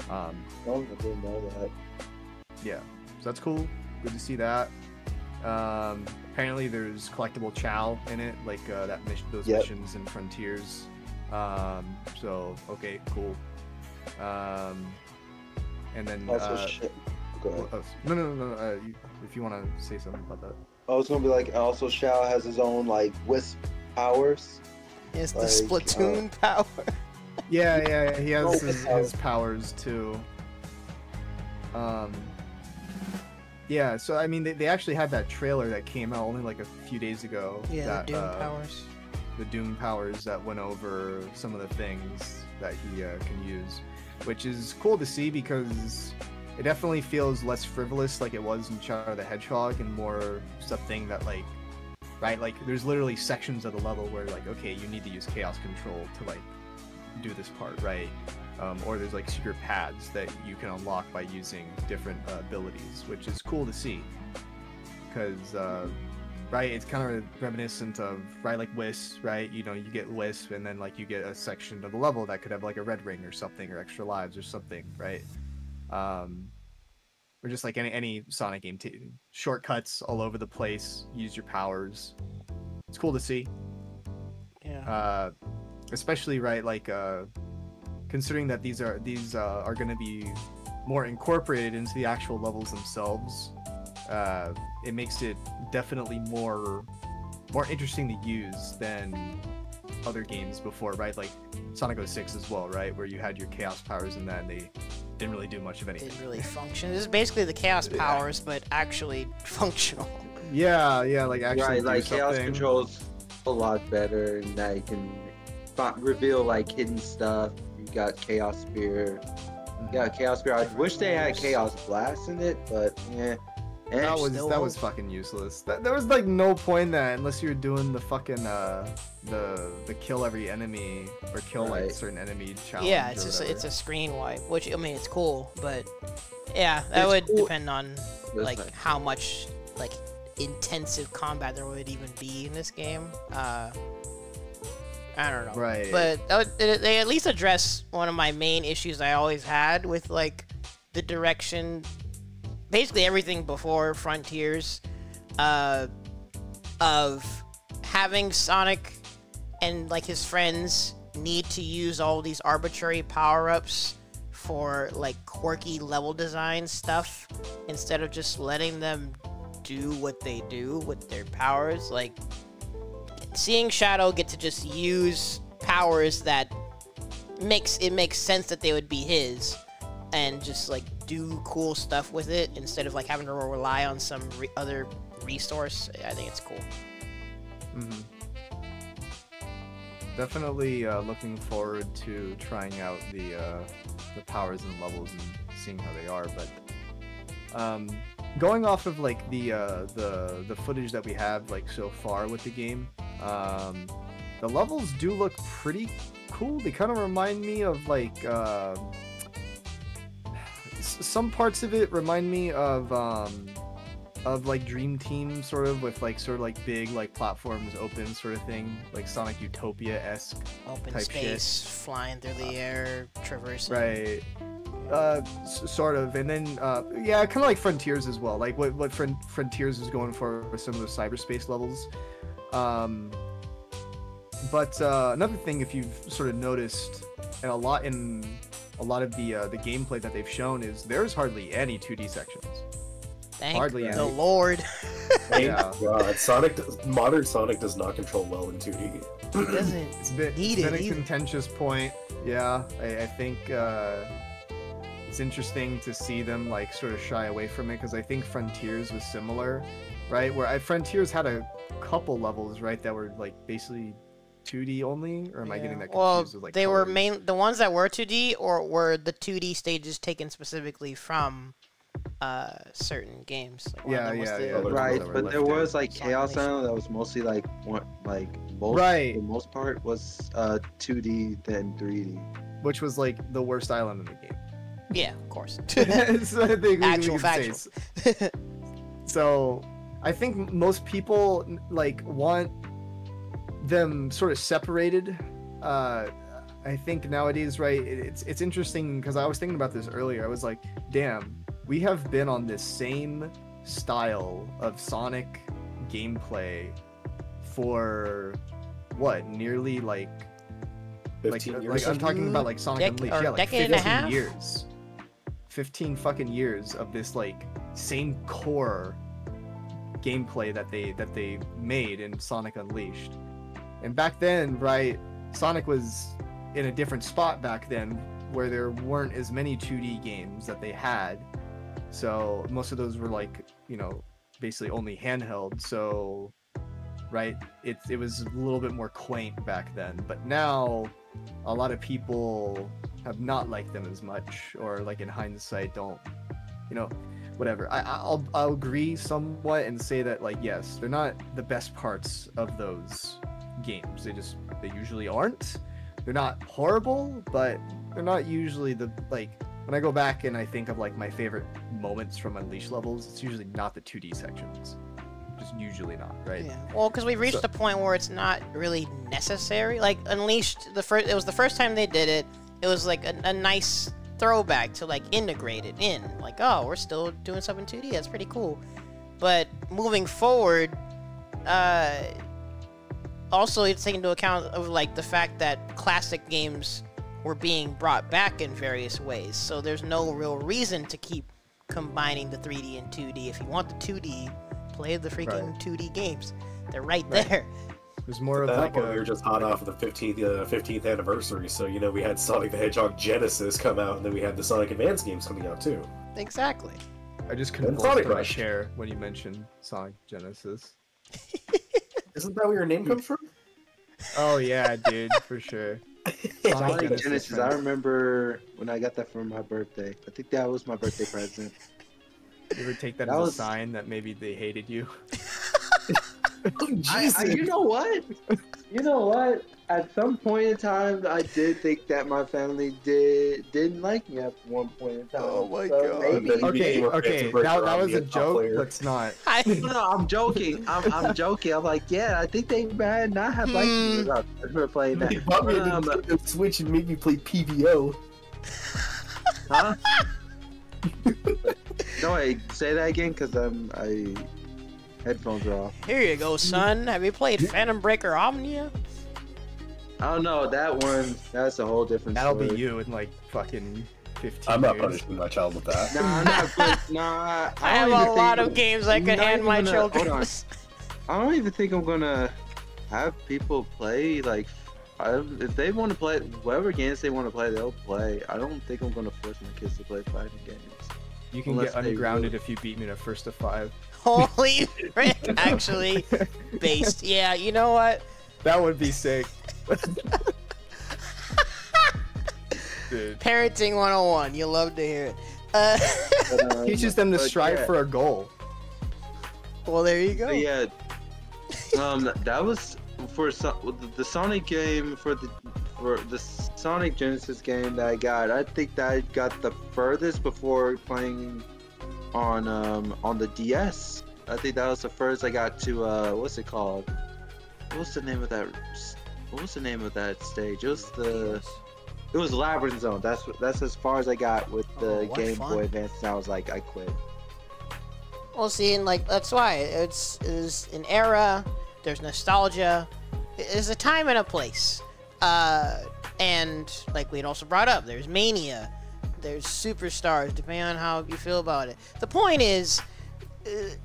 [SPEAKER 5] I didn't know that.
[SPEAKER 3] Yeah, so that's cool. Good to see that. Apparently there's collectible Chow in it, like those missions in Frontiers. So okay, cool. And then
[SPEAKER 5] also go ahead.
[SPEAKER 3] No. If you want to say something about that.
[SPEAKER 5] I was gonna be like, also Shao has his own like wisp powers.
[SPEAKER 2] It's the Splatoon power.
[SPEAKER 3] Yeah, he has his powers too. Yeah, so I mean, they actually had that trailer that came out only like a few days ago.
[SPEAKER 2] Yeah,
[SPEAKER 3] that,
[SPEAKER 2] the Doom powers.
[SPEAKER 3] The Doom powers that went over some of the things that he can use, which is cool to see because it definitely feels less frivolous like it was in Shadow the Hedgehog, and more something that like, right, like there's literally sections of the level where like, okay, you need to use Chaos Control to like do this part, right? Or there's like secret paths that you can unlock by using different abilities, which is cool to see. Because, right, it's kind of reminiscent of, right, like Wisp, right? You know, you get Wisp, and then like you get a section of the level that could have like a red ring or something, or extra lives or something, right? Or just like any Sonic game, shortcuts all over the place, use your powers. It's cool to see.
[SPEAKER 2] Yeah.
[SPEAKER 3] Especially, right, like, considering that these are going to be more incorporated into the actual levels themselves, it makes it definitely more interesting to use than other games before, right? Like Sonic 06 as well, right? Where you had your chaos powers in that, and they didn't really do much of anything.
[SPEAKER 2] Didn't really function. This is basically the chaos powers, but actually functional.
[SPEAKER 3] Yeah, like actually
[SPEAKER 5] right,
[SPEAKER 3] do
[SPEAKER 5] like
[SPEAKER 3] something.
[SPEAKER 5] chaos controls a lot better, and that you can reveal like hidden stuff. You got Chaos Spear. Yeah, Chaos Spear. I wish they had Chaos Blast in it, but yeah.
[SPEAKER 3] That was fucking useless. There was like no point in that unless you're doing the fucking the kill every enemy or kill like certain enemy challenge.
[SPEAKER 2] Yeah, it's a screen wipe, which I mean it's cool, but yeah, that would depend on like how much like intensive combat there would even be in this game. I don't know.
[SPEAKER 3] Right.
[SPEAKER 2] But they at least address one of my main issues I always had with like the direction, basically everything before Frontiers, of having Sonic and like his friends need to use all these arbitrary power-ups for like quirky level design stuff instead of just letting them do what they do with their powers. Like seeing Shadow get to just use powers that makes sense that they would be his, and just like do cool stuff with it instead of like having to rely on some other resource. I think it's cool.
[SPEAKER 3] Definitely looking forward to trying out the powers and levels and seeing how they are. But going off of like the footage that we have like so far with the game, the levels do look pretty cool. They kind of remind me of like some parts of it remind me of like Dream Team, sort of, with like big like platforms open sort of thing, like Sonic Utopia-esque
[SPEAKER 2] Open
[SPEAKER 3] type
[SPEAKER 2] space,
[SPEAKER 3] shit.
[SPEAKER 2] flying through the air, traversing.
[SPEAKER 3] Right. Sort of, and then yeah, kind of like Frontiers as well, like what Frontiers is going for with some of those cyberspace levels. But another thing, if you've sort of noticed, and a lot of the gameplay that they've shown, is there's hardly any 2D sections.
[SPEAKER 2] Thank
[SPEAKER 3] Hardly
[SPEAKER 2] the
[SPEAKER 3] any.
[SPEAKER 2] Lord.
[SPEAKER 4] Thank
[SPEAKER 3] Yeah.
[SPEAKER 4] God. Modern Sonic does not control well in 2D.
[SPEAKER 2] It doesn't
[SPEAKER 3] It's
[SPEAKER 2] need
[SPEAKER 3] been
[SPEAKER 2] it
[SPEAKER 3] a
[SPEAKER 2] either.
[SPEAKER 3] contentious point. Yeah, I think it's interesting to see them like sort of shy away from it, because I think Frontiers was similar, right? Where Frontiers had a couple levels, right, that were like basically 2D only, or am I getting that confused with like
[SPEAKER 2] they were
[SPEAKER 3] colors?
[SPEAKER 2] the ones that were 2D, or were the 2D stages taken specifically from certain games? Like one of them was
[SPEAKER 3] Yeah.
[SPEAKER 2] the-
[SPEAKER 3] Those
[SPEAKER 5] Right,
[SPEAKER 3] that were
[SPEAKER 5] but
[SPEAKER 3] left
[SPEAKER 5] there
[SPEAKER 3] in.
[SPEAKER 5] was like
[SPEAKER 2] Sonic
[SPEAKER 5] Chaos
[SPEAKER 2] Nation.
[SPEAKER 5] Island that was mostly like most
[SPEAKER 3] Right.
[SPEAKER 5] the most part was 2D then 3D.
[SPEAKER 3] Which was like the worst island in the game.
[SPEAKER 2] Yeah, of course.
[SPEAKER 3] So I think we
[SPEAKER 2] Actual
[SPEAKER 3] can say so I think most people like want them sort of separated. I think nowadays, right, it's interesting, because I was thinking about this earlier. I was like, damn, we have been on this same style of Sonic gameplay for what, nearly like
[SPEAKER 4] 15 years.
[SPEAKER 3] I'm talking about like Sonic Unleashed, yeah, like
[SPEAKER 2] decade and a
[SPEAKER 3] 15
[SPEAKER 2] half?
[SPEAKER 3] years. 15 fucking years of this like same core gameplay that they made in Sonic Unleashed. And back then, right, Sonic was in a different spot back then, where there weren't as many 2D games that they had. So most of those were like, you know, basically only handheld. So right, it was a little bit more quaint back then. But now a lot of people have not liked them as much, or like in hindsight don't, you know, whatever. I'll agree somewhat and say that, like, yes, they're not the best parts of those games. They usually aren't. They're not horrible, but they're not usually the, like, when I go back and I think of like my favorite moments from Unleashed levels, it's usually not the 2D sections. Just usually not, right?
[SPEAKER 2] Yeah. Well, because we've reached
[SPEAKER 3] So-
[SPEAKER 2] the point where it's not really necessary. Like Unleashed, it was the first time they did it. It was like a nice throwback to like integrate it in. Like, oh, we're still doing something 2D. That's pretty cool. But moving forward, also it's taken into account of like the fact that classic games were being brought back in various ways. So there's no real reason to keep combining the 3D and 2D. If you want the 2D, play the freaking 2D games. They're right there.
[SPEAKER 3] There's more of
[SPEAKER 4] At that
[SPEAKER 3] like
[SPEAKER 4] point, we were just hot off of the 15th anniversary, so you know we had Sonic the Hedgehog Genesis come out, and then we had the Sonic Advance games coming out too.
[SPEAKER 2] Exactly.
[SPEAKER 3] I just
[SPEAKER 4] And
[SPEAKER 3] convulsed
[SPEAKER 4] Sonic
[SPEAKER 3] in my
[SPEAKER 4] Rush.
[SPEAKER 3] chair when you mentioned Sonic Genesis.
[SPEAKER 4] Isn't that where your name comes from?
[SPEAKER 3] Oh yeah, dude, for sure.
[SPEAKER 5] Sonic Genesis. I remember when I got that for my birthday. I think that was my birthday present.
[SPEAKER 3] You ever take that
[SPEAKER 5] That
[SPEAKER 3] as
[SPEAKER 5] was-
[SPEAKER 3] a sign that maybe they hated you?
[SPEAKER 4] Oh, Jesus.
[SPEAKER 5] You know what? You know what? At some point in time, I did think that my family didn't like me at one point in time.
[SPEAKER 3] Oh my
[SPEAKER 5] So
[SPEAKER 3] God.
[SPEAKER 5] maybe-
[SPEAKER 4] Then you became a
[SPEAKER 3] Okay,
[SPEAKER 4] Phantom Breaker
[SPEAKER 3] that was a
[SPEAKER 4] Omnia top
[SPEAKER 3] joke.
[SPEAKER 4] player.
[SPEAKER 3] Let's not.
[SPEAKER 5] No, I'm joking. I'm joking. I'm like, yeah, I think they might not have liked me for playing
[SPEAKER 4] They
[SPEAKER 5] that.
[SPEAKER 4] bought me a Nintendo Switch and made me play PVO.
[SPEAKER 5] Huh? No, wait, say that again, cause I headphones are off.
[SPEAKER 2] Here you go, son. Have you played Phantom Breaker Omnia?
[SPEAKER 5] I don't know that one. That's a whole different.
[SPEAKER 3] That'll
[SPEAKER 5] story.
[SPEAKER 3] be you in like fucking 15
[SPEAKER 4] I'm not
[SPEAKER 3] years.
[SPEAKER 4] punishing my child with that.
[SPEAKER 5] Nah, I'm not good. Nah,
[SPEAKER 2] I have
[SPEAKER 5] don't
[SPEAKER 2] a
[SPEAKER 5] even
[SPEAKER 2] lot
[SPEAKER 5] think-
[SPEAKER 2] of games I
[SPEAKER 5] I'm
[SPEAKER 2] could
[SPEAKER 5] not
[SPEAKER 2] hand
[SPEAKER 5] even
[SPEAKER 2] my
[SPEAKER 5] gonna-
[SPEAKER 2] children.
[SPEAKER 5] hold on. I don't even think I'm gonna have people play like. If they want to play whatever games they want to play, they'll play. I don't think I'm gonna force my kids to play fighting games.
[SPEAKER 3] You can
[SPEAKER 5] Unless
[SPEAKER 3] get
[SPEAKER 5] they
[SPEAKER 3] ungrounded
[SPEAKER 5] really-
[SPEAKER 3] if you beat me in a first to 5.
[SPEAKER 2] Holy frick, actually based. Yeah, you know what?
[SPEAKER 3] That would be sick. Dude.
[SPEAKER 2] Parenting 101. You'll love to hear it.
[SPEAKER 3] Teaches them to
[SPEAKER 5] but
[SPEAKER 3] strive
[SPEAKER 5] yeah.
[SPEAKER 3] for a goal.
[SPEAKER 2] Well, there you go.
[SPEAKER 5] But yeah, that was
[SPEAKER 1] the Sonic game for the Sonic Genesis game that I got, I think that I got the furthest before playing on the DS. I think that was the first I got to what's it called? What's the name of that? What was the name of that stage? It was Labyrinth Zone. That's as far as I got with the Game Boy Advance. And I was like, I quit.
[SPEAKER 2] Well, see, and like that's why it's an era. There's nostalgia. There's a time and a place. And like we had also brought up, there's Mania, there's Superstars, depending on how you feel about it. The point is,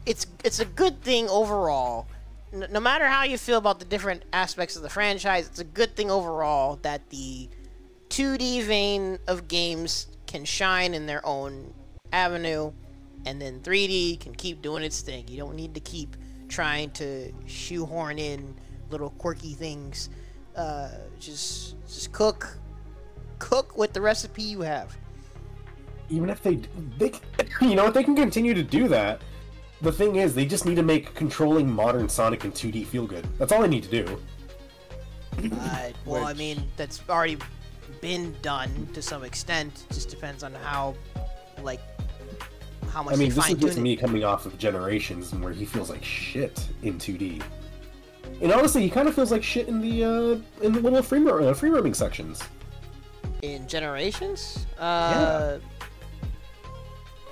[SPEAKER 2] it's a good thing overall. No matter how you feel about the different aspects of the franchise, it's a good thing overall that the 2D vein of games can shine in their own avenue, and then 3D can keep doing its thing. You don't need to keep trying to shoehorn in little quirky things. Just cook with the recipe you have.
[SPEAKER 4] Even if they you know, if they can continue to do that, the thing is, they just need to make controlling modern Sonic in 2D feel good. That's all they need to do.
[SPEAKER 2] Well, I mean, that's already been done to some extent. It just depends on how much.
[SPEAKER 4] I mean, this is just me coming off of Generations, and where he feels like shit in 2D. And honestly, he kind of feels like shit in the little free roaming sections.
[SPEAKER 2] In Generations?
[SPEAKER 4] Yeah.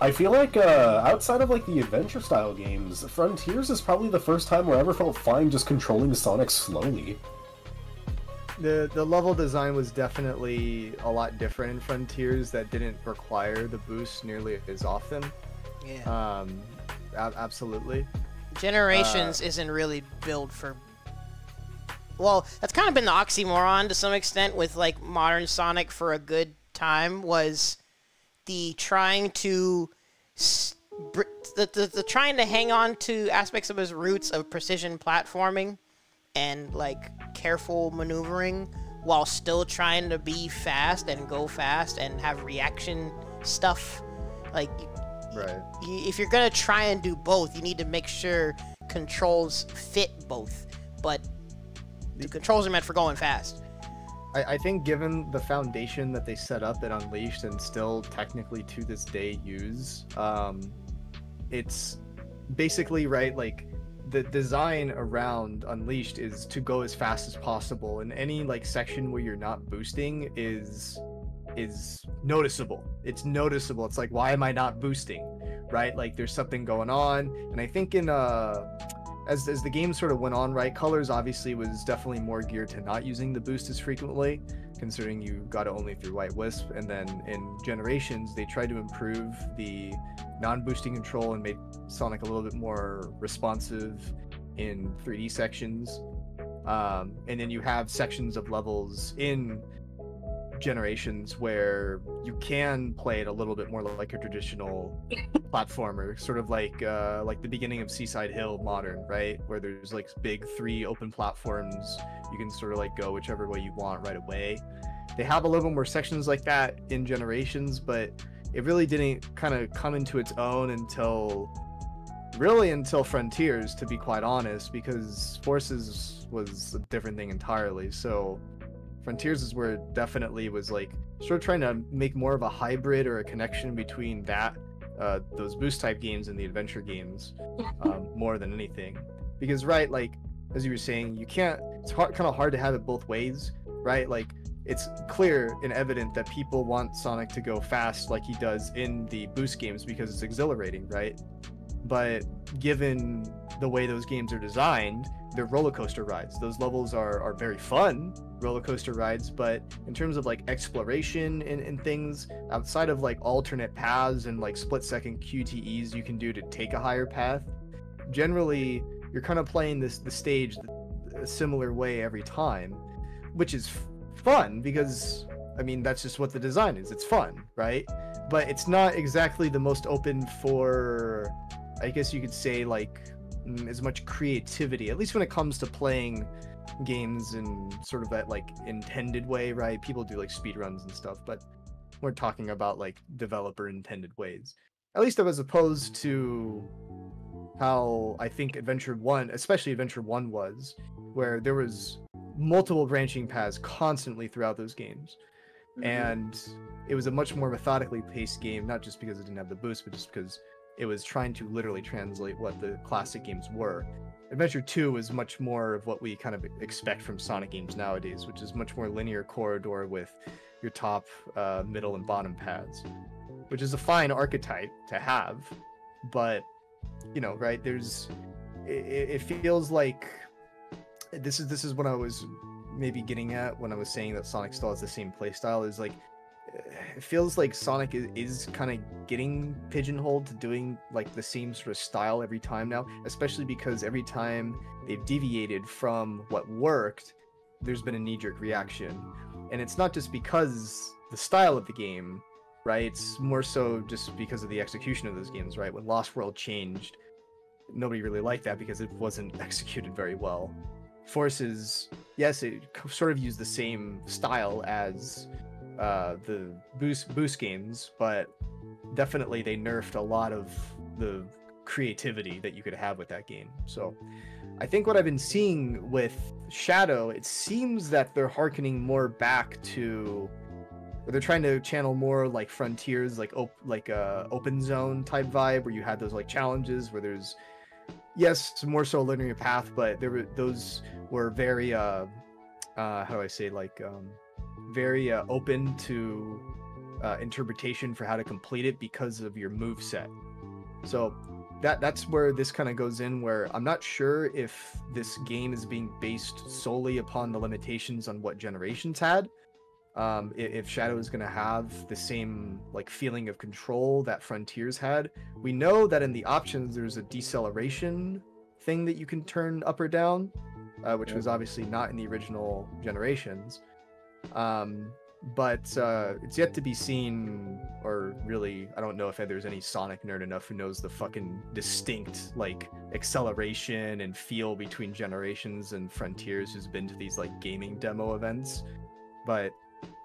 [SPEAKER 4] I feel like outside of like the adventure style games, Frontiers is probably the first time where I ever felt fine just controlling Sonic slowly.
[SPEAKER 3] The level design was definitely a lot different in Frontiers that didn't require the boost nearly as often.
[SPEAKER 2] Yeah.
[SPEAKER 3] Absolutely.
[SPEAKER 2] Generations isn't really built for. Well, that's kind of been the oxymoron to some extent with like modern Sonic for a good time, was the trying to the trying to hang on to aspects of his roots of precision platforming and like careful maneuvering while still trying to be fast and go fast and have reaction stuff. Like,
[SPEAKER 3] right.
[SPEAKER 2] If you're gonna try and do both, you need to make sure controls fit both. But the controls are meant for going fast.
[SPEAKER 3] I think given the foundation that they set up at Unleashed and still technically to this day use, it's basically, right, like the design around Unleashed is to go as fast as possible, and any like section where you're not boosting is noticeable. It's noticeable. It's like, why am I not boosting? Right? Like there's something going on. And I think in as the game sort of went on, right, Colors obviously was definitely more geared to not using the boost as frequently, considering you got it only through White Wisp. And then in Generations, they tried to improve the non-boosting control and made Sonic a little bit more responsive in 3D sections. And then you have sections of levels in Generations where you can play it a little bit more like a traditional platformer, sort of like the beginning of Seaside Hill Modern, right, where there's like big 3 open platforms. You can sort of like go whichever way you want right away. They have a little more sections like that in Generations, but it really didn't kind of come into its own until Frontiers, to be quite honest, because Forces was a different thing entirely. So Frontiers is where it definitely was like sort of trying to make more of a hybrid or a connection between that those boost type games and the adventure games, more than anything. Because, right, like as you were saying, you can't, it's kind of hard to have it both ways, right? Like it's clear and evident that people want Sonic to go fast like he does in the boost games because it's exhilarating, right? But given the way those games are designed, they're roller coaster rides. Those levels are very fun roller coaster rides, but in terms of like exploration and things outside of like alternate paths and like split-second QTEs you can do to take a higher path, generally you're kind of playing the stage a similar way every time, which is fun because, I mean, that's just what the design is. It's fun, right? But it's not exactly the most open for, I guess you could say, like as much creativity, at least when it comes to playing games in sort of that like intended way, right? People do like speedruns and stuff, but we're talking about like developer intended ways, at least as opposed to how I think Adventure 1, especially Adventure 1 was, where there was multiple branching paths constantly throughout those games. And it was a much more methodically paced game, not just because it didn't have the boost, but just because it was trying to literally translate what the classic games were. Adventure 2 was much more of what we kind of expect from Sonic games nowadays, which is much more linear corridor with your top, middle, and bottom paths, which is a fine archetype to have, but, you know, right, it feels like this is what I was maybe getting at when I was saying that Sonic still has the same playstyle, is like, it feels like Sonic is kind of getting pigeonholed to doing like the same sort of style every time now, especially because every time they've deviated from what worked, there's been a knee-jerk reaction. And it's not just because the style of the game, right? It's more so just because of the execution of those games, right? When Lost World changed, nobody really liked that because it wasn't executed very well. Forces, yes, it sort of used the same style as the boost games, but definitely they nerfed a lot of the creativity that you could have with that game. So I think what I've been seeing with Shadow, it seems that they're hearkening more back to, or they're trying to channel more like Frontiers, like open zone type vibe, where you had those like challenges where there's, yes, more so a linear path, but those were very how do I say, like very open to interpretation for how to complete it because of your move set. So that's where this kind of goes in, where I'm not sure if this game is being based solely upon the limitations on what Generations had. If Shadow is going to have the same like feeling of control that Frontiers had. We know that in the options there's a deceleration thing that you can turn up or down, which was obviously not in the original Generations. But it's yet to be seen, or really, I don't know if there's any Sonic nerd enough who knows the fucking distinct like acceleration and feel between Generations and Frontiers, who's been to these like gaming demo events. But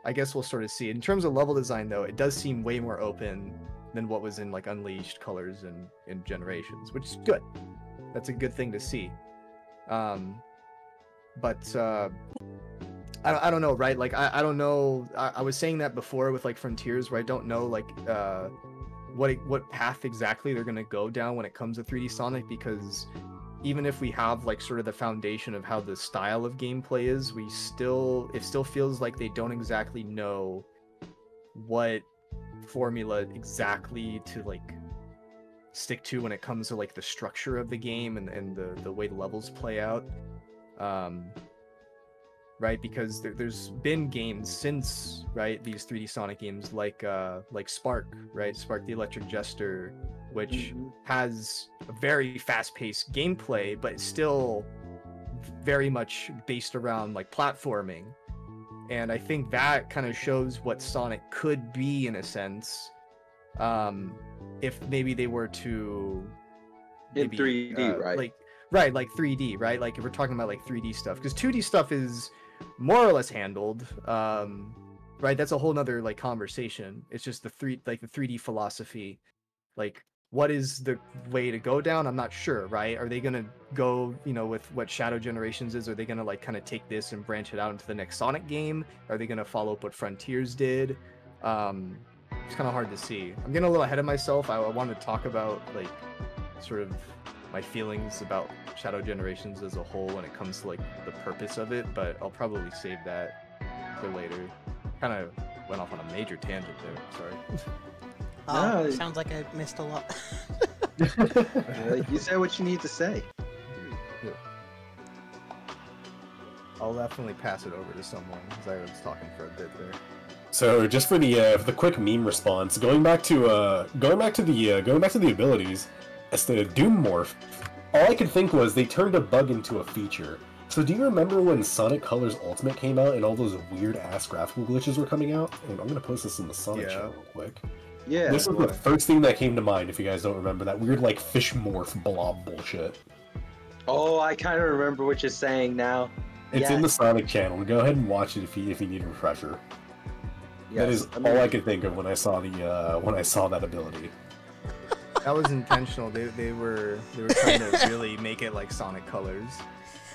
[SPEAKER 3] I guess we'll sort of see. In terms of level design, though, it does seem way more open than what was in like Unleashed, Colors, and in Generations, which is good. That's a good thing to see. But I don't know, right? Like I don't know. I was saying that before with like Frontiers, where I don't know like what path exactly they're gonna go down when it comes to 3D Sonic, because even if we have like sort of the foundation of how the style of gameplay is, it still feels like they don't exactly know what formula exactly to like stick to when it comes to like the structure of the game and the way the levels play out. Right, because there's been games since, right, these 3D Sonic games like Spark, right, Spark the Electric Jester, which has a very fast-paced gameplay, but it's still very much based around like platforming. And I think that kind of shows what Sonic could be in a sense, if maybe they were to
[SPEAKER 5] in 3D, right?
[SPEAKER 3] Like 3D, right? Like if we're talking about like 3D stuff, because 2D stuff is more or less handled, right? That's a whole nother like conversation. It's just the 3D philosophy, like what is the way to go down? I'm not sure, right? Are they gonna go, you know, with what Shadow Generations is? Are they gonna like kind of take this and branch it out into the next Sonic game? Are they gonna follow up what Frontiers did? It's kind of hard to see. I'm getting a little ahead of myself. I want to talk about like sort of my feelings about Shadow Generations as a whole when it comes to like the purpose of it, but I'll probably save that for later. Kind of went off on a major tangent there. Sorry.
[SPEAKER 2] Oh, no. Sounds like I missed a lot.
[SPEAKER 5] You said what you need to say.
[SPEAKER 3] Yeah. I'll definitely pass it over to someone because I was talking for a bit there.
[SPEAKER 4] So just for the quick meme response, going back to the abilities, as the Doom Morph, all I could think was they turned a bug into a feature. So do you remember when Sonic Colors Ultimate came out and all those weird ass graphical glitches were coming out? And I'm gonna post this in the Sonic channel real quick.
[SPEAKER 5] Yeah.
[SPEAKER 4] This is the first thing that came to mind if you guys don't remember that weird like fish morph blob bullshit.
[SPEAKER 5] Oh, I kind of remember what you're saying now.
[SPEAKER 4] It's in the Sonic channel. Go ahead and watch it if you need a refresher. Yes. That is all I could think of when I saw that ability.
[SPEAKER 3] That was intentional. They were trying to really make it like Sonic Colors.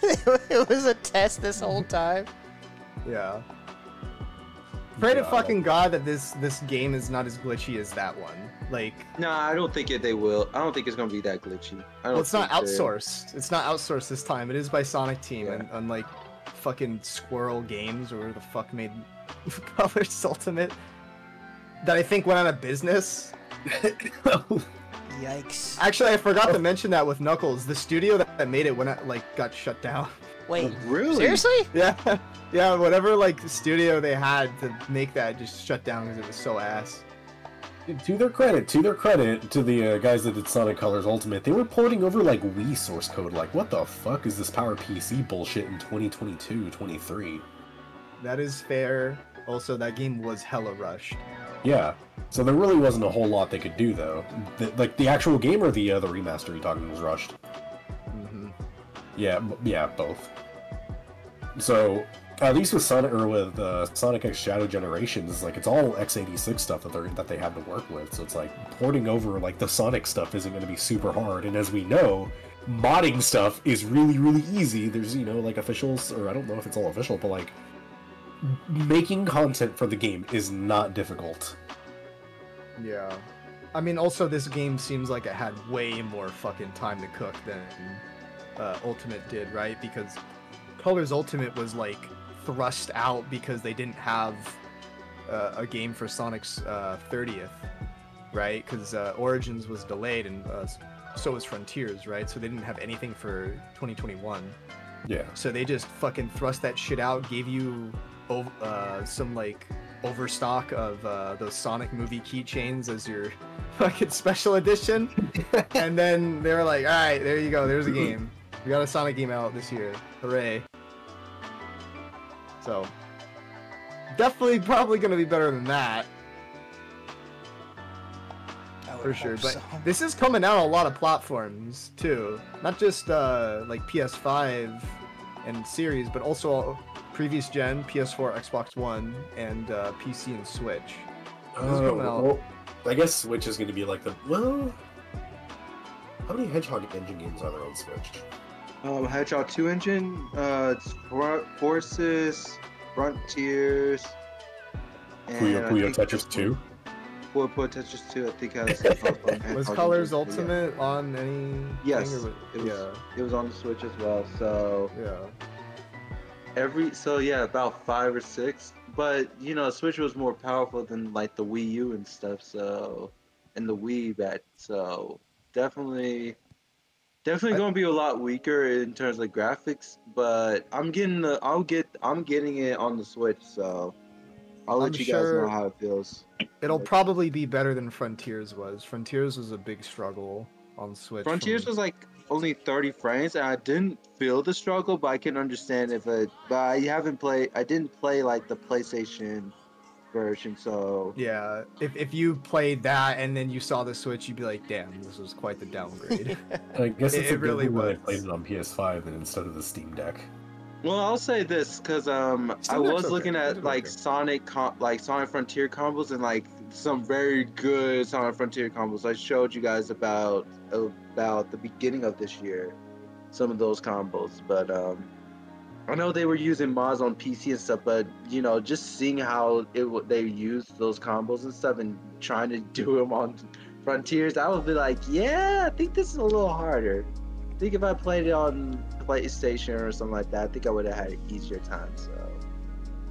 [SPEAKER 2] It was a test this whole time.
[SPEAKER 3] Yeah. Pray to fucking God that this game is not as glitchy as that one. Like,
[SPEAKER 5] Nah, I don't think they will. I don't think it's gonna be that glitchy.
[SPEAKER 3] well, it's not outsourced. It's not outsourced this time. It is by Sonic Team, and unlike fucking Squirrel Games or where the fuck made Colors Ultimate, that I think went out of business.
[SPEAKER 2] Yikes.
[SPEAKER 3] Actually, I forgot to mention that with Knuckles, the studio that made it got shut down.
[SPEAKER 2] Wait,
[SPEAKER 5] really?
[SPEAKER 2] Seriously?
[SPEAKER 3] Yeah, yeah. Whatever studio they had to make that just shut down because it was so ass.
[SPEAKER 4] To their credit, to the guys that did Sonic Colors Ultimate, they were porting over Wii source code. Like, what the fuck is this Power PC bullshit in 2022, 23?
[SPEAKER 3] That is fair. Also, that game was hella rushed.
[SPEAKER 4] Yeah. So there really wasn't a whole lot they could do, though. The actual game or the remaster you're talking was rushed?
[SPEAKER 3] Mm-hmm.
[SPEAKER 4] Yeah, both. So, at least with Sonic Sonic X Shadow Generations, it's all x86 stuff that they have to work with. So it's porting over the Sonic stuff isn't going to be super hard. And as we know, modding stuff is really, really easy. There's officials, or I don't know if it's all official, but making content for the game is not difficult.
[SPEAKER 3] Yeah. I mean, also this game seems like it had way more fucking time to cook than Ultimate did, right? Because Colors Ultimate was thrust out because they didn't have a game for Sonic's 30th, right? Because Origins was delayed and so was Frontiers, right? So they didn't have anything for 2021.
[SPEAKER 4] Yeah.
[SPEAKER 3] So they just fucking thrust that shit out, gave you some overstock of those Sonic movie keychains as your fucking special edition, and then they were like, all right, there you go, there's a game. We got a Sonic game out this year, hooray. So definitely probably gonna be better than that for sure. But this is coming out on a lot of platforms too, not just PS5 and series, but also previous gen, PS4, Xbox One, and PC and Switch.
[SPEAKER 4] Well, I guess Switch is going to be how many Hedgehog engine games are there on Switch?
[SPEAKER 5] Hedgehog 2 engine, it's Forces, Frontiers, and
[SPEAKER 4] Puyo Tetris 2?
[SPEAKER 5] Puyo Tetris 2, I think has
[SPEAKER 3] Was Colors Ultimate on any?
[SPEAKER 5] Yes, it was on the Switch as well, so...
[SPEAKER 3] Yeah.
[SPEAKER 5] About 5 or 6. But Switch was more powerful than the Wii U and stuff. So, and the Wii back. So definitely going to be a lot weaker in terms of graphics. But I'm getting it on the Switch. So I'll let you guys know how it feels.
[SPEAKER 3] It'll probably be better than Frontiers was. Frontiers was a big struggle on Switch.
[SPEAKER 5] Frontiers was only 30 frames, and I didn't feel the struggle, but I can understand but I didn't play the PlayStation version, so...
[SPEAKER 3] Yeah, if you played that and then you saw the Switch, you'd be like, damn, this was quite the downgrade.
[SPEAKER 4] I guess it really was. I played it on PS5 instead of the Steam Deck.
[SPEAKER 5] Well, I'll say this, because I was looking at Sonic Frontier combos and some very good Sonic Frontier combos. I showed you guys about the beginning of this year, some of those combos. But I know they were using mods on PC and stuff, but just seeing how they used those combos and stuff and trying to do them on Frontiers, I would be like, yeah, I think this is a little harder. I think if I played it on PlayStation or something like that, I think I would have had an easier time. So,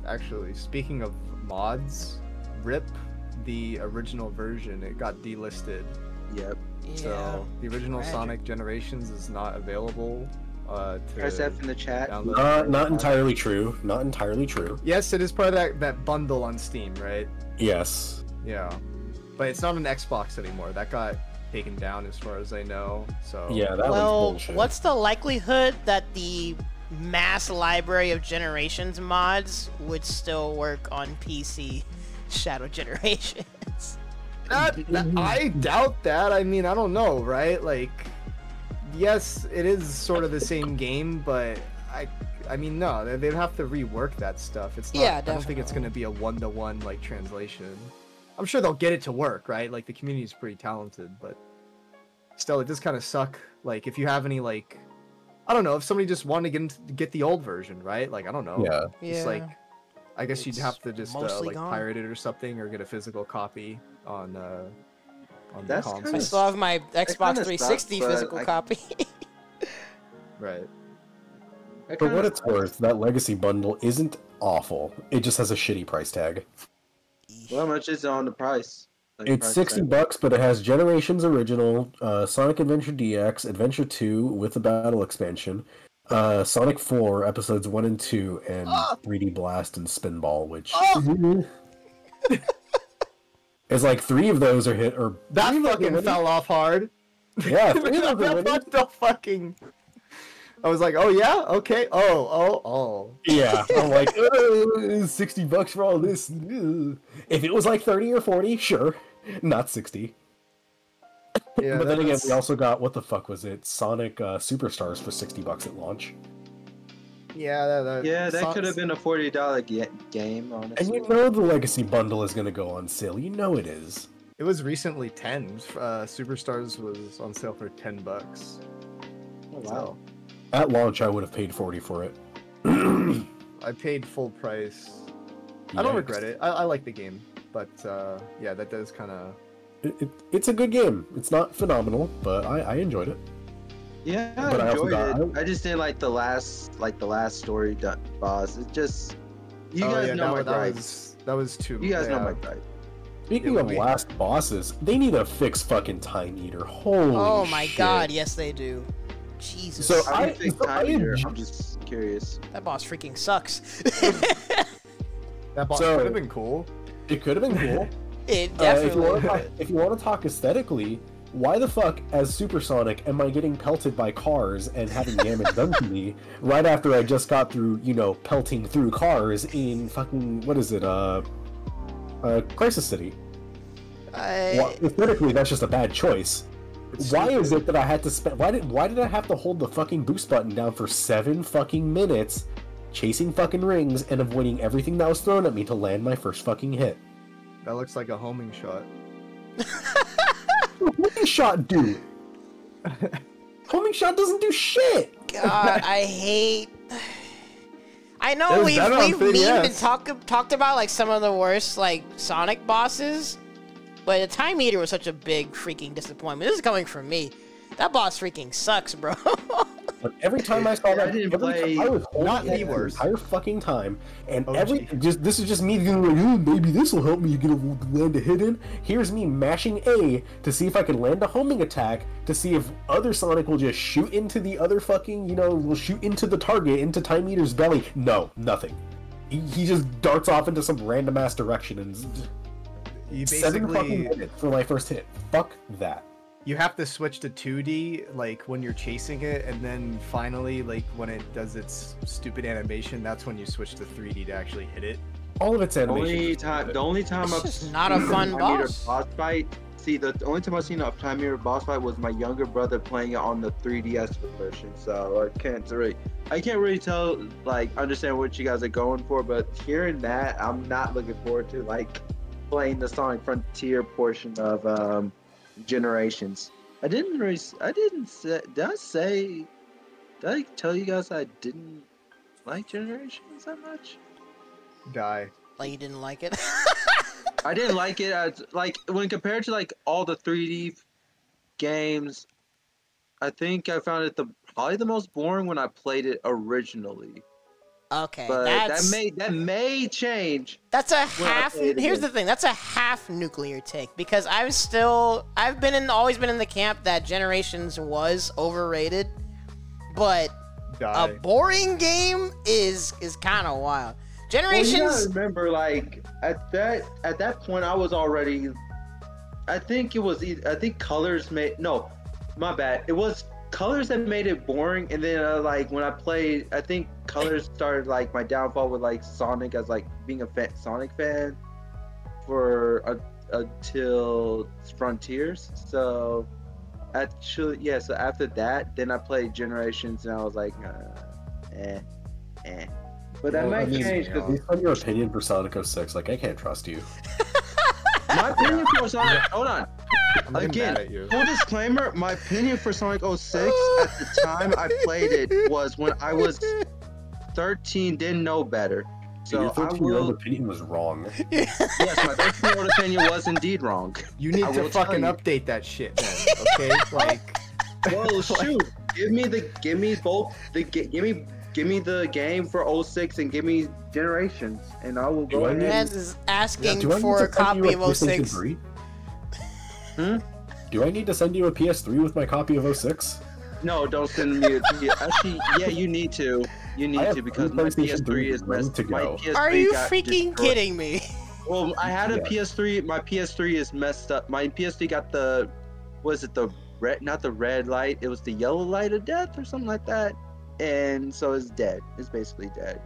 [SPEAKER 3] actually, speaking of mods, RIP the original version. It got delisted.
[SPEAKER 5] Yep.
[SPEAKER 3] So the original Sonic Generations is not available.
[SPEAKER 5] SF in the chat.
[SPEAKER 4] Not entirely true. Not entirely true.
[SPEAKER 3] Yes, it is part of that bundle on Steam, right?
[SPEAKER 4] Yes.
[SPEAKER 3] Yeah, but it's not an Xbox anymore. That got taken down as far as I know. So
[SPEAKER 4] yeah, that was bullshit.
[SPEAKER 2] What's the likelihood that the mass library of Generations mods would still work on PC Shadow Generations?
[SPEAKER 3] I doubt that. I mean, I don't know, right? Yes, it is sort of the same game, but I mean, no, they'd have to rework that stuff. It's not.
[SPEAKER 2] Yeah,
[SPEAKER 3] I don't think it's going to be a one-to-one translation. I'm sure they'll get it to work, right? The community is pretty talented, but still, it does kind of suck. If you have any I don't know if somebody just wanted to get the old version, right? Like I don't know.
[SPEAKER 4] Yeah.
[SPEAKER 3] It's like I guess you'd have to just like
[SPEAKER 2] gone.
[SPEAKER 3] pirate it or something, or get a physical copy on the console.
[SPEAKER 2] I still have my Xbox 360
[SPEAKER 5] sucks,
[SPEAKER 2] physical copy.
[SPEAKER 3] Right.
[SPEAKER 4] For what it's worth, that Legacy bundle isn't awful. It just has a shitty price tag.
[SPEAKER 5] Well, how much is it on the price? Like
[SPEAKER 4] It's $60, but it has Generations Original, Sonic Adventure DX, Adventure 2 with the Battle Expansion, Sonic 4 Episodes 1 and 2, and 3D Blast and Spinball, which is like 3 of those are hit. Or
[SPEAKER 3] That fucking fell off hard.
[SPEAKER 4] Yeah, 3 of those are
[SPEAKER 3] What the fucking... I was like, oh yeah, okay, oh.
[SPEAKER 4] Yeah, I'm like, $60 for all this. If it was like 30 or 40, sure, not 60.
[SPEAKER 3] Yeah,
[SPEAKER 4] But then again, we also got, what the fuck was it? Sonic Superstars for $60 at launch.
[SPEAKER 3] Yeah,
[SPEAKER 5] that could have been a $40 game, honestly.
[SPEAKER 4] And you know the Legacy bundle is going to go on sale. You know it is.
[SPEAKER 3] It was recently 10. Superstars was on sale for $10.
[SPEAKER 5] Oh, wow.
[SPEAKER 3] So,
[SPEAKER 4] At launch, I would have paid 40 for it.
[SPEAKER 3] I paid full price. I don't regret it. I like the game, but yeah, that does kind of.
[SPEAKER 4] It's a good game. It's not phenomenal, but I enjoyed it.
[SPEAKER 5] Yeah,
[SPEAKER 4] But I
[SPEAKER 5] I
[SPEAKER 4] also
[SPEAKER 5] enjoyed
[SPEAKER 4] got-
[SPEAKER 5] it. I just didn't like the last story boss. It just you guys know my gripe.
[SPEAKER 3] That was too.
[SPEAKER 5] You guys know
[SPEAKER 3] yeah.
[SPEAKER 5] my gripe.
[SPEAKER 4] Speaking
[SPEAKER 3] Yeah,
[SPEAKER 4] of
[SPEAKER 3] wait.
[SPEAKER 4] last bosses, they need to fix fucking Time Eater. Holy
[SPEAKER 2] Oh my
[SPEAKER 4] shit.
[SPEAKER 2] god, yes they do. Jesus.
[SPEAKER 4] So
[SPEAKER 5] I don't think Time Eater.
[SPEAKER 4] I-
[SPEAKER 5] I'm just curious.
[SPEAKER 2] That boss freaking sucks.
[SPEAKER 3] That boss
[SPEAKER 4] So-
[SPEAKER 3] could have been cool.
[SPEAKER 4] It could have been cool.
[SPEAKER 2] It definitely.
[SPEAKER 4] If you want to talk aesthetically, why the fuck, as Supersonic, am I getting pelted by cars and having damage done to me right after I just got through, pelting through cars in fucking, what is it, Crisis City? Aesthetically, that's just a bad choice. Why is it that I had to spend? Why did I have to hold the fucking boost button down for 7 fucking minutes, chasing fucking rings and avoiding everything that was thrown at me to land my first fucking hit?
[SPEAKER 3] That looks like a homing shot.
[SPEAKER 4] Homing shot, dude. Homing shot doesn't do shit.
[SPEAKER 2] God, I hate. I know
[SPEAKER 3] There's
[SPEAKER 2] we've
[SPEAKER 3] better on
[SPEAKER 2] memed and
[SPEAKER 3] 3DS.
[SPEAKER 2] talked about like some of the worst like Sonic bosses, but the Time Eater was such a big freaking disappointment. This is coming from me. That boss freaking sucks, bro.
[SPEAKER 4] But every time I saw that, I was
[SPEAKER 3] not
[SPEAKER 4] holding
[SPEAKER 3] the
[SPEAKER 4] it
[SPEAKER 3] worst.
[SPEAKER 4] the entire fucking time, and
[SPEAKER 3] OG.
[SPEAKER 4] this is just me going like, oh, maybe this will help me get land a hit in. Here's me mashing A to see if I can land a homing attack to see if other Sonic will just shoot into the other fucking, will shoot into the target, into Time Eater's belly. No, nothing. He just darts off into some random ass direction and
[SPEAKER 3] You
[SPEAKER 4] 7 fucking
[SPEAKER 3] basically
[SPEAKER 4] minutes for my first hit. Fuck that.
[SPEAKER 3] you have to switch to 2D like when you're chasing it, and then finally like when it does its stupid animation, that's when you switch to 3D to actually hit it.
[SPEAKER 4] All of its
[SPEAKER 5] The
[SPEAKER 4] animation.
[SPEAKER 5] only time
[SPEAKER 2] It's
[SPEAKER 5] I've
[SPEAKER 2] just not a fun
[SPEAKER 5] Time Eater
[SPEAKER 2] boss.
[SPEAKER 5] boss fight. See, the only time I've seen a Time Eater boss fight was my younger brother playing it on the 3DS version. So I can't really tell, understand what you guys are going for. But hearing that, I'm not looking forward to playing the Sonic Frontier portion of Generations. Did I tell you guys I didn't like Generations that much?
[SPEAKER 3] Die.
[SPEAKER 2] Like you didn't like it.
[SPEAKER 5] I didn't like it. When compared to all the 3D games, I think I found it probably the most boring when I played it originally.
[SPEAKER 2] Okay,
[SPEAKER 5] But
[SPEAKER 2] that's
[SPEAKER 5] that may change.
[SPEAKER 2] That's a
[SPEAKER 5] when I
[SPEAKER 2] half.
[SPEAKER 5] play it
[SPEAKER 2] Here's
[SPEAKER 5] again.
[SPEAKER 2] the thing. That's a half nuclear take because always been in the camp that Generations was overrated, but a
[SPEAKER 3] Die.
[SPEAKER 2] boring game is kind of wild.
[SPEAKER 5] Well, you
[SPEAKER 2] Generations.
[SPEAKER 5] gotta remember, at that point, I was already. I think Colors made my bad. It was Colors that made it boring, and then when I played, I think Colors started my downfall with Sonic as being a Sonic fan for until Frontiers. So actually, yeah. So after that, then I played Generations, and I was like, eh. But that might change because
[SPEAKER 4] Based on your opinion for Sonic 06, I can't trust you.
[SPEAKER 5] my opinion for Sonic. Hold on.
[SPEAKER 3] I'm getting
[SPEAKER 5] Again,
[SPEAKER 3] mad at you.
[SPEAKER 5] full disclaimer, my opinion for Sonic 06 at the time I played it was when I was 13, didn't know better. So
[SPEAKER 4] Your
[SPEAKER 5] I
[SPEAKER 4] 13-year-old
[SPEAKER 5] will.
[SPEAKER 4] opinion was wrong.
[SPEAKER 5] Yes, my 13-year-old opinion was indeed wrong.
[SPEAKER 3] You need
[SPEAKER 5] I
[SPEAKER 3] to
[SPEAKER 5] will tell
[SPEAKER 3] fucking
[SPEAKER 5] you.
[SPEAKER 3] update that shit, then. Okay, like.
[SPEAKER 5] Well, shoot, give me both give me the game for 06 and give me Generations, and I will go
[SPEAKER 4] Do I
[SPEAKER 5] ahead.
[SPEAKER 4] need-
[SPEAKER 2] Man's is asking
[SPEAKER 4] Do I need
[SPEAKER 2] for
[SPEAKER 4] to
[SPEAKER 2] a
[SPEAKER 4] send you
[SPEAKER 2] copy of
[SPEAKER 4] PlayStation
[SPEAKER 2] 06.
[SPEAKER 4] 3?
[SPEAKER 5] Hmm?
[SPEAKER 4] Do I need to send you a PS3 with my copy of 06?
[SPEAKER 5] No, don't send me actually, yeah, you need to. You
[SPEAKER 4] I
[SPEAKER 5] need
[SPEAKER 4] have
[SPEAKER 5] to because
[SPEAKER 4] three
[SPEAKER 5] my
[SPEAKER 4] PlayStation
[SPEAKER 5] PS3 is
[SPEAKER 4] 3s ready
[SPEAKER 5] messed.
[SPEAKER 4] to
[SPEAKER 5] My
[SPEAKER 4] go.
[SPEAKER 5] PS3
[SPEAKER 2] Are you
[SPEAKER 5] got
[SPEAKER 2] freaking
[SPEAKER 5] destroyed.
[SPEAKER 2] kidding me?
[SPEAKER 5] Well, I had a
[SPEAKER 4] Yeah.
[SPEAKER 5] PS3. My PS3 is messed up. My PS3 got the, was it the red? Not the red light. It was the yellow light of death or something like that. And so it's dead. It's basically dead.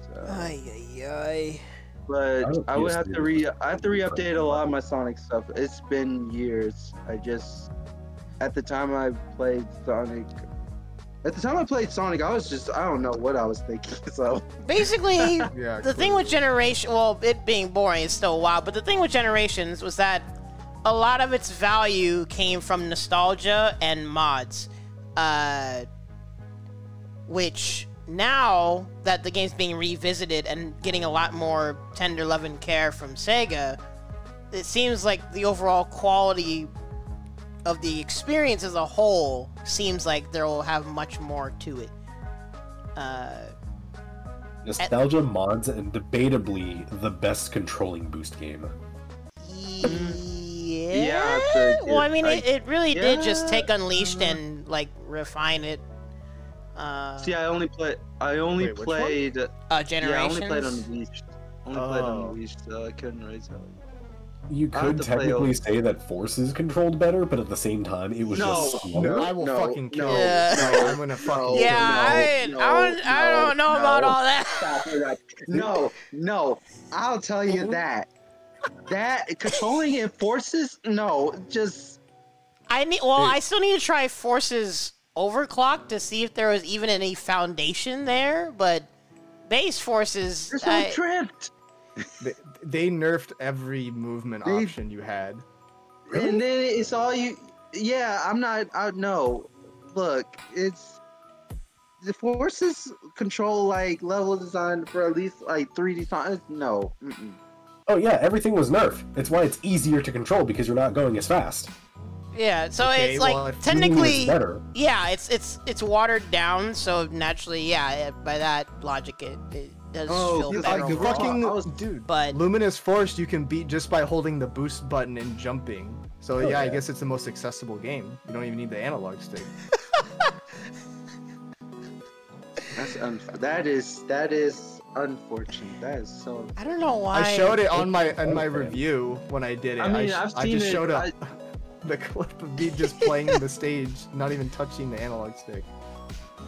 [SPEAKER 5] So,
[SPEAKER 2] Ay, ay, ay.
[SPEAKER 5] but
[SPEAKER 4] have a
[SPEAKER 5] I would have to
[SPEAKER 4] PS3
[SPEAKER 5] I have to re-update a lot of my Sonic stuff. It's been years. At the time I played Sonic. At the time I played Sonic, I don't know what I was thinking. So
[SPEAKER 2] Basically,
[SPEAKER 3] Yeah,
[SPEAKER 2] the thing with Generation, well, it being boring is still wild, but the thing with Generations was that a lot of its value came from nostalgia and mods, which now that the game's being revisited and getting a lot more tender love and care from Sega, it seems like the overall quality of the experience as a whole seems like they'll have much more to it.
[SPEAKER 4] Nostalgia mods and debatably the best controlling boost game.
[SPEAKER 2] Yeah. Well, I mean, it really did just take Unleashed and like refine it.
[SPEAKER 5] see, I only
[SPEAKER 3] Wait, which one?
[SPEAKER 5] played.
[SPEAKER 2] Generations.
[SPEAKER 5] Yeah, I only played Unleashed. Played Unleashed, so I couldn't raise it.
[SPEAKER 4] You
[SPEAKER 5] I have
[SPEAKER 4] could
[SPEAKER 5] to play
[SPEAKER 4] technically say that Forces controlled better, but at the same time, it was just slower.
[SPEAKER 3] I will
[SPEAKER 5] No,
[SPEAKER 3] fucking kill
[SPEAKER 5] no,
[SPEAKER 3] you.
[SPEAKER 2] no,
[SPEAKER 3] I'm gonna fucking
[SPEAKER 2] Yeah,
[SPEAKER 3] kill you.
[SPEAKER 2] I don't know about all that.
[SPEAKER 5] Stop it right. No, I'll tell you that. That controlling it forces, no, just
[SPEAKER 2] I still need to try Forces Overclock to see if there was even any foundation there, but base Forces.
[SPEAKER 5] there's no drift.
[SPEAKER 3] They nerfed every movement option you had.
[SPEAKER 5] And then it's all you. Yeah, I know. Look, it's the forces control like level design for at least like 3D times. No. Mm-mm.
[SPEAKER 4] Oh yeah, everything was nerfed. It's why it's easier to control because you're not going as fast.
[SPEAKER 2] Yeah, so
[SPEAKER 3] Okay,
[SPEAKER 2] it's like
[SPEAKER 3] well, if
[SPEAKER 2] technically,
[SPEAKER 4] it's better.
[SPEAKER 2] yeah, it's watered down. So naturally, yeah, by that logic, it does feel
[SPEAKER 5] dude,
[SPEAKER 2] better
[SPEAKER 5] like,
[SPEAKER 2] overall.
[SPEAKER 3] Fucking dude.
[SPEAKER 2] But
[SPEAKER 3] Luminous Force you can beat just by holding the boost button and jumping. So
[SPEAKER 4] Oh,
[SPEAKER 3] yeah, I
[SPEAKER 4] yeah.
[SPEAKER 3] guess it's the most accessible game. You don't even need the analog stick.
[SPEAKER 5] That is unfortunate. That is so.
[SPEAKER 2] I don't know why.
[SPEAKER 3] I showed it on my review when I did it.
[SPEAKER 5] I mean, I've
[SPEAKER 3] I
[SPEAKER 5] seen
[SPEAKER 3] just
[SPEAKER 5] it.
[SPEAKER 3] showed up the clip of me just playing the stage, not even touching the analog stick.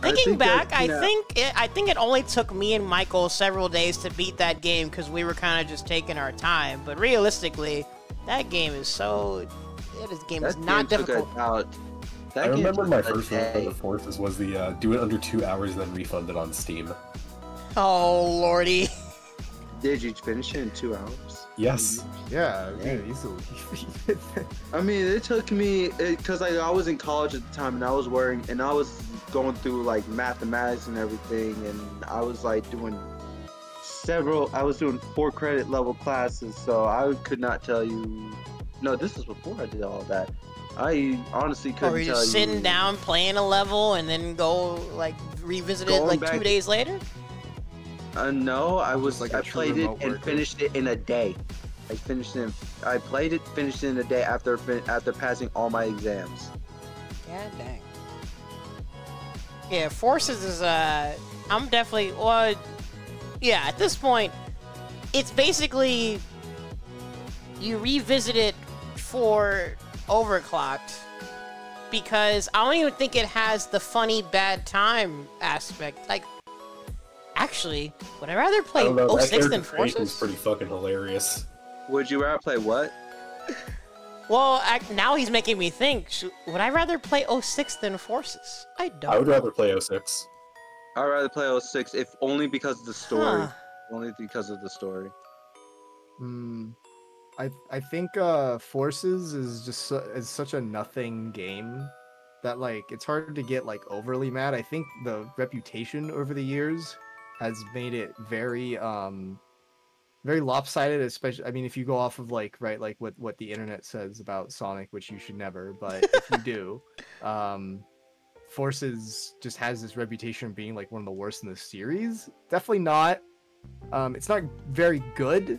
[SPEAKER 2] Thinking back, I
[SPEAKER 5] yeah.
[SPEAKER 2] think it only took me and Michael several days to beat that game because we were kind of just taking our time. But realistically, that game is this game is not difficult.
[SPEAKER 4] I remember my first one with the Forces was the do it under 2 hours, then refund it on Steam.
[SPEAKER 2] Oh lordy!
[SPEAKER 5] Did you finish it in 2 hours?
[SPEAKER 4] Yes.
[SPEAKER 3] Yeah,
[SPEAKER 5] Dang.
[SPEAKER 3] dude, easily.
[SPEAKER 5] I mean, it took me because I was in college at the time, and I was going through like mathematics and everything, and I was like doing 4 credit level classes, so I could not tell you. No, this is before I did all that. I honestly couldn't
[SPEAKER 2] Or you
[SPEAKER 5] tell
[SPEAKER 2] just
[SPEAKER 5] you.
[SPEAKER 2] sitting down playing a level and then go like revisit it
[SPEAKER 5] Going
[SPEAKER 2] like
[SPEAKER 5] back-
[SPEAKER 2] 2 days later?
[SPEAKER 5] No, I was
[SPEAKER 3] Like
[SPEAKER 5] I
[SPEAKER 3] a true
[SPEAKER 5] played it
[SPEAKER 3] remote
[SPEAKER 5] and
[SPEAKER 3] worker.
[SPEAKER 5] finished it in a day. I played it, finished it in a day after passing all my exams.
[SPEAKER 2] God dang. Yeah, Forces is I'm definitely yeah, at this point it's basically you revisit it for Overclocked because I don't even think it has the funny bad time aspect. Like actually, would I rather play
[SPEAKER 4] I don't know, that
[SPEAKER 2] 06 than
[SPEAKER 4] character creation's
[SPEAKER 2] Forces?
[SPEAKER 4] pretty fucking hilarious.
[SPEAKER 5] Would you rather play what?
[SPEAKER 2] Well, now he's making me think. Would I rather play 06 than Forces? I don't.
[SPEAKER 4] I would rather play 06.
[SPEAKER 5] I'd rather play 06 if only because of the story.
[SPEAKER 2] Huh.
[SPEAKER 5] Only because of the story.
[SPEAKER 3] I think Forces is just is such a nothing game that like it's hard to get like overly mad. I think the reputation over the years has made it very very lopsided, especially I mean if you go off of like like what the internet says about Sonic, which you should never, but if you do, Forces just has this reputation of being like one of the worst in the series. Definitely not. It's not very good,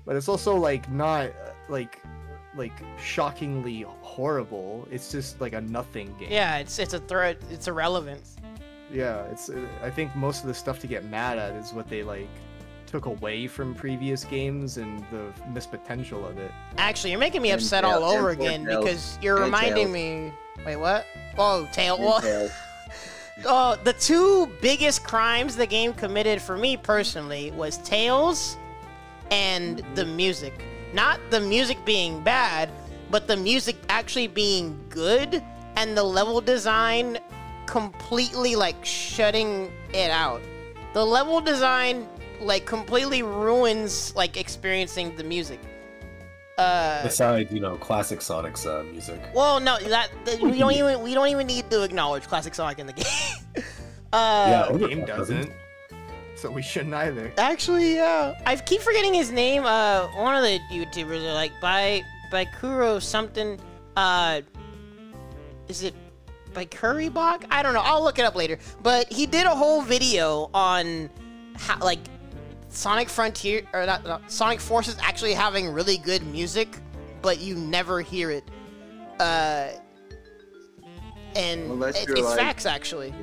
[SPEAKER 3] but it's also like not like shockingly horrible. It's just like a nothing game.
[SPEAKER 2] Yeah, it's a threat. It's irrelevant.
[SPEAKER 3] Yeah, it's. I think most of the stuff to get mad at is what they like took away from previous games and the missed potential of it.
[SPEAKER 2] Actually, you're making me upset all over again because you're reminding me. Wait, what? Oh, Oh, the two biggest crimes the game committed for me personally was Tails and the music. Not the music being bad, but the music actually being good and the level design completely like shutting it out. The level design like completely ruins like experiencing the music.
[SPEAKER 4] Besides, classic Sonic's music.
[SPEAKER 2] Well, no, we don't even need to acknowledge classic Sonic in the game.
[SPEAKER 3] The game doesn't, so we shouldn't either.
[SPEAKER 2] Actually, yeah, I keep forgetting his name. One of the YouTubers are like by Kuro something. Is it by Currybach? I don't know. I'll look it up later. But he did a whole video on how like Sonic Frontier or not, Sonic Forces actually having really good music, but you never hear it. And it's facts actually.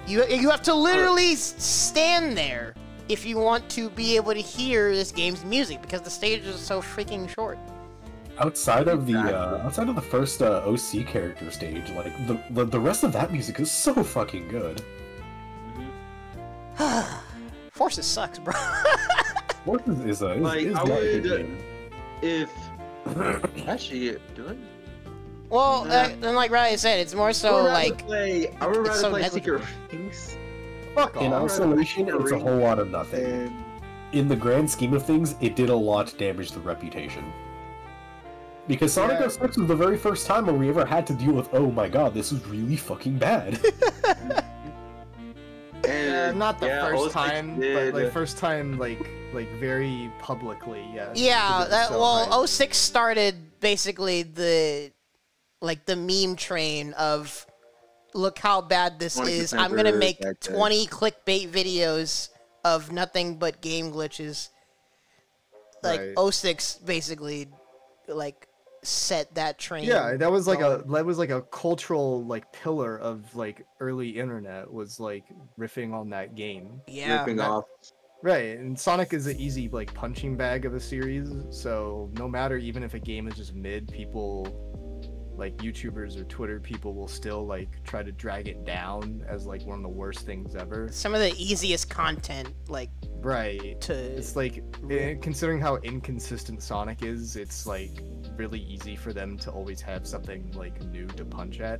[SPEAKER 2] Yeah. You have to literally stand there if you want to be able to hear this game's music because the stages are so freaking short.
[SPEAKER 4] Outside of the first OC character stage, like the rest of that music is so fucking good.
[SPEAKER 2] Forces sucks, bro.
[SPEAKER 4] Forces is a
[SPEAKER 5] I would if actually doing.
[SPEAKER 2] Well, and like Riley said, it's more so like
[SPEAKER 5] I would rather play Secret Rings.
[SPEAKER 3] Fuck off.
[SPEAKER 4] In isolation, it's a whole lot of nothing. In the grand scheme of things, it did a lot to damage the reputation. Because Sonic 06 was the very first time where we ever had to deal with, oh my god, this is really fucking bad.
[SPEAKER 3] Not the first time, but like first time like very publicly, yeah.
[SPEAKER 2] Yeah, 06 started basically the meme train of look how bad this is. I'm gonna make 20 clickbait videos of nothing but game glitches. Like 06 basically like set that train.
[SPEAKER 3] Yeah, that was like a cultural like pillar of like early internet was like riffing on that game.
[SPEAKER 2] Yeah.
[SPEAKER 5] Ripping off.
[SPEAKER 3] Right, and Sonic is an easy like punching bag of a series, so no matter even if a game is just mid, people like YouTubers or Twitter people will still like try to drag it down as like one of the worst things ever.
[SPEAKER 2] Some of the easiest content like
[SPEAKER 3] it's like considering how inconsistent Sonic is, it's like really easy for them to always have something like new to punch at.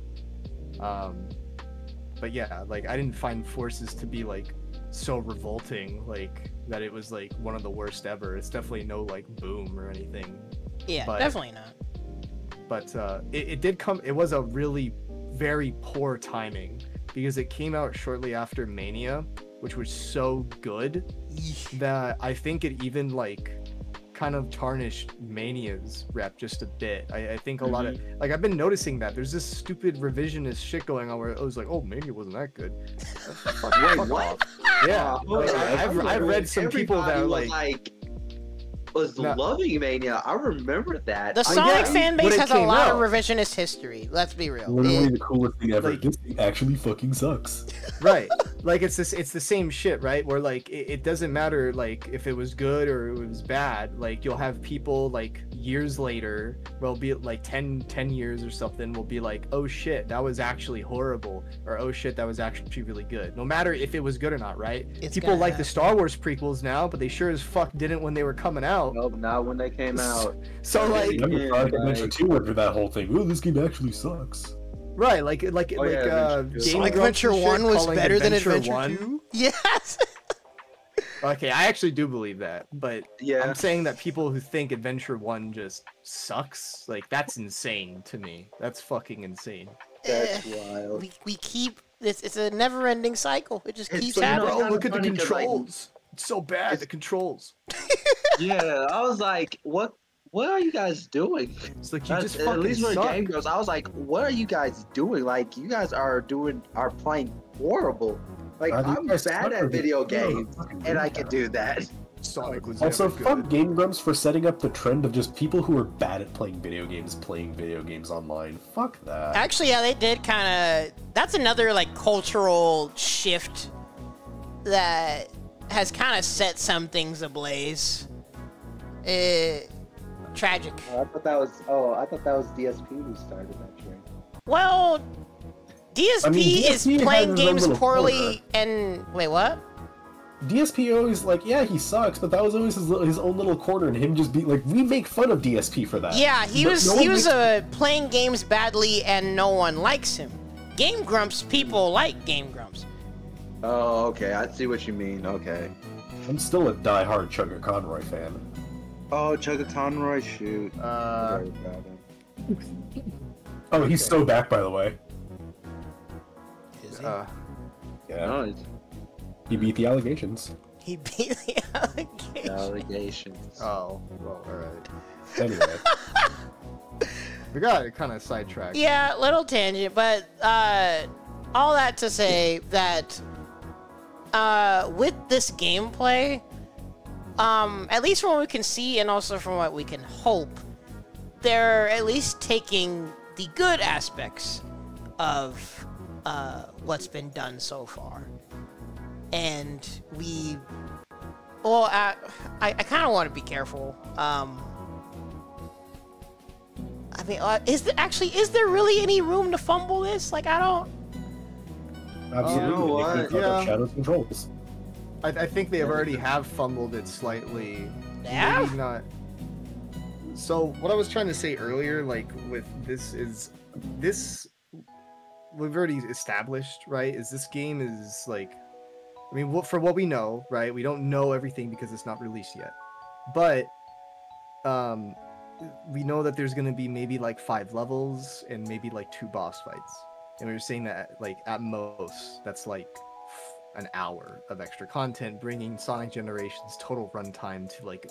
[SPEAKER 3] But yeah, like I didn't find Forces to be like so revolting like that it was like one of the worst ever. It's definitely no like boom or anything.
[SPEAKER 2] Yeah, definitely not.
[SPEAKER 3] But it was a really very poor timing because it came out shortly after Mania, which was so good that I think it even like kind of tarnished Mania's rep just a bit. I think a lot of like I've been noticing that there's this stupid revisionist shit going on where it was like, oh, Mania wasn't that good.
[SPEAKER 5] Wait, what?
[SPEAKER 3] Yeah, I've read some people that
[SPEAKER 5] was loving Mania. I remember that.
[SPEAKER 2] The Sonic fan base has a lot of revisionist history. Let's be real.
[SPEAKER 4] Literally the coolest thing ever. Like, this thing actually fucking sucks.
[SPEAKER 3] Right. Like it's the same shit, right? Where like it doesn't matter like if it was good or it was bad. Like you'll have people like years later, well, be it like 10 years or something, will be like, oh shit, that was actually horrible, or oh shit, that was actually really good. No matter if it was good or not, right? People like the Star Wars prequels now, but they sure as fuck didn't when they were coming out.
[SPEAKER 5] Nope, not when they came out.
[SPEAKER 3] So like,
[SPEAKER 4] Sonic Adventure 2 went through that whole thing. Oh, this game actually sucks.
[SPEAKER 3] Right,
[SPEAKER 2] Sonic Adventure 1 was better than Adventure 2? Yes!
[SPEAKER 3] Okay, I actually do believe that, but
[SPEAKER 1] Yeah.
[SPEAKER 3] I'm saying that people who think Adventure 1 just sucks, like, that's insane to me. That's fucking insane.
[SPEAKER 5] That's wild.
[SPEAKER 2] We keep this. It's a never-ending cycle. It just
[SPEAKER 1] It's
[SPEAKER 2] keeps
[SPEAKER 1] like, you know,
[SPEAKER 2] happening.
[SPEAKER 1] it's
[SPEAKER 3] Look at the
[SPEAKER 1] funny 'cause, like,
[SPEAKER 3] controls. It's so bad, the controls.
[SPEAKER 1] Yeah, I was like, what are you guys doing?
[SPEAKER 3] It's like, you just
[SPEAKER 1] At
[SPEAKER 3] fucking
[SPEAKER 1] least with
[SPEAKER 3] suck.
[SPEAKER 1] Game Girls, I was like, what are you guys doing? Like, you guys are playing horrible. Like, I'm bad at video games, and I can do that.
[SPEAKER 3] Sonic was
[SPEAKER 4] Also,
[SPEAKER 3] never
[SPEAKER 4] fuck
[SPEAKER 3] good.
[SPEAKER 4] Game Grumps for setting up the trend of just people who are bad at playing video games online. Fuck that.
[SPEAKER 2] Actually, yeah, they did kind of. That's another like cultural shift that has kind of set some things ablaze. Tragic.
[SPEAKER 5] I thought that was DSP who started that trend.
[SPEAKER 2] Well, DSP is
[SPEAKER 4] DSP
[SPEAKER 2] playing
[SPEAKER 4] has his own
[SPEAKER 2] games
[SPEAKER 4] little
[SPEAKER 2] poorly
[SPEAKER 4] corner.
[SPEAKER 2] and wait, what?
[SPEAKER 4] DSP always like, yeah, he sucks, but that was always his own little corner, and him just be like, we make fun of DSP for that.
[SPEAKER 2] Yeah, he
[SPEAKER 4] But
[SPEAKER 2] was
[SPEAKER 4] no one
[SPEAKER 2] he was
[SPEAKER 4] makes-
[SPEAKER 2] playing games badly and no one likes him. Game Grumps people like Game Grumps.
[SPEAKER 1] Oh, okay, I see what you mean. Okay.
[SPEAKER 4] I'm still a die-hard Chugga Conroy fan.
[SPEAKER 1] Oh, Chugga Conroy, shoot.
[SPEAKER 5] Very proud of him.
[SPEAKER 4] Oh, he's so back, by the way.
[SPEAKER 2] Is he?
[SPEAKER 4] Yeah,
[SPEAKER 1] No, it's
[SPEAKER 4] he beat the allegations.
[SPEAKER 2] He beat the allegation.
[SPEAKER 1] allegations.
[SPEAKER 3] Oh, well, alright.
[SPEAKER 4] Anyway,
[SPEAKER 3] We got kind of sidetracked.
[SPEAKER 2] Yeah, little tangent, but all that to say that with this gameplay, at least from what we can see and also from what we can hope, they're at least taking the good aspects of what's been done so far. And I kind of want to be careful. I mean, is there really any room to fumble this? Like, I don't.
[SPEAKER 4] absolutely.
[SPEAKER 1] You know
[SPEAKER 4] they
[SPEAKER 1] what?
[SPEAKER 4] can fuck up
[SPEAKER 3] Yeah.
[SPEAKER 4] Shadow's controls.
[SPEAKER 3] I think they already have fumbled it slightly.
[SPEAKER 2] Yeah?
[SPEAKER 3] Maybe not. So what I was trying to say earlier, like with this we've already established, right? Is this game is like, I mean, for what we know, right? We don't know everything because it's not released yet, but we know that there's gonna be maybe like 5 levels and maybe like 2 boss fights, and we were saying that like at most that's like an hour of extra content, bringing Sonic Generations total runtime to like,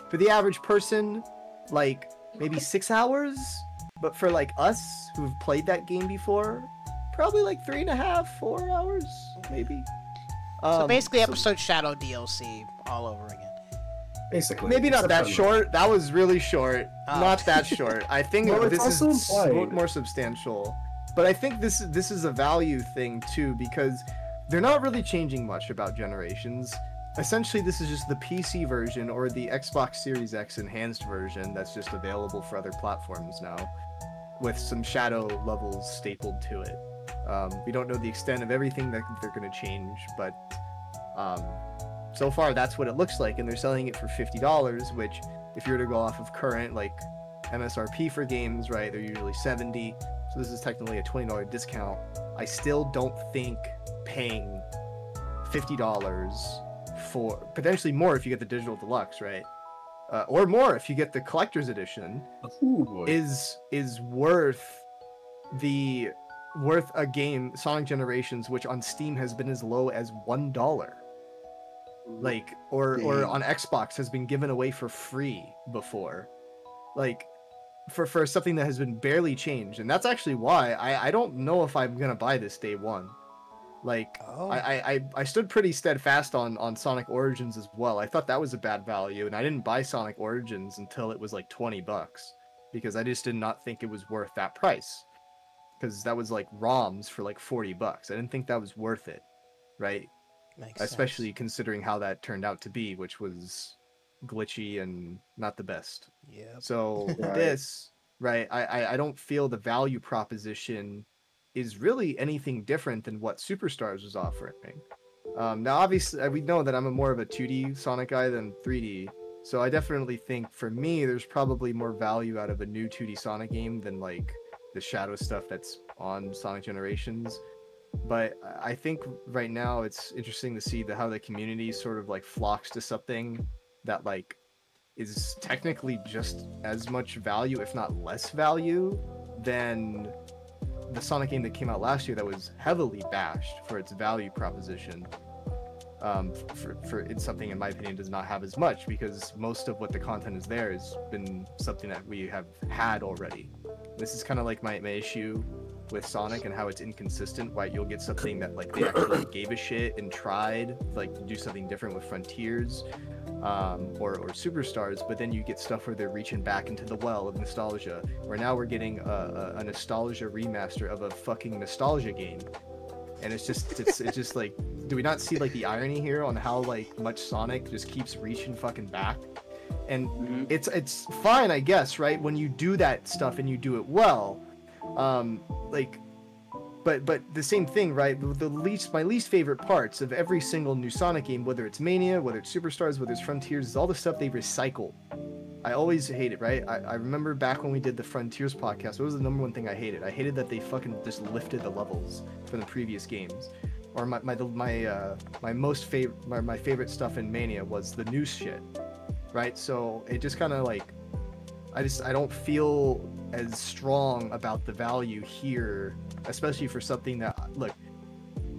[SPEAKER 3] for the average person, like maybe 6 hours, but for like us who've played that game before, probably like 3.5, 4 hours maybe.
[SPEAKER 2] So basically,
[SPEAKER 3] so
[SPEAKER 2] episode Shadow DLC all over again.
[SPEAKER 4] Basically.
[SPEAKER 3] maybe not
[SPEAKER 4] except
[SPEAKER 3] that
[SPEAKER 4] for-
[SPEAKER 3] short. That was really short.
[SPEAKER 2] Oh.
[SPEAKER 3] Not that short. I think
[SPEAKER 4] Well, it's
[SPEAKER 3] this is
[SPEAKER 4] also implied.
[SPEAKER 3] more substantial. But I think this is a value thing too, because they're not really changing much about Generations. Essentially, this is just the PC version or the Xbox Series X enhanced version that's just available for other platforms now, with some Shadow levels stapled to it. We don't know the extent of everything that they're going to change, but so far that's what it looks like, and they're selling it for $50, which, if you were to go off of current like MSRP for games, right, they're usually $70. So this is technically a $20 discount. I still don't think paying $50 for, potentially more if you get the digital deluxe, right, or more if you get the collector's edition,
[SPEAKER 4] Ooh, boy.
[SPEAKER 3] is worth a game, Sonic Generations, which on Steam has been as low as $1. Like, or
[SPEAKER 1] Dang.
[SPEAKER 3] on Xbox has been given away for free before. Like, for something that has been barely changed. And that's actually why I don't know if I'm gonna buy this day one. Like,
[SPEAKER 2] Oh.
[SPEAKER 3] I stood pretty steadfast on Sonic Origins as well. I thought that was a bad value, and I didn't buy Sonic Origins until it was like $20, because I just did not think it was worth that price. Because that was like ROMs for like $40. I didn't think that was worth it, right?
[SPEAKER 2] Makes
[SPEAKER 3] Especially
[SPEAKER 2] sense.
[SPEAKER 3] considering how that turned out to be, which was glitchy and not the best.
[SPEAKER 2] Yeah.
[SPEAKER 3] So
[SPEAKER 5] Right.
[SPEAKER 3] this, right, I don't feel the value proposition is really anything different than what Superstars was offering. Now, obviously, we know that I'm more of a 2D Sonic guy than 3D, so I definitely think for me, there's probably more value out of a new 2D Sonic game than like the Shadow stuff that's on Sonic Generations. But I think right now it's interesting to see how the community sort of like flocks to something that like is technically just as much value, if not less value, than the Sonic game that came out last year that was heavily bashed for its value proposition. For it's something, in my opinion, does not have as much, because most of what the content is there has been something that we have had already. This is kind of like my issue with Sonic and how it's inconsistent. Why you'll get something that like they actually gave a shit and tried like to do something different with Frontiers, or Superstars, but then you get stuff where they're reaching back into the well of nostalgia. Where now we're getting a nostalgia remaster of a fucking nostalgia game, and it's just like, do we not see like the irony here on how like much Sonic just keeps reaching fucking back? And it's fine, I guess, right, when you do that stuff and you do it well. Like, but the same thing, right? My least favorite parts of every single new Sonic game, whether it's Mania, whether it's Superstars, whether it's Frontiers, is all the stuff they recycle. I always hate it, right? I remember back when we did the Frontiers podcast, what was the number one thing I hated? I hated that they fucking just lifted the levels from the previous games. Or my favorite stuff in Mania was the new shit, right? So it just kind of like, I don't feel as strong about the value here, especially for something that, look,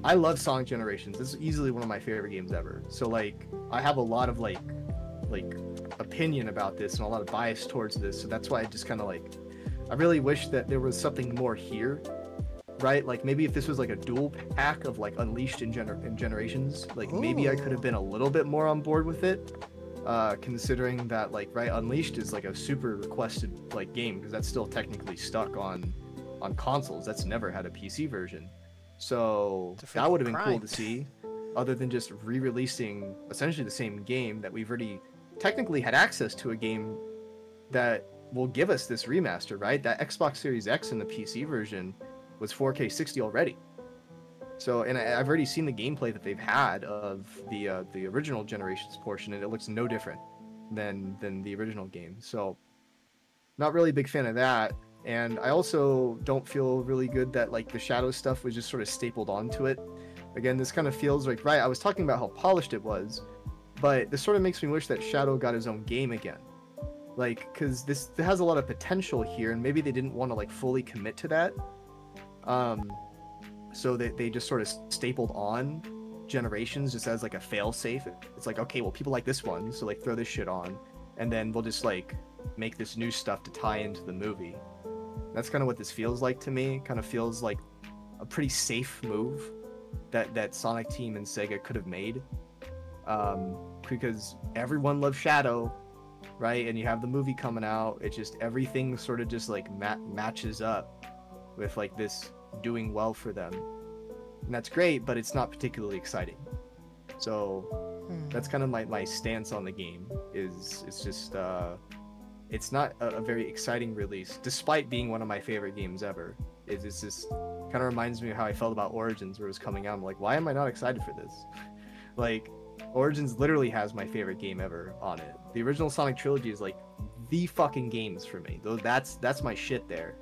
[SPEAKER 3] I love Sonic Generations. This is easily one of my favorite games ever. So like, I have a lot of like opinion about this and a lot of bias towards this. So that's why I just kind of like, I really wish that there was something more here, right? Like maybe if this was like a dual pack of like Unleashed and Generations, like maybe I could have been a little bit more on board with it. Considering that like, right, Unleashed is like a super requested like game, because that's still technically stuck on consoles. That's never had a PC version. So that would have been cool to see, other than just re-releasing essentially the same game that we've already technically had access to, a game that will give us this remaster, right? That Xbox Series X and the PC version was 4K 60 already. So, and I've already seen the gameplay that they've had of the original Generations portion, and it looks no different than the original game. So, not really a big fan of that. And I also don't feel really good that like the Shadow stuff was just sort of stapled onto it. Again, this kind of feels like, right, I was talking about how polished it was, but this sort of makes me wish that Shadow got his own game again. Like, because this has a lot of potential here, and maybe they didn't want to like fully commit to that. So they just sort of stapled on Generations just as like a fail-safe. It's like, okay, well, people like this one, so like throw this shit on, and then we'll just like make this new stuff to tie into the movie. That's kind of what this feels like to me. Kind of feels like a pretty safe move that Sonic Team and Sega could have made, because everyone loves Shadow, right? And you have the movie coming out. It's just everything sort of just like matches up with like this doing well for them, and that's great, but it's not particularly exciting. So that's kind of my stance on the game. It's just it's not a very exciting release, despite being one of my favorite games ever. It's just kind of reminds me of how I felt about Origins, where it was coming out. I'm like, why am I not excited for this? Like, Origins literally has my favorite game ever on it. The original Sonic trilogy is like the fucking games for me. Though that's my shit there.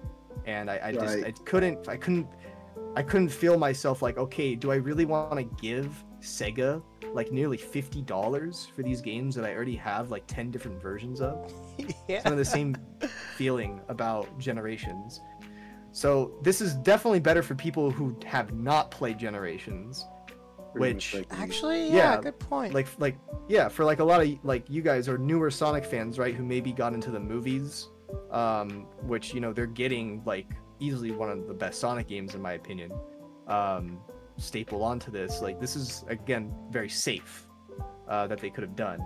[SPEAKER 3] And I couldn't feel myself like, okay, do I really want to give Sega like nearly $50 for these games that I already have like 10 different versions of? Yeah. Some of the same feeling about Generations. So this is definitely better for people who have not played Generations. Which
[SPEAKER 2] actually, yeah, good point.
[SPEAKER 3] Like yeah, for like a lot of like you guys are newer Sonic fans, right, who maybe got into the movies, which, you know, they're getting like easily one of the best Sonic games in my opinion, staple onto this. Like, this is again very safe that they could have done,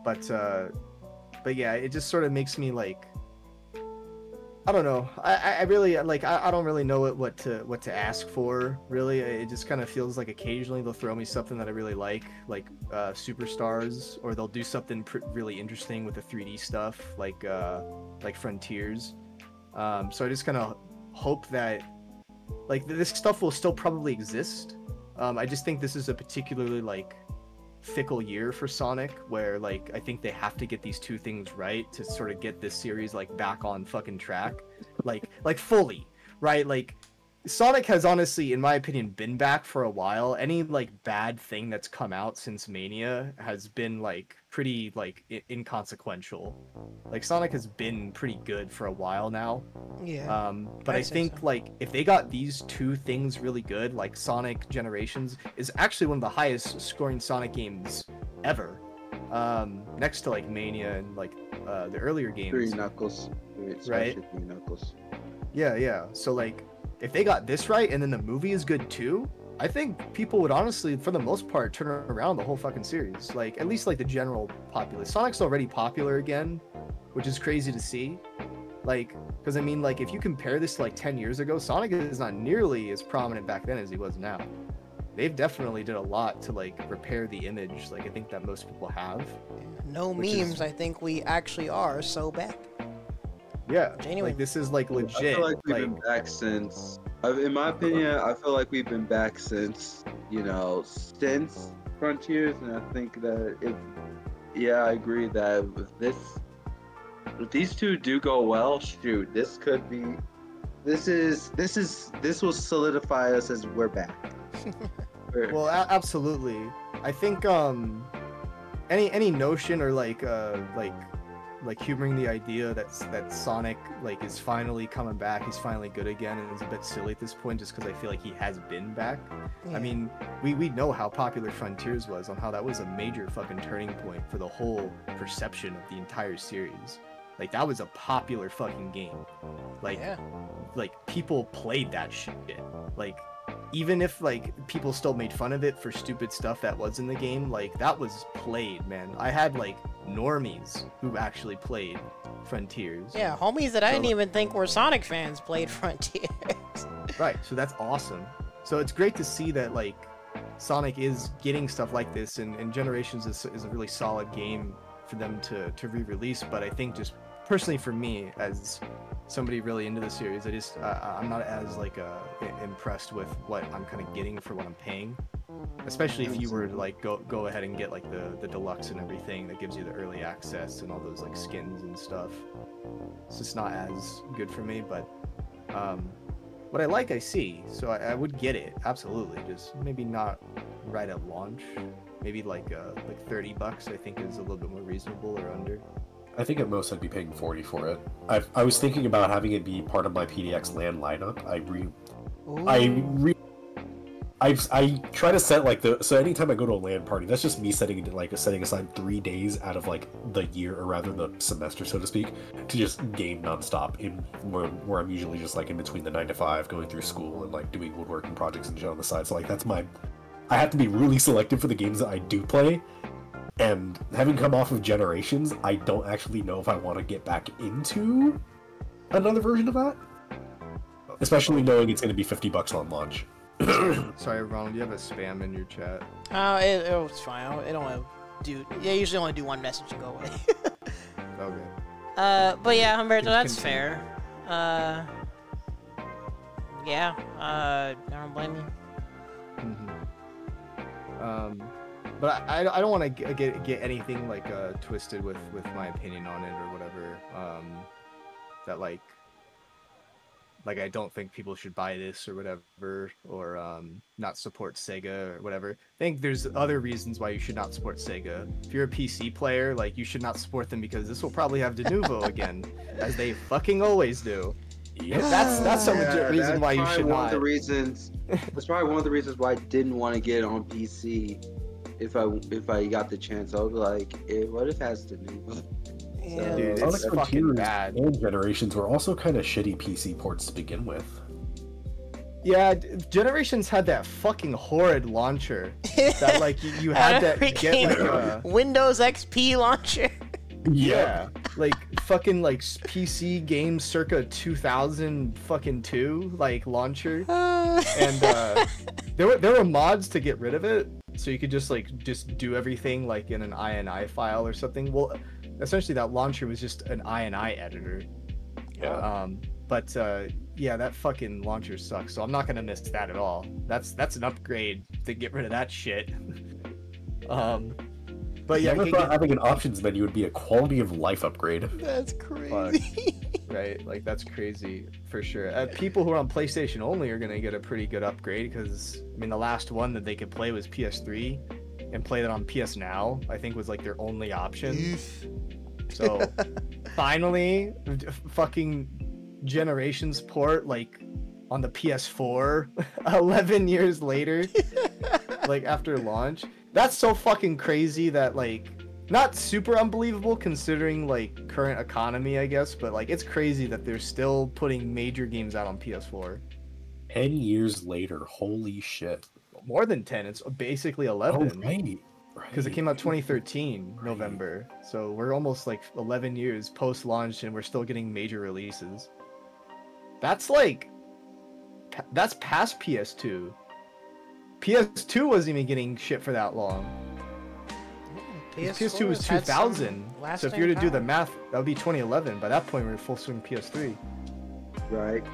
[SPEAKER 3] but yeah, it just sort of makes me like, I don't know. I really like. I don't really know what to ask for. Really, it just kind of feels like occasionally they'll throw me something that I really like Superstars, or they'll do something really interesting with the 3D stuff, like Frontiers. So I just kind of hope that like this stuff will still probably exist. I just think this is a particularly like fickle year for Sonic, where like I think they have to get these two things right to sort of get this series like back on fucking track, like fully, right? Like Sonic has honestly, in my opinion, been back for a while. Any like bad thing that's come out since Mania has been like pretty like inconsequential. Like Sonic has been pretty good for a while now.
[SPEAKER 2] Yeah.
[SPEAKER 3] But I think like if they got these two things really good, like Sonic Generations is actually one of the highest scoring Sonic games ever. Next to like Mania and like the earlier games.
[SPEAKER 5] Three Knuckles.
[SPEAKER 3] Right?
[SPEAKER 5] Three Knuckles.
[SPEAKER 3] Yeah. So like if they got this right and then the movie is good too, I think people would honestly, for the most part, turn around the whole fucking series. Like at least like the general populace. Sonic's already popular again, which is crazy to see. Like, because I mean, like if you compare this to like 10 years ago, Sonic is not nearly as prominent back then as he was now. They've definitely did a lot to like repair the image, like I think that most people have.
[SPEAKER 2] No memes, I think we actually are so back.
[SPEAKER 3] Yeah,
[SPEAKER 2] Genuine.
[SPEAKER 3] like this is like legit.
[SPEAKER 5] I feel like we've been back since, in my opinion, I feel like we've been back since, since Frontiers, and I think that I agree that if these two do go well, shoot, this will solidify us as we're back.
[SPEAKER 3] Well, absolutely. I think any notion or like humoring the idea that Sonic like is finally coming back, he's finally good again, and it's a bit silly at this point just because I feel like he has been back. Yeah. I mean, we know how popular Frontiers was, on how that was a major fucking turning point for the whole perception of the entire series. Like that was a popular fucking game. Like people played that shit. Like even if like people still made fun of it for stupid stuff that was in the game, like that was played, man. I had like normies who actually played Frontiers.
[SPEAKER 2] Yeah, homies that I didn't even think were Sonic fans played Frontiers.
[SPEAKER 3] Right, so that's awesome. So it's great to see that like Sonic is getting stuff like this, and Generations is a really solid game for them to re-release. But I think just personally for me, as somebody really into the series, I'm not as like impressed with what I'm kind of getting for what I'm paying, especially if you were to like go ahead and get like the deluxe and everything that gives you the early access and all those like skins and stuff. It's just not as good for me, but what I like I see, so I would get it, absolutely, just maybe not right at launch. Maybe like $30 I think is a little bit more reasonable, or under.
[SPEAKER 4] I think at most I'd be paying $40 for it. I was thinking about having it be part of my PDX LAN lineup. I try to set like so anytime I go to a LAN party, that's just me setting aside 3 days out of like the year, or rather the semester, so to speak, to just game nonstop where I'm usually just like in between the 9 to 5 going through school and like doing woodworking projects and shit on the side. So like I have to be really selective for the games that I do play. And having come off of Generations, I don't actually know if I want to get back into another version of that. Especially knowing it's going to be $50 on launch.
[SPEAKER 3] Sorry, Ronald, you have a spam in your chat.
[SPEAKER 2] Oh, it's fine. It only usually only do one message and go away.
[SPEAKER 3] Okay.
[SPEAKER 2] But yeah, Humberto, that's fair. Yeah. I don't blame you.
[SPEAKER 3] But I don't want to get anything like twisted with my opinion on it or whatever. That like I don't think people should buy this or whatever, or not support Sega or whatever. I think there's other reasons why you should not support Sega. If you're a PC player, like you should not support them because this will probably have de novo again, as they fucking always do. Yeah, that's a legit reason why you should not.
[SPEAKER 5] That's probably one of the reasons why I didn't want to get it on PC. If I got the chance, I was like, what if it has de novo?
[SPEAKER 2] Yeah,
[SPEAKER 5] So,
[SPEAKER 3] dude, it's fucking bad.
[SPEAKER 4] And Generations were also kind of shitty PC ports to begin with.
[SPEAKER 3] Yeah, Generations had that fucking horrid launcher that like you had to get like
[SPEAKER 2] Windows XP launcher.
[SPEAKER 3] Yeah, like fucking like PC game circa 2000 fucking 2 like launcher, and there were mods to get rid of it, so you could just do everything like in an INI file or something. Well, essentially that launcher was just an INI editor.
[SPEAKER 4] Yeah.
[SPEAKER 3] But yeah, that fucking launcher sucks. So I'm not gonna miss that at all. That's an upgrade to get rid of that shit. But yeah,
[SPEAKER 4] I never thought having an options menu would be a quality of life upgrade.
[SPEAKER 2] That's crazy.
[SPEAKER 3] right? Like that's crazy for sure. People who are on PlayStation only are gonna get a pretty good upgrade because I mean the last one that they could play was PS3, and play that on PS Now I think was like their only option. So finally, fucking Generations port like on the PS4, 11 years later, like after launch. That's so fucking crazy that like. Not super unbelievable considering like current economy, I guess, but like it's crazy that they're still putting major games out on PS4.
[SPEAKER 4] 10 years later, holy shit.
[SPEAKER 3] More than 10, it's basically 11.
[SPEAKER 4] Oh, right.
[SPEAKER 3] Because it came out 2013, November. So we're almost like 11 years post-launch and we're still getting major releases. That's like... That's past PS2. PS2 wasn't even getting shit for that long. PS2 was 2000, so if you were to do the math, that would be 2011. By that point, we were full swing PS3.
[SPEAKER 5] Right.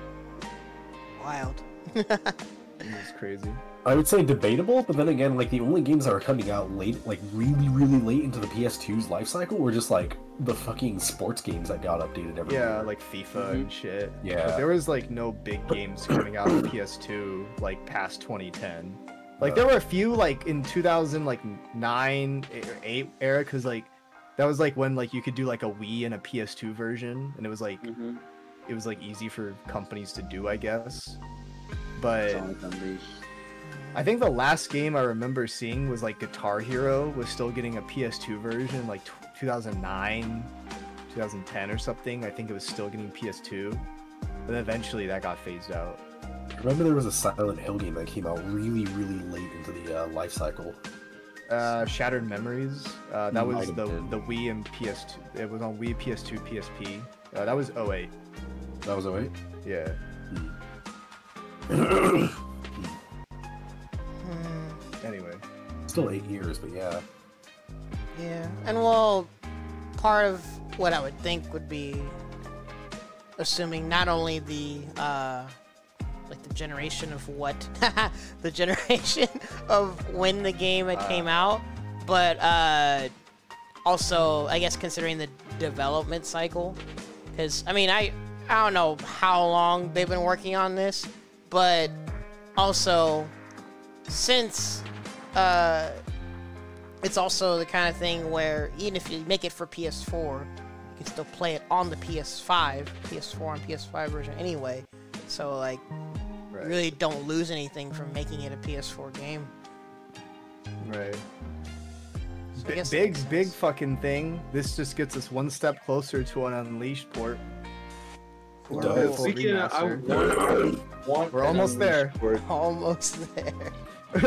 [SPEAKER 2] Wild.
[SPEAKER 3] It's crazy.
[SPEAKER 4] I would say debatable, but then again, like the only games that are coming out late, like really, really late into the PS2's life cycle, were just like the fucking sports games that got updated every year.
[SPEAKER 3] Yeah, like FIFA and shit.
[SPEAKER 4] Yeah.
[SPEAKER 3] But there was like no big games coming out on PS2 like past 2010. Like there were a few like in 2009 or 8 era, because like that was like when like you could do like a Wii and a PS2 version, and it was like it was like easy for companies to do, I guess. But I think the last game I remember seeing was like Guitar Hero was still getting a PS2 version, like 2009, 2010 or something. I think it was still getting PS2, but eventually that got phased out.
[SPEAKER 4] I remember there was a Silent Hill game that came out really, really late into the life cycle.
[SPEAKER 3] Shattered Memories. That was the Wii and PS2. It was on Wii, PS2, PSP. That was 08.
[SPEAKER 4] That was 08?
[SPEAKER 3] Yeah. Anyway.
[SPEAKER 4] Still 8 years, but yeah.
[SPEAKER 2] Yeah, and well, part of what I would think would be assuming not only the like the generation of what the generation of when the game had came out, but also I guess considering the development cycle, because I mean I don't know how long they've been working on this, but also since it's also the kind of thing where even if you make it for PS4, you can still play it on the PS4 and PS5 version anyway. So like, you really don't lose anything from making it a PS4 game.
[SPEAKER 3] Right.
[SPEAKER 2] So
[SPEAKER 3] Big fucking thing. This just gets us one step closer to an Unleashed port.
[SPEAKER 5] We're
[SPEAKER 3] almost there.
[SPEAKER 2] We're almost there.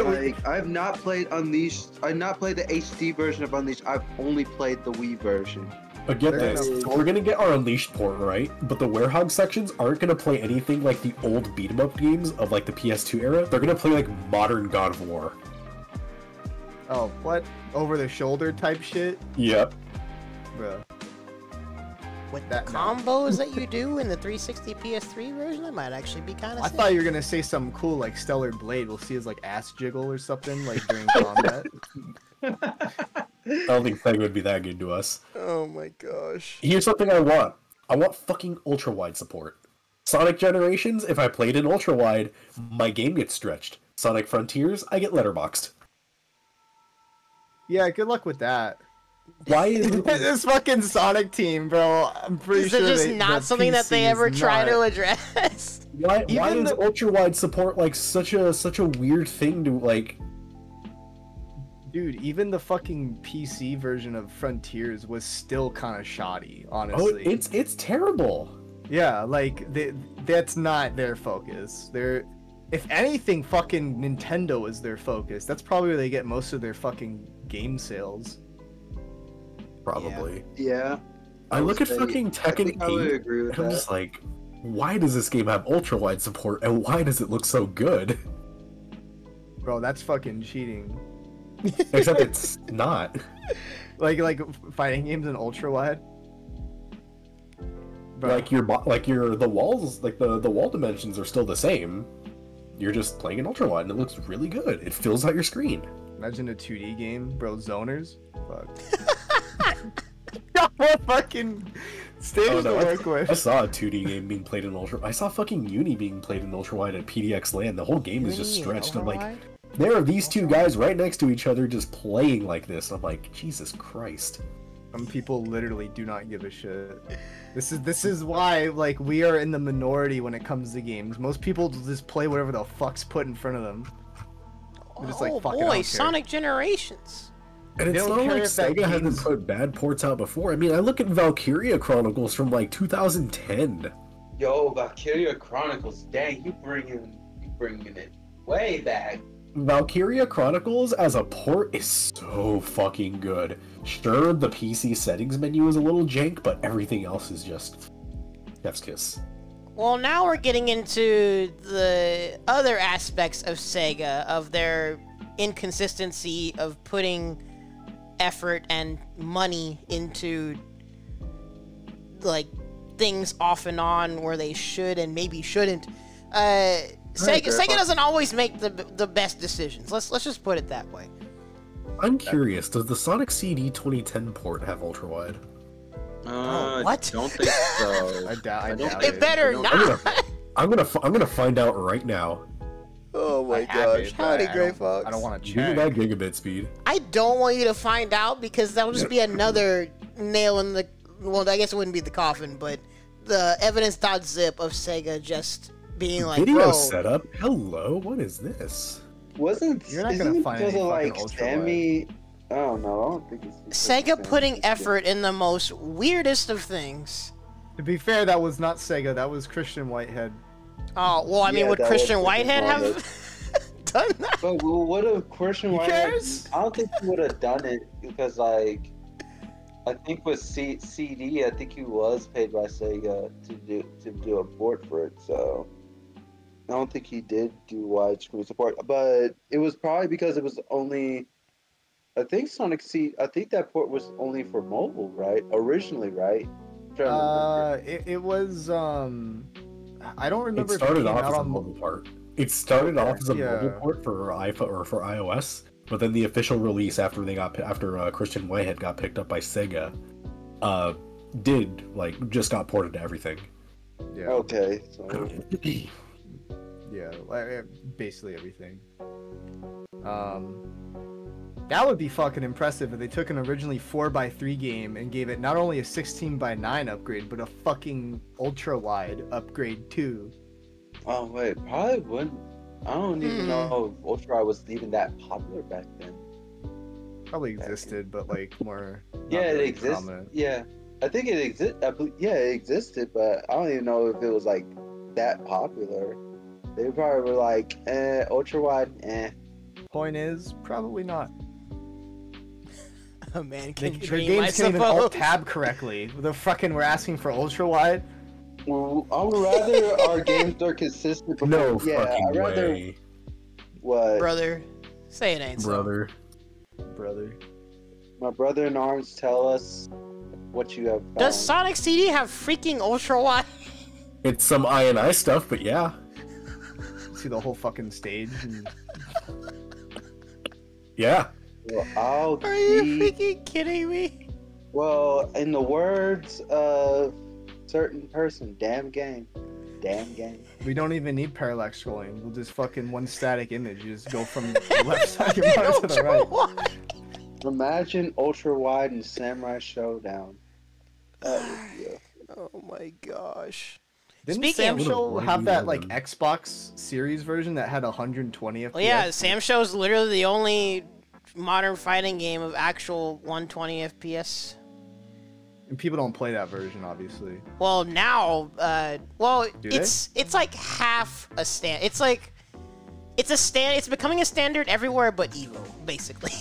[SPEAKER 5] Like, I've not played Unleashed. I've not played the HD version of Unleashed. I've only played the Wii version.
[SPEAKER 4] But get this, we're gonna get our Unleashed port, right? But the Werehog sections aren't gonna play anything like the old beat-em-up games of like the PS2 era. They're gonna play like modern God of War.
[SPEAKER 3] Oh, what? Over the shoulder type shit?
[SPEAKER 4] Yep.
[SPEAKER 3] Bro.
[SPEAKER 2] With the combos that you do in the 360 PS3 version, that might actually be kind of
[SPEAKER 3] I thought you were gonna say something cool like Stellar Blade. We'll see his like ass jiggle or something like during combat.
[SPEAKER 4] I don't think Peg would be that good to us.
[SPEAKER 2] Oh my gosh.
[SPEAKER 4] Here's something I want. I want fucking ultra-wide support. Sonic Generations, if I played in ultra-wide, my game gets stretched. Sonic Frontiers, I get letterboxed.
[SPEAKER 3] Yeah, good luck with that.
[SPEAKER 4] Why is
[SPEAKER 3] this fucking Sonic team, bro? I'm pretty sure
[SPEAKER 2] just not something that they ever try to address.
[SPEAKER 4] Why is ultra-wide support like such a weird thing to like?
[SPEAKER 3] Dude, even the fucking PC version of Frontiers was still kind of shoddy, honestly.
[SPEAKER 4] Oh, it's terrible.
[SPEAKER 3] Yeah, like that's not their focus. If anything, fucking Nintendo is their focus. That's probably where they get most of their fucking game sales.
[SPEAKER 4] Probably.
[SPEAKER 5] Yeah.
[SPEAKER 4] I look at fucking Tekken 8,
[SPEAKER 5] I would agree with
[SPEAKER 4] I'm just like, why does this game have ultra-wide support, and why does it look so good?
[SPEAKER 3] Bro, that's fucking cheating.
[SPEAKER 4] Except it's not.
[SPEAKER 3] Like fighting games in ultra-wide?
[SPEAKER 4] Like the walls, like the wall dimensions are still the same. You're just playing in ultra-wide, and it looks really good. It fills out your screen.
[SPEAKER 3] Imagine a 2D game, bro. Zoners? Fuck. Fucking Stage to work with.
[SPEAKER 4] I saw a 2D game being played in ultra. I saw fucking Uni being played in ultra wide at PDX LAN. The whole game is just stretched. I'm like, there are these two guys right next to each other just playing like this. I'm like, Jesus Christ.
[SPEAKER 3] Some people literally do not give a shit. This is why like we are in the minority when it comes to games. Most people just play whatever the fuck's put in front of them. They're just like, fuck it, I don't care.
[SPEAKER 2] Sonic Generations.
[SPEAKER 4] And it's not like Sega hasn't put bad ports out before. I mean, I look at Valkyria Chronicles from like 2010.
[SPEAKER 5] Yo, Valkyria Chronicles, dang, you bringing it way back.
[SPEAKER 4] Valkyria Chronicles as a port is so fucking good. Sure, the PC settings menu is a little jank, but everything else is just chef's kiss.
[SPEAKER 2] Well, now we're getting into the other aspects of Sega, of their inconsistency of putting effort and money into like things off and on where they should and maybe shouldn't. Sega doesn't always make the best decisions. Let's just put it that way.
[SPEAKER 4] I'm curious, does the Sonic CD 2010 port have ultra wide?
[SPEAKER 2] What?
[SPEAKER 5] Don't think so.
[SPEAKER 3] I doubt
[SPEAKER 2] it better not.
[SPEAKER 4] I'm gonna find out right now.
[SPEAKER 2] Oh my gosh! Howdy, Gray Fox.
[SPEAKER 3] I don't want to check.
[SPEAKER 4] Give me that gigabit speed.
[SPEAKER 2] I don't want you to find out because that will just be another nail in the. Well, I guess it wouldn't be the coffin, but the evidence.zip of Sega just being like,
[SPEAKER 4] video
[SPEAKER 2] bro.
[SPEAKER 4] setup. Hello, what is this?
[SPEAKER 3] You're not gonna find any
[SPEAKER 5] like
[SPEAKER 3] ultra
[SPEAKER 5] Sammy? I don't know. I don't think it's
[SPEAKER 2] Sega putting effort in the most weirdest of things.
[SPEAKER 3] To be fair, that was not Sega. That was Christian Whitehead.
[SPEAKER 2] Oh well, I mean, would Christian Whitehead have done that?
[SPEAKER 5] But what if Christian Whitehead?
[SPEAKER 3] cares?
[SPEAKER 5] I don't think he would have done it because, like, I think with CD, I think he was paid by Sega to do a port for it. So I don't think he did do widescreen support. But it was probably because it was only. I think I think that port was only for mobile, right? Originally, right?
[SPEAKER 3] It was I don't remember.
[SPEAKER 4] It started
[SPEAKER 3] off
[SPEAKER 4] as a mobile port. It started off as a mobile port for iPhone or for iOS, but then the official release after Christian Whitehead got picked up by Sega, just got ported to everything.
[SPEAKER 3] Yeah.
[SPEAKER 5] Okay. So.
[SPEAKER 3] Yeah, basically everything. That would be fucking impressive if they took an originally 4x3 game and gave it not only a 16:9 upgrade, but a fucking ultra wide upgrade too.
[SPEAKER 5] Oh wait, probably wouldn't. I don't even know if ultra wide was even that popular back then.
[SPEAKER 3] Probably existed, but like more.
[SPEAKER 5] Yeah, it exists. Yeah, I think it exists. Yeah, it existed, but I don't even know if it was like that popular. They probably were like, ultra wide,
[SPEAKER 3] Point is, probably not.
[SPEAKER 2] Oh man,
[SPEAKER 3] Their games can't even alt tab correctly. We're asking for ultra wide.
[SPEAKER 5] Well, I would rather our games are consistent.
[SPEAKER 4] No fucking way.
[SPEAKER 5] What?
[SPEAKER 2] Brother, say it ain't
[SPEAKER 3] Brother.
[SPEAKER 5] My brother in arms, tell us what you have found.
[SPEAKER 2] Does Sonic CD have freaking ultra wide?
[SPEAKER 4] It's some I&I stuff, but yeah.
[SPEAKER 3] See the whole fucking stage.
[SPEAKER 4] Yeah.
[SPEAKER 5] Well,
[SPEAKER 2] Are you freaking kidding me?
[SPEAKER 5] Well, in the words of certain person, damn game.
[SPEAKER 3] We don't even need parallax scrolling. We'll just fucking one static image. You just go from the left side of your to the right.
[SPEAKER 5] Imagine ultra wide and Samurai Showdown.
[SPEAKER 2] Oh my gosh.
[SPEAKER 3] Didn't Sam Show have that like Xbox Series version that had 120 FPS?
[SPEAKER 2] Well, yeah, Sam Show's literally the only modern fighting game of actual 120 FPS.
[SPEAKER 3] And people don't play that version, obviously.
[SPEAKER 2] Well, now, it's like half a stand. It's like it's becoming a standard everywhere but Evo, basically.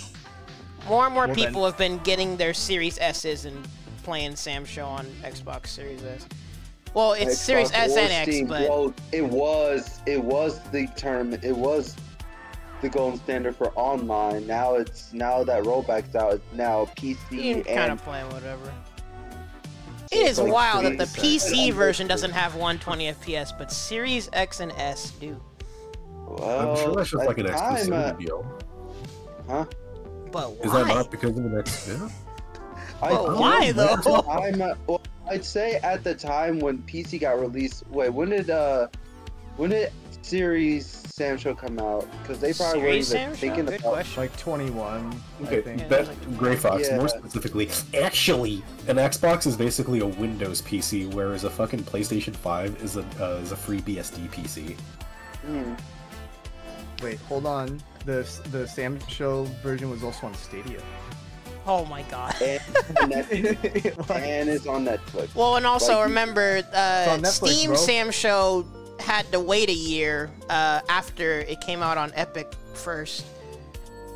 [SPEAKER 2] More and more people have been getting their Series S's and playing Sam Show on Xbox Series S. Well, it's Xbox Series S and X,
[SPEAKER 5] Steam.
[SPEAKER 2] but
[SPEAKER 5] well, it was the tournament. It was the golden standard for online. Now that rollback's out, it's now PC.
[SPEAKER 2] You can kind of play whatever. It is wild that the PC version doesn't have 120 FPS, but Series X and S do.
[SPEAKER 5] Well,
[SPEAKER 4] I'm sure that's just like an exclusivity deal.
[SPEAKER 5] Huh?
[SPEAKER 2] But why?
[SPEAKER 4] Is that not because of an exclusivity?
[SPEAKER 2] But why though?
[SPEAKER 5] I I'd say at the time when PC got released. Wait, when did Series Sam Show come out? Because they probably weren't even thinking
[SPEAKER 2] Good
[SPEAKER 5] about.
[SPEAKER 2] question.
[SPEAKER 3] Like 21.
[SPEAKER 4] Okay,
[SPEAKER 3] I think.
[SPEAKER 4] that Gray Fox,
[SPEAKER 5] Yeah.
[SPEAKER 4] more specifically, actually, an Xbox is basically a Windows PC, whereas a fucking PlayStation 5 is a free BSD PC.
[SPEAKER 5] Hmm.
[SPEAKER 3] Wait, hold on. The Sam Show version was also on Stadia.
[SPEAKER 2] Oh my god.
[SPEAKER 5] And it's on Netflix.
[SPEAKER 2] Well, and also
[SPEAKER 5] Like,
[SPEAKER 2] remember,
[SPEAKER 3] on Netflix,
[SPEAKER 2] Steam
[SPEAKER 3] bro.
[SPEAKER 2] Sam Show had to wait a year after it came out on Epic first.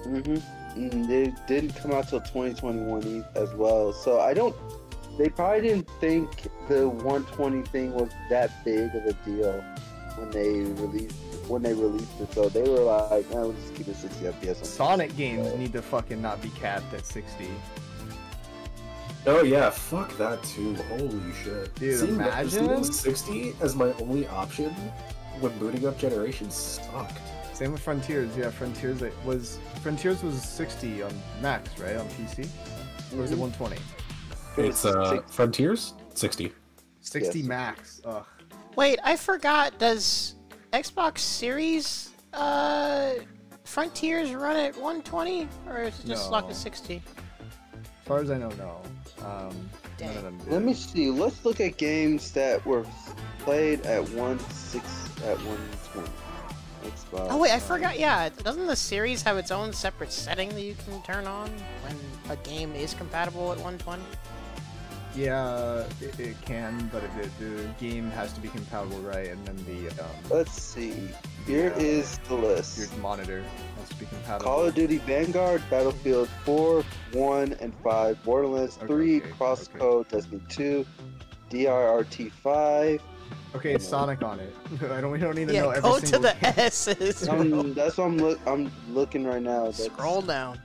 [SPEAKER 5] It didn't come out till 2021 as well. So I don't. They probably didn't think the 120 thing was that big of a deal when they released it. So they were like, "No, we'll just keep it 60 FPS."
[SPEAKER 3] Sonic games need to fucking not be capped at 60.
[SPEAKER 4] Oh yeah, fuck that too. Holy shit.
[SPEAKER 3] Dude,
[SPEAKER 4] Seeing
[SPEAKER 3] imagine?
[SPEAKER 4] 60 as my only option when booting up generations sucked.
[SPEAKER 3] Same with Frontiers. Yeah, Frontiers was 60 on Max, right? On PC? Or was it 120?
[SPEAKER 4] It's Frontiers 60.
[SPEAKER 3] 60
[SPEAKER 5] Yes.
[SPEAKER 3] Max. Ugh.
[SPEAKER 2] Wait, I forgot. Does Xbox Series Frontiers run at 120, or is it just locked
[SPEAKER 3] No.
[SPEAKER 2] at 60?
[SPEAKER 3] As far as I know, no.
[SPEAKER 2] Dang.
[SPEAKER 3] None of them did.
[SPEAKER 5] Let me see. Let's look at games that were played at 120. Xbox.
[SPEAKER 2] Oh wait, I forgot. Yeah, doesn't the series have its own separate setting that you can turn on when a game is compatible at 120?
[SPEAKER 3] Yeah, it can, but the game has to be compatible, right? And then the
[SPEAKER 5] Let's see. Here is the list.
[SPEAKER 3] your monitor has to be compatible.
[SPEAKER 5] Call of Duty Vanguard, Battlefield 4, 1, and 5, Borderlands 3,
[SPEAKER 3] Okay,
[SPEAKER 5] Crosscode, Destiny 2, DRRT 5.
[SPEAKER 3] Okay, it's Sonic on it. We don't need to know
[SPEAKER 2] Yeah,
[SPEAKER 3] every
[SPEAKER 2] go to
[SPEAKER 3] single
[SPEAKER 2] the
[SPEAKER 3] game.
[SPEAKER 2] S's. bro.
[SPEAKER 5] That's what I'm looking right now. That's,
[SPEAKER 2] Scroll down.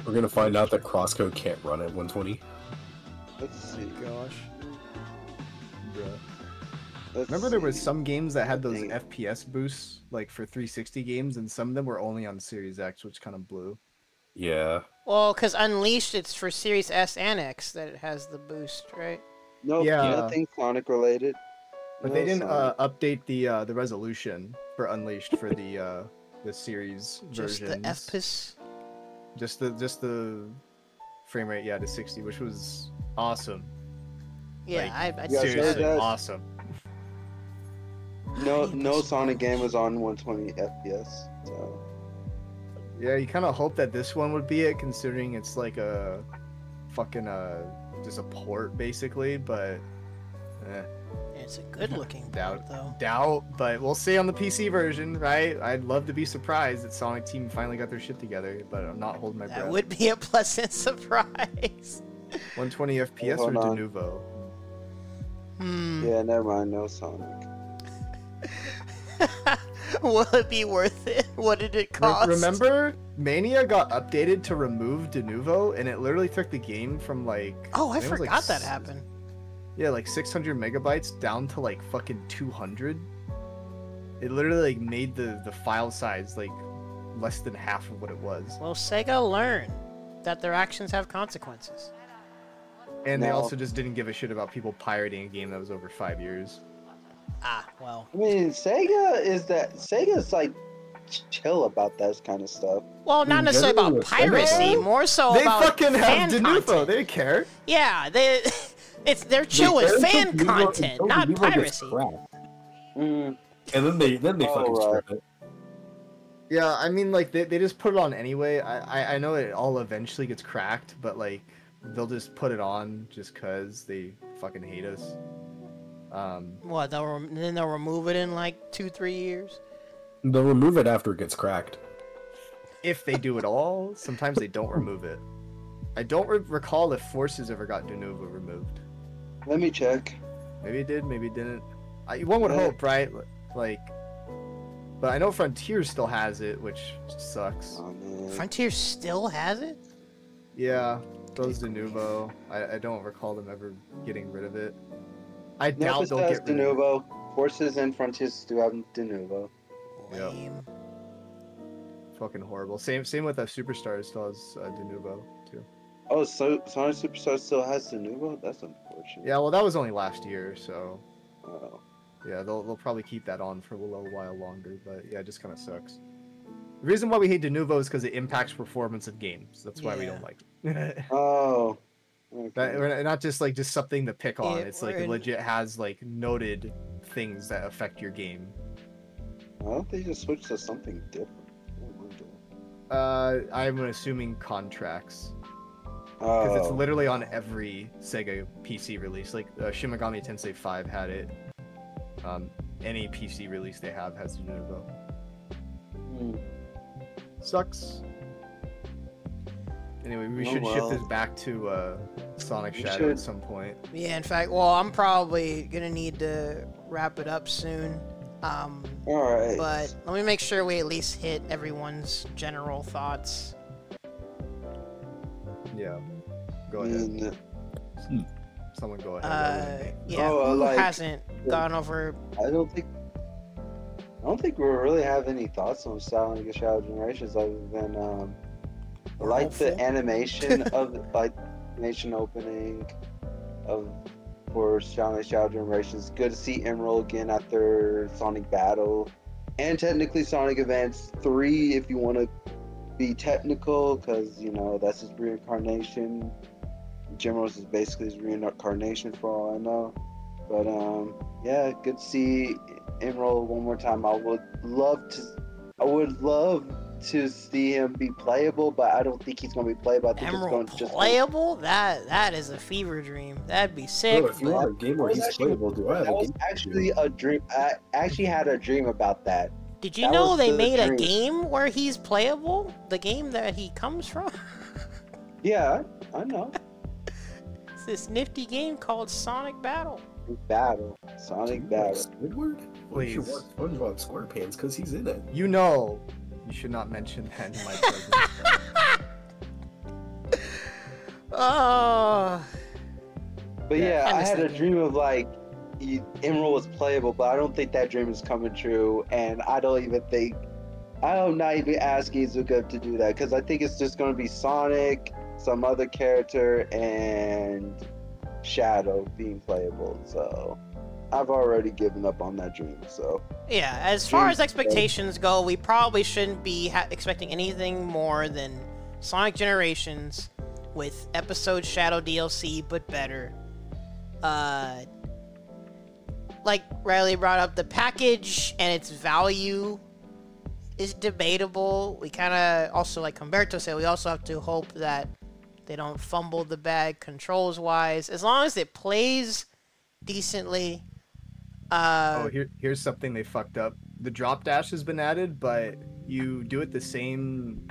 [SPEAKER 4] We're gonna find out that Crosscode can't run at 120.
[SPEAKER 5] Let's see.
[SPEAKER 3] Gosh. Bruh.
[SPEAKER 5] Let's
[SPEAKER 3] Remember there was
[SPEAKER 5] see.
[SPEAKER 3] some games that had those
[SPEAKER 5] Dang.
[SPEAKER 3] FPS boosts, like for 360 games, and some of them were only on Series X, which kind of blew.
[SPEAKER 4] Yeah.
[SPEAKER 2] Well, because Unleashed, it's for Series S and X that it has the boost, right?
[SPEAKER 5] Nope,
[SPEAKER 3] Yeah.
[SPEAKER 5] nothing Sonic related.
[SPEAKER 3] But
[SPEAKER 5] No
[SPEAKER 3] they didn't
[SPEAKER 5] Sonic.
[SPEAKER 3] update the resolution for Unleashed for the Series
[SPEAKER 2] Just
[SPEAKER 3] versions.
[SPEAKER 2] the FPS.
[SPEAKER 3] Just the frame rate, yeah, to 60, which was awesome.
[SPEAKER 2] Yeah,
[SPEAKER 3] Like,
[SPEAKER 2] I'd
[SPEAKER 5] Yeah,
[SPEAKER 2] say
[SPEAKER 5] so
[SPEAKER 3] Seriously,
[SPEAKER 5] that-
[SPEAKER 3] awesome.
[SPEAKER 5] No Sonic game was on 120 FPS. So
[SPEAKER 3] Yeah, you kind of hope that this one would be it, considering it's like a fucking just a port basically, but
[SPEAKER 2] It's a good-looking
[SPEAKER 3] Doubt.
[SPEAKER 2] board, though.
[SPEAKER 3] doubt. But we'll see on the PC version, right? I'd love to be surprised that Sonic Team finally got their shit together, but I'm not holding my
[SPEAKER 2] That
[SPEAKER 3] breath.
[SPEAKER 2] would be a pleasant surprise.
[SPEAKER 3] 120 FPS or
[SPEAKER 5] Hold on.
[SPEAKER 3] de novo?
[SPEAKER 5] yeah, never mind. No Sonic.
[SPEAKER 2] Will it be worth it? What did it cost?
[SPEAKER 3] Remember, Mania got updated to remove de novo, and it literally took the game from like
[SPEAKER 2] Oh, I
[SPEAKER 3] think it was, like,
[SPEAKER 2] forgot that happened.
[SPEAKER 3] Yeah, like 600 megabytes down to like fucking 200. It literally like made the file size like less than half of what it was.
[SPEAKER 2] Well, Sega learned that their actions have consequences.
[SPEAKER 3] And they
[SPEAKER 5] No.
[SPEAKER 3] also just didn't give a shit about people pirating a game that was over 5 years.
[SPEAKER 2] Ah, well.
[SPEAKER 5] I mean, Sega's like chill about that kind of stuff.
[SPEAKER 2] Well, not
[SPEAKER 4] mean,
[SPEAKER 2] necessarily about
[SPEAKER 4] generally,
[SPEAKER 2] piracy,
[SPEAKER 3] Sega-
[SPEAKER 2] more so
[SPEAKER 3] They
[SPEAKER 2] about
[SPEAKER 3] fucking
[SPEAKER 2] fan
[SPEAKER 3] have de novo.
[SPEAKER 2] content.
[SPEAKER 3] They care.
[SPEAKER 2] Yeah, they're chill with fan content, not piracy.
[SPEAKER 5] Mm,
[SPEAKER 4] And then they
[SPEAKER 5] Oh,
[SPEAKER 4] fucking
[SPEAKER 5] right.
[SPEAKER 4] strip it.
[SPEAKER 3] Yeah, I mean, like they just put it on anyway. I know it all eventually gets cracked, but like they'll just put it on just cause they fucking hate us.
[SPEAKER 2] What? Then they'll remove it in like 2-3 years.
[SPEAKER 4] They'll remove it after it gets cracked.
[SPEAKER 3] If they do it all, sometimes they don't remove it. I don't recall if Forces ever got de novo removed.
[SPEAKER 5] let me check.
[SPEAKER 3] Maybe it did, maybe it didn't. One would hope, right? Like, but I know Frontier still has it, which sucks.
[SPEAKER 5] Oh man.
[SPEAKER 2] Frontier still has it?
[SPEAKER 3] Yeah, those de novo. I don't recall them ever getting rid of it. I
[SPEAKER 5] Nope,
[SPEAKER 3] doubt
[SPEAKER 5] it
[SPEAKER 3] they'll
[SPEAKER 5] says
[SPEAKER 3] get
[SPEAKER 5] de
[SPEAKER 3] rid of it.
[SPEAKER 5] novo. Forces and Frontiers do have de novo.
[SPEAKER 3] Yep.
[SPEAKER 2] Lame.
[SPEAKER 3] Fucking horrible. Same with Superstars still has de novo too.
[SPEAKER 5] Oh, so Sonic Superstar still has the Nuvo? That's unfortunate.
[SPEAKER 3] Yeah, well, that was only last year, so
[SPEAKER 5] Oh.
[SPEAKER 3] yeah, they'll probably keep that on for a little while longer. But yeah, it just kind of sucks. The reason why we hate Denuvo is because it impacts performance of games. That's why we don't like it.
[SPEAKER 5] Oh. Okay.
[SPEAKER 3] Not just like just something to pick on.
[SPEAKER 2] Yeah,
[SPEAKER 3] It's like it legit has like noted things that affect your game.
[SPEAKER 5] Why don't they just switch to something different?
[SPEAKER 3] I'm assuming contracts. Because it's
[SPEAKER 5] Oh.
[SPEAKER 3] literally on every Sega PC release. Like Shin Megami Tensei 5 had it. Any PC release they have has Denuvo.
[SPEAKER 5] Hmm.
[SPEAKER 3] Sucks. Anyway, we should shift this back to Sonic Shadow at some point.
[SPEAKER 2] Yeah, in fact, well, I'm probably gonna need to wrap it up soon.
[SPEAKER 5] Alright.
[SPEAKER 2] But let me make sure we at least hit everyone's general thoughts.
[SPEAKER 3] Yeah. Go ahead. Someone go ahead.
[SPEAKER 2] Yeah, who hasn't gone over?
[SPEAKER 5] I don't think we really have any thoughts on Sonic Shadow Generations other than I like the animation of animation opening for Sonic Shadow Generations. Good to see Emerald again after Sonic Battle, and technically Sonic Advance 3 if you want to be technical, because you know that's his reincarnation. Generals is basically his reincarnation for all I know. But yeah, good to see Emerald one more time. I would love to see him be playable, but I don't think he's gonna be playable. I think
[SPEAKER 2] Emerald
[SPEAKER 5] it's going to
[SPEAKER 2] playable? That is a fever dream. That'd be sick.
[SPEAKER 4] Bro, if you want a game where he's playable, do I have
[SPEAKER 5] That
[SPEAKER 4] a
[SPEAKER 5] was
[SPEAKER 4] game?
[SPEAKER 5] actually a dream. I actually had a dream about that.
[SPEAKER 2] Did you
[SPEAKER 5] That
[SPEAKER 2] know
[SPEAKER 5] was
[SPEAKER 2] they
[SPEAKER 5] the
[SPEAKER 2] made a
[SPEAKER 5] dream.
[SPEAKER 2] game where he's playable? The game that he comes from?
[SPEAKER 5] Yeah, I know.
[SPEAKER 2] It's this nifty game called Sonic Battle.
[SPEAKER 5] Sonic Battle.
[SPEAKER 4] Squidward? Well, you should watch SpongeBob SquarePants because he's in it.
[SPEAKER 3] You know, you should not mention that in my presence.
[SPEAKER 2] Oh.
[SPEAKER 5] But yeah, I
[SPEAKER 2] miss
[SPEAKER 5] had
[SPEAKER 2] that
[SPEAKER 5] a
[SPEAKER 2] game.
[SPEAKER 5] dream of like Emerald was playable, but I don't think that dream is coming true, and I'm not even asking Izuka to do that because I think it's just going to be Sonic, some other character, and Shadow being playable. So I've already given up on that dream. So
[SPEAKER 2] Yeah, as far as expectations go, we probably shouldn't be expecting anything more than Sonic Generations with episode Shadow DLC, but better. Like Riley brought up, the package and its value is debatable. We kind of also, like Humberto said, we also have to hope that they don't fumble the bag controls-wise. As long as it plays decently.
[SPEAKER 3] Here's something they fucked up. The drop dash has been added, but you do it the same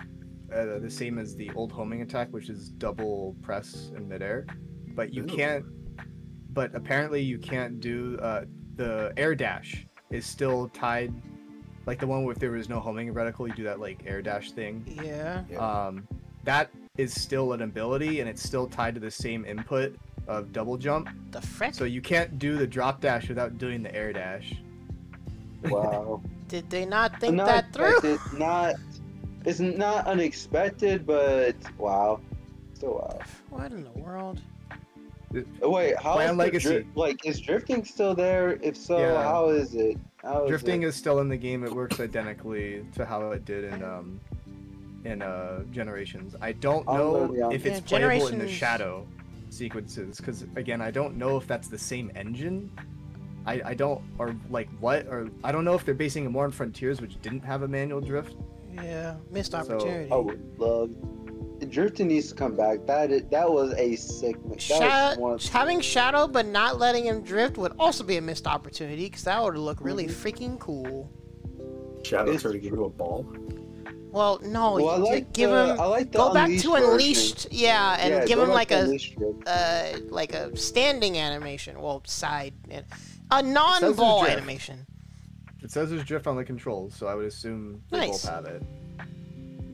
[SPEAKER 3] as the old homing attack, which is double press in midair. But you can't. But apparently you can't do the air dash is still tied, like the one where if there was no homing reticle, you do that like air dash thing.
[SPEAKER 2] Yeah.
[SPEAKER 3] That is still an ability, and it's still tied to the same input of double jump.
[SPEAKER 2] The frick?
[SPEAKER 3] So you can't do the drop dash without doing the air dash.
[SPEAKER 5] wow.
[SPEAKER 2] Did they not think that through?
[SPEAKER 5] It's not unexpected, but wow. So wow.
[SPEAKER 2] What in the world?
[SPEAKER 5] Wait, how is
[SPEAKER 3] Legacy.
[SPEAKER 5] Is drifting still there? If so,
[SPEAKER 3] Yeah.
[SPEAKER 5] how is it?
[SPEAKER 3] Drifting is still in the game. It works identically to how it did in Generations. I don't know if it's playable in the Shadow sequences, because again, I don't know if that's the same engine. I don't, or like what, or I don't know if they're basing it more on Frontiers, which didn't have a manual drift.
[SPEAKER 2] Yeah, missed opportunity.
[SPEAKER 5] I would love. Drifting needs to come back. That was a sick.
[SPEAKER 2] Having Shadow but not letting him drift would also be a missed opportunity, because that would look really freaking cool.
[SPEAKER 4] Shadow turning into a ball.
[SPEAKER 2] Well, no,
[SPEAKER 5] give him.
[SPEAKER 2] Go back to Unleashed, and give him like a standing animation. Well, side, a non-ball animation.
[SPEAKER 3] It says there's drift on the controls, so I would assume they both have it.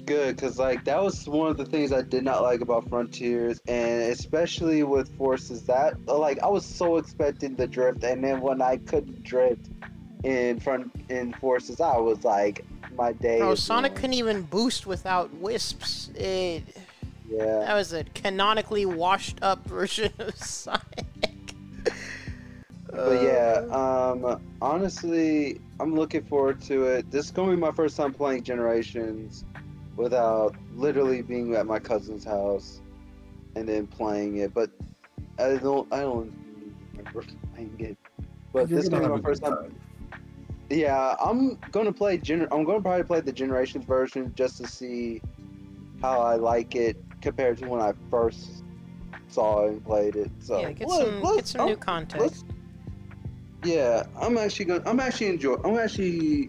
[SPEAKER 5] Good, because like that was one of the things I did not like about Frontiers, and especially with Forces, that like I was so expecting the drift, and then when I couldn't drift in Forces, I was like, my day.
[SPEAKER 2] Bro, Sonic couldn't even boost without wisps.
[SPEAKER 5] Yeah.
[SPEAKER 2] That was a canonically washed up version of Sonic.
[SPEAKER 5] But yeah, honestly, I'm looking forward to it. This is gonna be my first time playing Generations without literally being at my cousin's house and then playing it. But I don't remember playing it. But this is gonna be my first time. Yeah, I'm gonna probably play the Generations version just to see how I like it compared to when I first saw and played it. So
[SPEAKER 2] Yeah, get some new context.
[SPEAKER 5] Yeah, I'm actually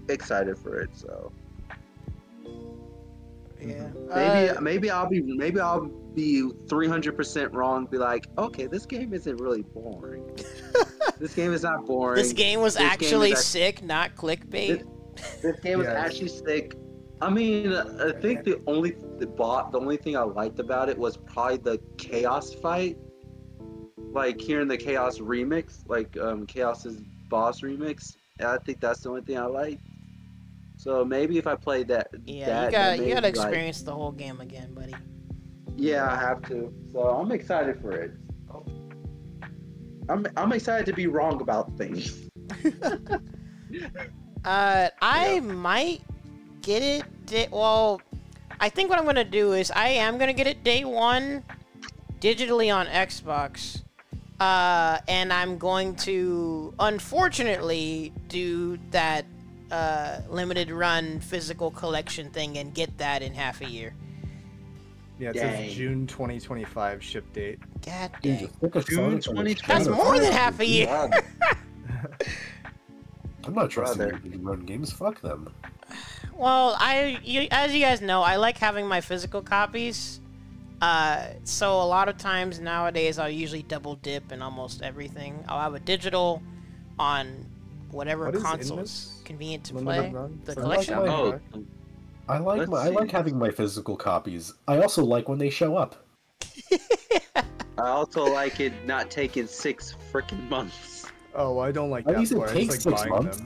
[SPEAKER 5] excited for it. So
[SPEAKER 2] yeah,
[SPEAKER 5] maybe I'll be 300% wrong. Be like, okay, this game isn't really boring. This game is not boring.
[SPEAKER 2] This game was actually sick, not clickbait.
[SPEAKER 5] This game was actually sick. I mean, I think the only thing I liked about it was probably the Chaos fight. Like hearing the Chaos remix, like Chaos's boss remix. I think that's the only thing I like. So maybe if I played that,
[SPEAKER 2] you gotta experience the whole game again, buddy.
[SPEAKER 5] Yeah, I have to. So I'm excited for it. I'm excited to be wrong about things.
[SPEAKER 2] I might get it. Well, I think what I'm gonna do is I am gonna get it day one, digitally on Xbox. And I'm going to, unfortunately, do that limited run physical collection thing and get that in half a year.
[SPEAKER 3] Yeah, it says June 2025 ship date.
[SPEAKER 2] God dang.
[SPEAKER 5] June 2025.
[SPEAKER 2] That's more than half a year.
[SPEAKER 4] I'm not trusting you to run games. Fuck them.
[SPEAKER 2] Well, as you guys know, I like having my physical copies. So a lot of times nowadays I'll usually double dip in almost everything. I'll have a digital on whatever console's convenient to play. The collection.
[SPEAKER 4] I like having my physical copies. I also like when they show up.
[SPEAKER 5] I also like it not taking 6 freaking months.
[SPEAKER 3] Oh, I don't like that.
[SPEAKER 4] At least it takes 6 months.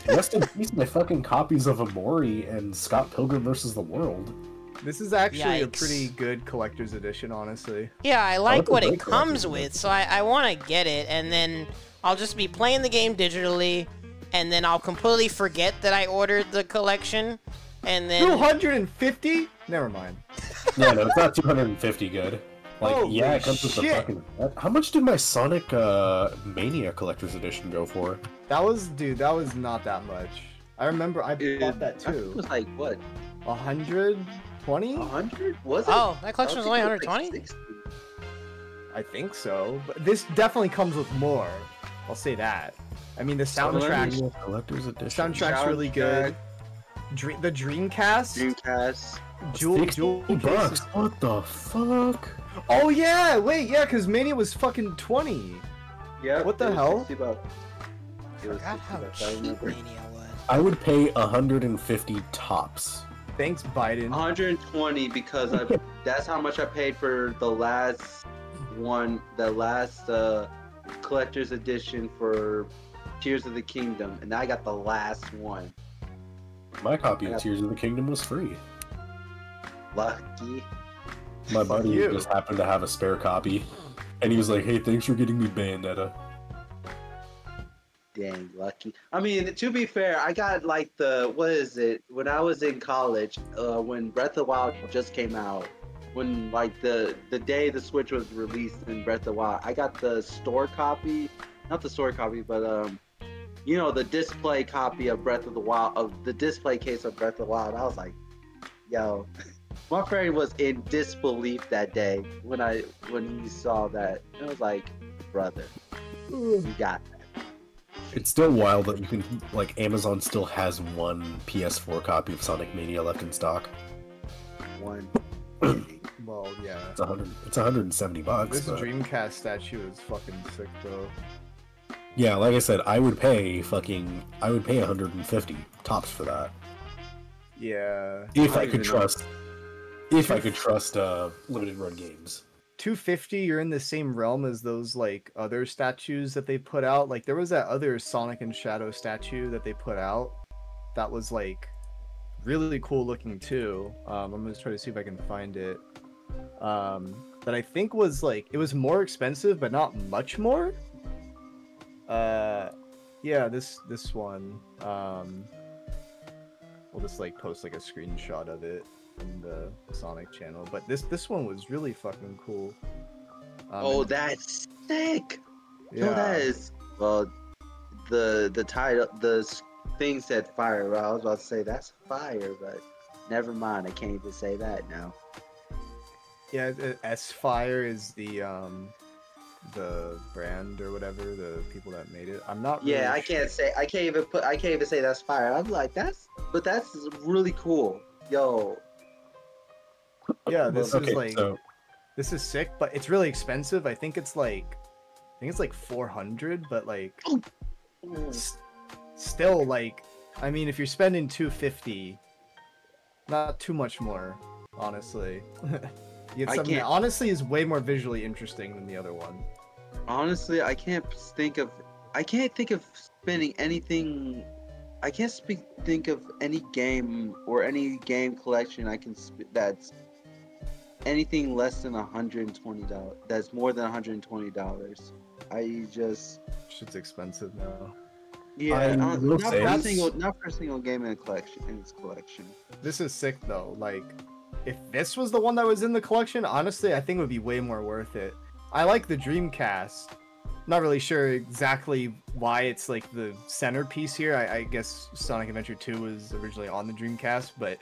[SPEAKER 4] Rest in peace, my fucking copies of Amori and Scott Pilgrim vs. the World.
[SPEAKER 3] This is actually a pretty good collector's edition, honestly.
[SPEAKER 2] Yeah, I like what it comes with, so I want to get it, and then I'll just be playing the game digitally, and then I'll completely forget that I ordered the collection, and then...
[SPEAKER 3] 250? Never mind.
[SPEAKER 4] Yeah, no, it's not 250 good. Like, holy it comes with the fucking... How much did my Sonic Mania collector's edition go for?
[SPEAKER 3] That was not that much. I remember I bought that too.
[SPEAKER 5] It was like, what?
[SPEAKER 3] 120?
[SPEAKER 5] 100? Was it?
[SPEAKER 2] Oh, that collection was only 120?
[SPEAKER 5] Like
[SPEAKER 3] I think so, but this definitely comes with more. I'll say that. I mean, the soundtrack's really good. The Dreamcast. Jewel
[SPEAKER 4] bucks. What the fuck?
[SPEAKER 3] Oh yeah, wait, yeah, because Mania was fucking 20.
[SPEAKER 5] Yeah.
[SPEAKER 3] What the hell?
[SPEAKER 2] I forgot how cheap Mania was.
[SPEAKER 4] I would pay 150 tops.
[SPEAKER 3] Thanks, Biden.
[SPEAKER 5] 120 because that's how much I paid for the last one, collector's edition for Tears of the Kingdom, and I got the last one.
[SPEAKER 4] My copy of Tears of the Kingdom was free.
[SPEAKER 5] Lucky.
[SPEAKER 4] My buddy just happened to have a spare copy, and he was like, "Hey, thanks for getting me Bayonetta."
[SPEAKER 5] Dang, lucky. I mean, to be fair, I got like when I was in college, when Breath of the Wild just came out, when like the day the Switch was released in Breath of the Wild, I got the store copy, not the store copy, but the display copy of Breath of the Wild, of the display case of Breath of the Wild. I was like, yo, my friend was in disbelief that day when he saw that. It was like, brother, you got that.
[SPEAKER 4] It's still wild that you can, like, Amazon still has one PS4 copy of Sonic Mania left in stock.
[SPEAKER 5] One.
[SPEAKER 3] Well, yeah.
[SPEAKER 4] It's 170 bucks.
[SPEAKER 3] This Dreamcast statue is fucking sick, though.
[SPEAKER 4] Yeah, like I said, I would pay 150 tops for that.
[SPEAKER 3] Yeah.
[SPEAKER 4] If I could trust limited run games.
[SPEAKER 3] 250, you're in the same realm as those like other statues that they put out. Like there was that other Sonic and Shadow statue that they put out that was like really cool looking too. I'm gonna try to see if I can find it. That I think was like it was more expensive, but not much more. Yeah, this one. We'll just like post like a screenshot of it in the Sonic channel. But this one was really fucking cool.
[SPEAKER 1] Oh, that's sick.
[SPEAKER 3] Yeah.
[SPEAKER 1] No, that is well. The title, thing said fire. Well, I was about to say that's fire, but never mind. I can't even say that now.
[SPEAKER 3] Yeah, S-Fire is the brand or whatever, the people that made it. I'm not really
[SPEAKER 1] Yeah, I
[SPEAKER 3] sure.
[SPEAKER 1] can't even say that's fire. I'm like that's really cool. Yo.
[SPEAKER 3] Yeah, this
[SPEAKER 4] Okay,
[SPEAKER 3] is like
[SPEAKER 4] so
[SPEAKER 3] this is sick, but it's really expensive. I think it's like 400, but like still like I mean if you're spending 250, not too much more, honestly. You get something that honestly is way more visually interesting than the other one.
[SPEAKER 1] Honestly, I can't think of spending anything. I can't think of any game or any game collection I can that's anything less than $120. That's more than $120. I just
[SPEAKER 3] Shit's expensive now.
[SPEAKER 1] yeah,
[SPEAKER 4] I will
[SPEAKER 1] not
[SPEAKER 4] say
[SPEAKER 1] for a single game in its collection.
[SPEAKER 3] This is sick though. Like, if this was the one that was in the collection, honestly, I think it would be way more worth it. I like the Dreamcast. Not really sure exactly why it's like the centerpiece here. I guess Sonic Adventure 2 was originally on the Dreamcast, but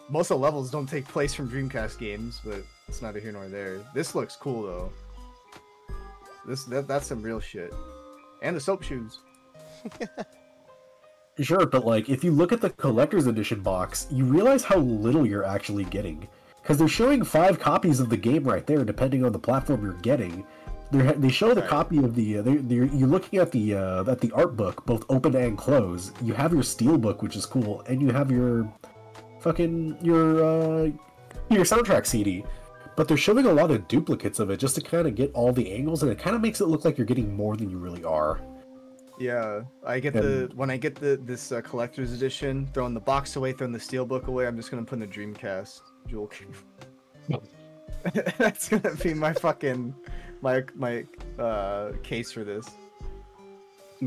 [SPEAKER 3] most of the levels don't take place from Dreamcast games, but it's neither here nor there. This looks cool though. That's some real shit. And the soap shoes.
[SPEAKER 4] sure, but like if you look at the collector's edition box, you realize how little you're actually getting. Because they're showing 5 copies of the game right there, depending on the platform you're getting. They show the copy of the. You're looking at the art book, both open and closed. You have your steel book, which is cool, and you have your fucking your soundtrack CD. But they're showing a lot of duplicates of it just to kind of get all the angles, and it kind of makes it look like you're getting more than you really are.
[SPEAKER 3] Yeah, I get when I get this collector's edition, throwing the box away, throwing the steelbook away, I'm just gonna put in the Dreamcast jewel case. That's gonna be my fucking my case for this.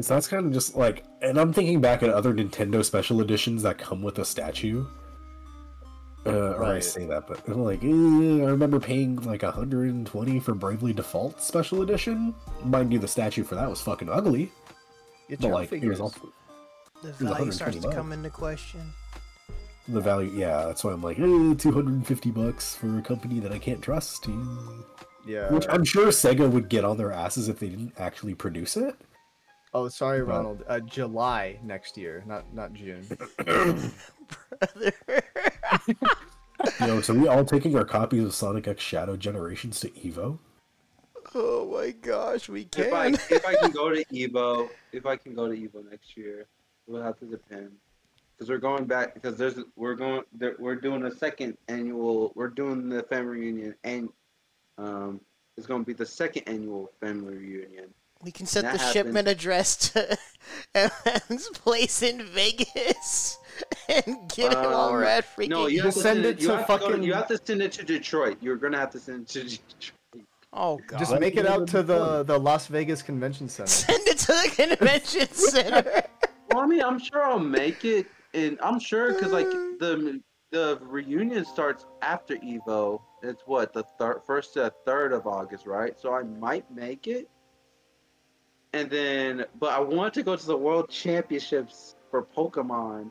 [SPEAKER 4] So that's kind of just like, and I'm thinking back at other Nintendo special editions that come with a statue. Or I say that, but like, I remember paying like $120 for Bravely Default special edition. Mind you, the statue for that was fucking ugly.
[SPEAKER 3] But
[SPEAKER 4] like, it was also
[SPEAKER 2] the value starts to come into question.
[SPEAKER 4] The value, yeah, that's why I'm like, $250 for a company that I can't trust.
[SPEAKER 3] Yeah,
[SPEAKER 4] which I'm sure Sega would get on their asses if they didn't actually produce it.
[SPEAKER 3] Oh, sorry, Ronald. July next year, not June.
[SPEAKER 2] Brother.
[SPEAKER 4] So we all taking our copies of Sonic X Shadow Generations to Evo?
[SPEAKER 2] Oh my gosh, we can.
[SPEAKER 1] If I can go to Evo, next year, it will have to depend. Because we're going back. Because we're doing a second annual. We're doing the family reunion, and it's going to be the second annual family reunion.
[SPEAKER 2] We can set the shipment address to Evan's place in Vegas and get it while we're at freaking.
[SPEAKER 1] No, you have to send it to fucking. You have to send it to Detroit. You're gonna have to send it to Detroit.
[SPEAKER 2] Oh god!
[SPEAKER 3] Just make it out to the Las Vegas Convention Center.
[SPEAKER 2] Send it to the convention center.
[SPEAKER 1] Well, I mean, I'm sure I'll make it, and I'm sure because like the reunion starts after Evo. It's what the 1st to 3rd of August, right? So I might make it. And then, but I want to go to the World Championships for Pokemon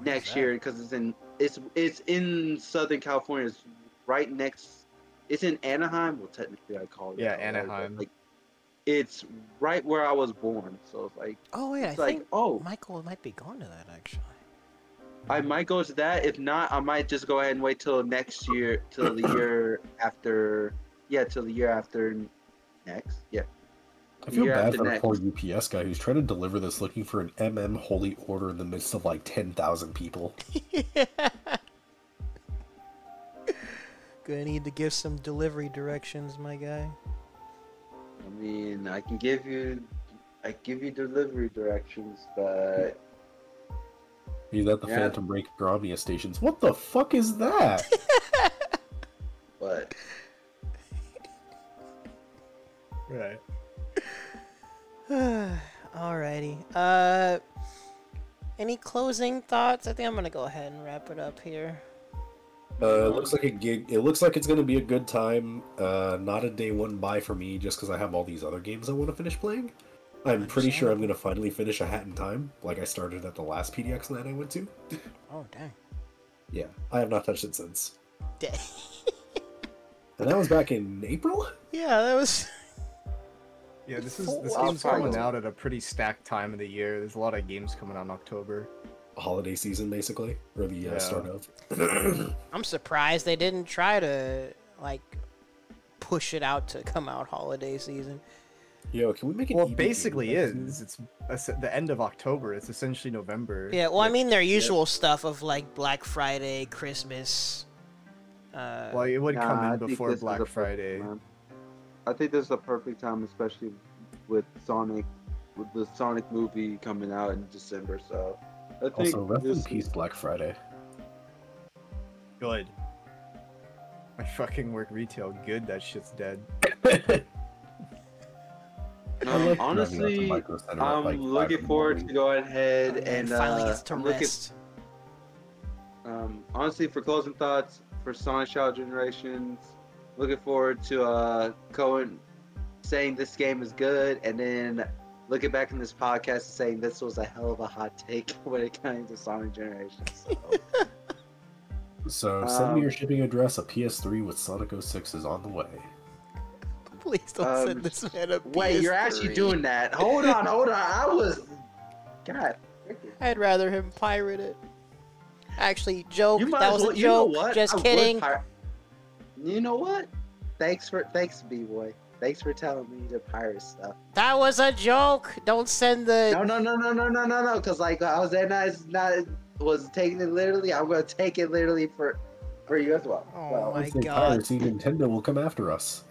[SPEAKER 1] next year because it's in Southern California. It's right next. It's in Anaheim. Well, technically, I call it.
[SPEAKER 3] Yeah, Anaheim.
[SPEAKER 1] Like, it's right where I was born. So it's like.
[SPEAKER 2] Oh wait, I think Michael might be going to that actually.
[SPEAKER 1] I might go to that. If not, I might just go ahead and wait till next year, till the year after. Yeah, till the year after next. Yeah.
[SPEAKER 4] I feel bad for the poor UPS guy who's trying to deliver this looking for an MM holy order in the midst of like 10,000 people.
[SPEAKER 2] Gonna need to give some delivery directions, my guy.
[SPEAKER 1] I mean, I give you delivery directions, but
[SPEAKER 4] He's at the Phantom Break Gramia stations. What the fuck is that?
[SPEAKER 5] What?
[SPEAKER 3] Right.
[SPEAKER 2] Alrighty. Any closing thoughts? I think I'm gonna go ahead and wrap it up here.
[SPEAKER 4] It looks like a gig. It looks like it's gonna be a good time. Not a day one buy for me, just because I have all these other games I want to finish playing. I'm pretty sure I'm gonna finally finish A Hat in Time, like I started at the last PDX night I went to.
[SPEAKER 2] Oh dang.
[SPEAKER 4] Yeah, I have not touched it since.
[SPEAKER 2] Dang.
[SPEAKER 4] And that was back in April?
[SPEAKER 2] Yeah, that was.
[SPEAKER 3] Yeah, this game's coming out at a pretty stacked time of the year. There's a lot of games coming out in October.
[SPEAKER 4] Holiday season, basically, or the start of.
[SPEAKER 2] I'm surprised they didn't try to like push it out to come out holiday season.
[SPEAKER 4] Yo, can we make it?
[SPEAKER 3] Well, it basically is. It's the end of October. It's essentially November.
[SPEAKER 2] Yeah, well, I mean their usual stuff of like Black Friday, Christmas.
[SPEAKER 3] Well, it would come in before Black Friday.
[SPEAKER 5] I think this is a perfect time, especially with the Sonic movie coming out in December. So I think
[SPEAKER 4] Also, rest in peace, Black Friday.
[SPEAKER 3] Good. I fucking work retail. Good, that shit's dead.
[SPEAKER 5] Honestly, I'm looking forward to going ahead and
[SPEAKER 2] finally gets to rest.
[SPEAKER 5] Honestly, for closing thoughts for Sonic Shadow Generations, looking forward to Cohen saying this game is good, and then looking back in this podcast and saying this was a hell of a hot take when it came to Sonic Generations.
[SPEAKER 4] So send me your shipping address. A PS3 with Sonic 06 is on the way.
[SPEAKER 2] Please don't send this man a PS3.
[SPEAKER 5] Wait, you're actually doing that? Hold on. I was. God.
[SPEAKER 2] I'd rather him pirate it. Actually, joke.
[SPEAKER 5] You might
[SPEAKER 2] That
[SPEAKER 5] as
[SPEAKER 2] was
[SPEAKER 5] well-
[SPEAKER 2] a
[SPEAKER 5] you know
[SPEAKER 2] joke.
[SPEAKER 5] what?
[SPEAKER 2] Just
[SPEAKER 5] I would
[SPEAKER 2] kidding.
[SPEAKER 5] You know what? Thanks, B-boy. Thanks for telling me to pirate stuff.
[SPEAKER 2] That was a joke. Don't send the.
[SPEAKER 5] No. Because like I was there, was taking it literally. I'm gonna take it literally for you as well.
[SPEAKER 2] Oh my
[SPEAKER 4] If they
[SPEAKER 2] god.
[SPEAKER 4] piracy, Nintendo will come after us.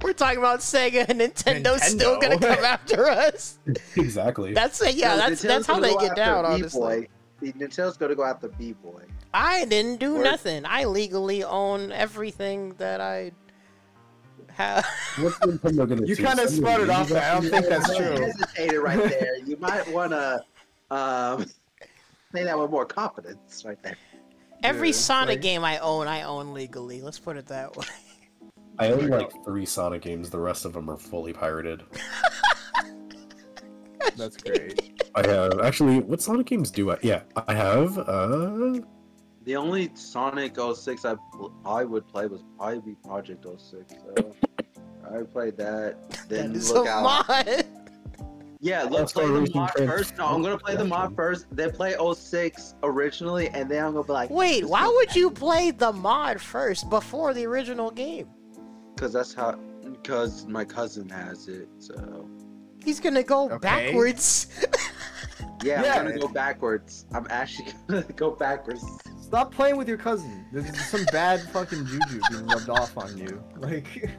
[SPEAKER 2] We're talking about Sega and Nintendo's still gonna come after us.
[SPEAKER 4] Exactly.
[SPEAKER 2] That's how they get down, honestly.
[SPEAKER 5] Nintendo's gonna go after B-boy.
[SPEAKER 2] I didn't do nothing. I legally own everything that I have.
[SPEAKER 4] What's Nintendo gonna do?
[SPEAKER 3] You kind of sputtered off there. I don't think that's
[SPEAKER 5] You
[SPEAKER 3] true.
[SPEAKER 5] hesitated right there. You might wanna say that with more confidence right there.
[SPEAKER 2] Every
[SPEAKER 3] Yeah,
[SPEAKER 2] Sonic
[SPEAKER 3] like-
[SPEAKER 2] game I own legally. Let's put it that way.
[SPEAKER 4] I own like 3 Sonic games. The rest of them are fully pirated.
[SPEAKER 3] That's great.
[SPEAKER 4] I have actually. What Sonic games do I? Yeah, I have.
[SPEAKER 5] The only Sonic 06 I would play was probably Project 06. So I played that. Then
[SPEAKER 2] That is
[SPEAKER 5] look
[SPEAKER 2] a
[SPEAKER 5] out.
[SPEAKER 2] mod.
[SPEAKER 5] Yeah, let's play the mod first. No, I'm gonna play the mod first, then play 06 originally, and then I'm gonna be like.
[SPEAKER 2] Wait, why would you play the mod first before the original game?
[SPEAKER 5] Because my cousin has it, so.
[SPEAKER 2] He's gonna go
[SPEAKER 3] Okay.
[SPEAKER 2] backwards.
[SPEAKER 5] Yeah,
[SPEAKER 3] Yeah.
[SPEAKER 5] I'm gonna go backwards. I'm actually gonna go backwards.
[SPEAKER 3] Stop playing with your cousin. There's some bad fucking juju being rubbed off on you. Like,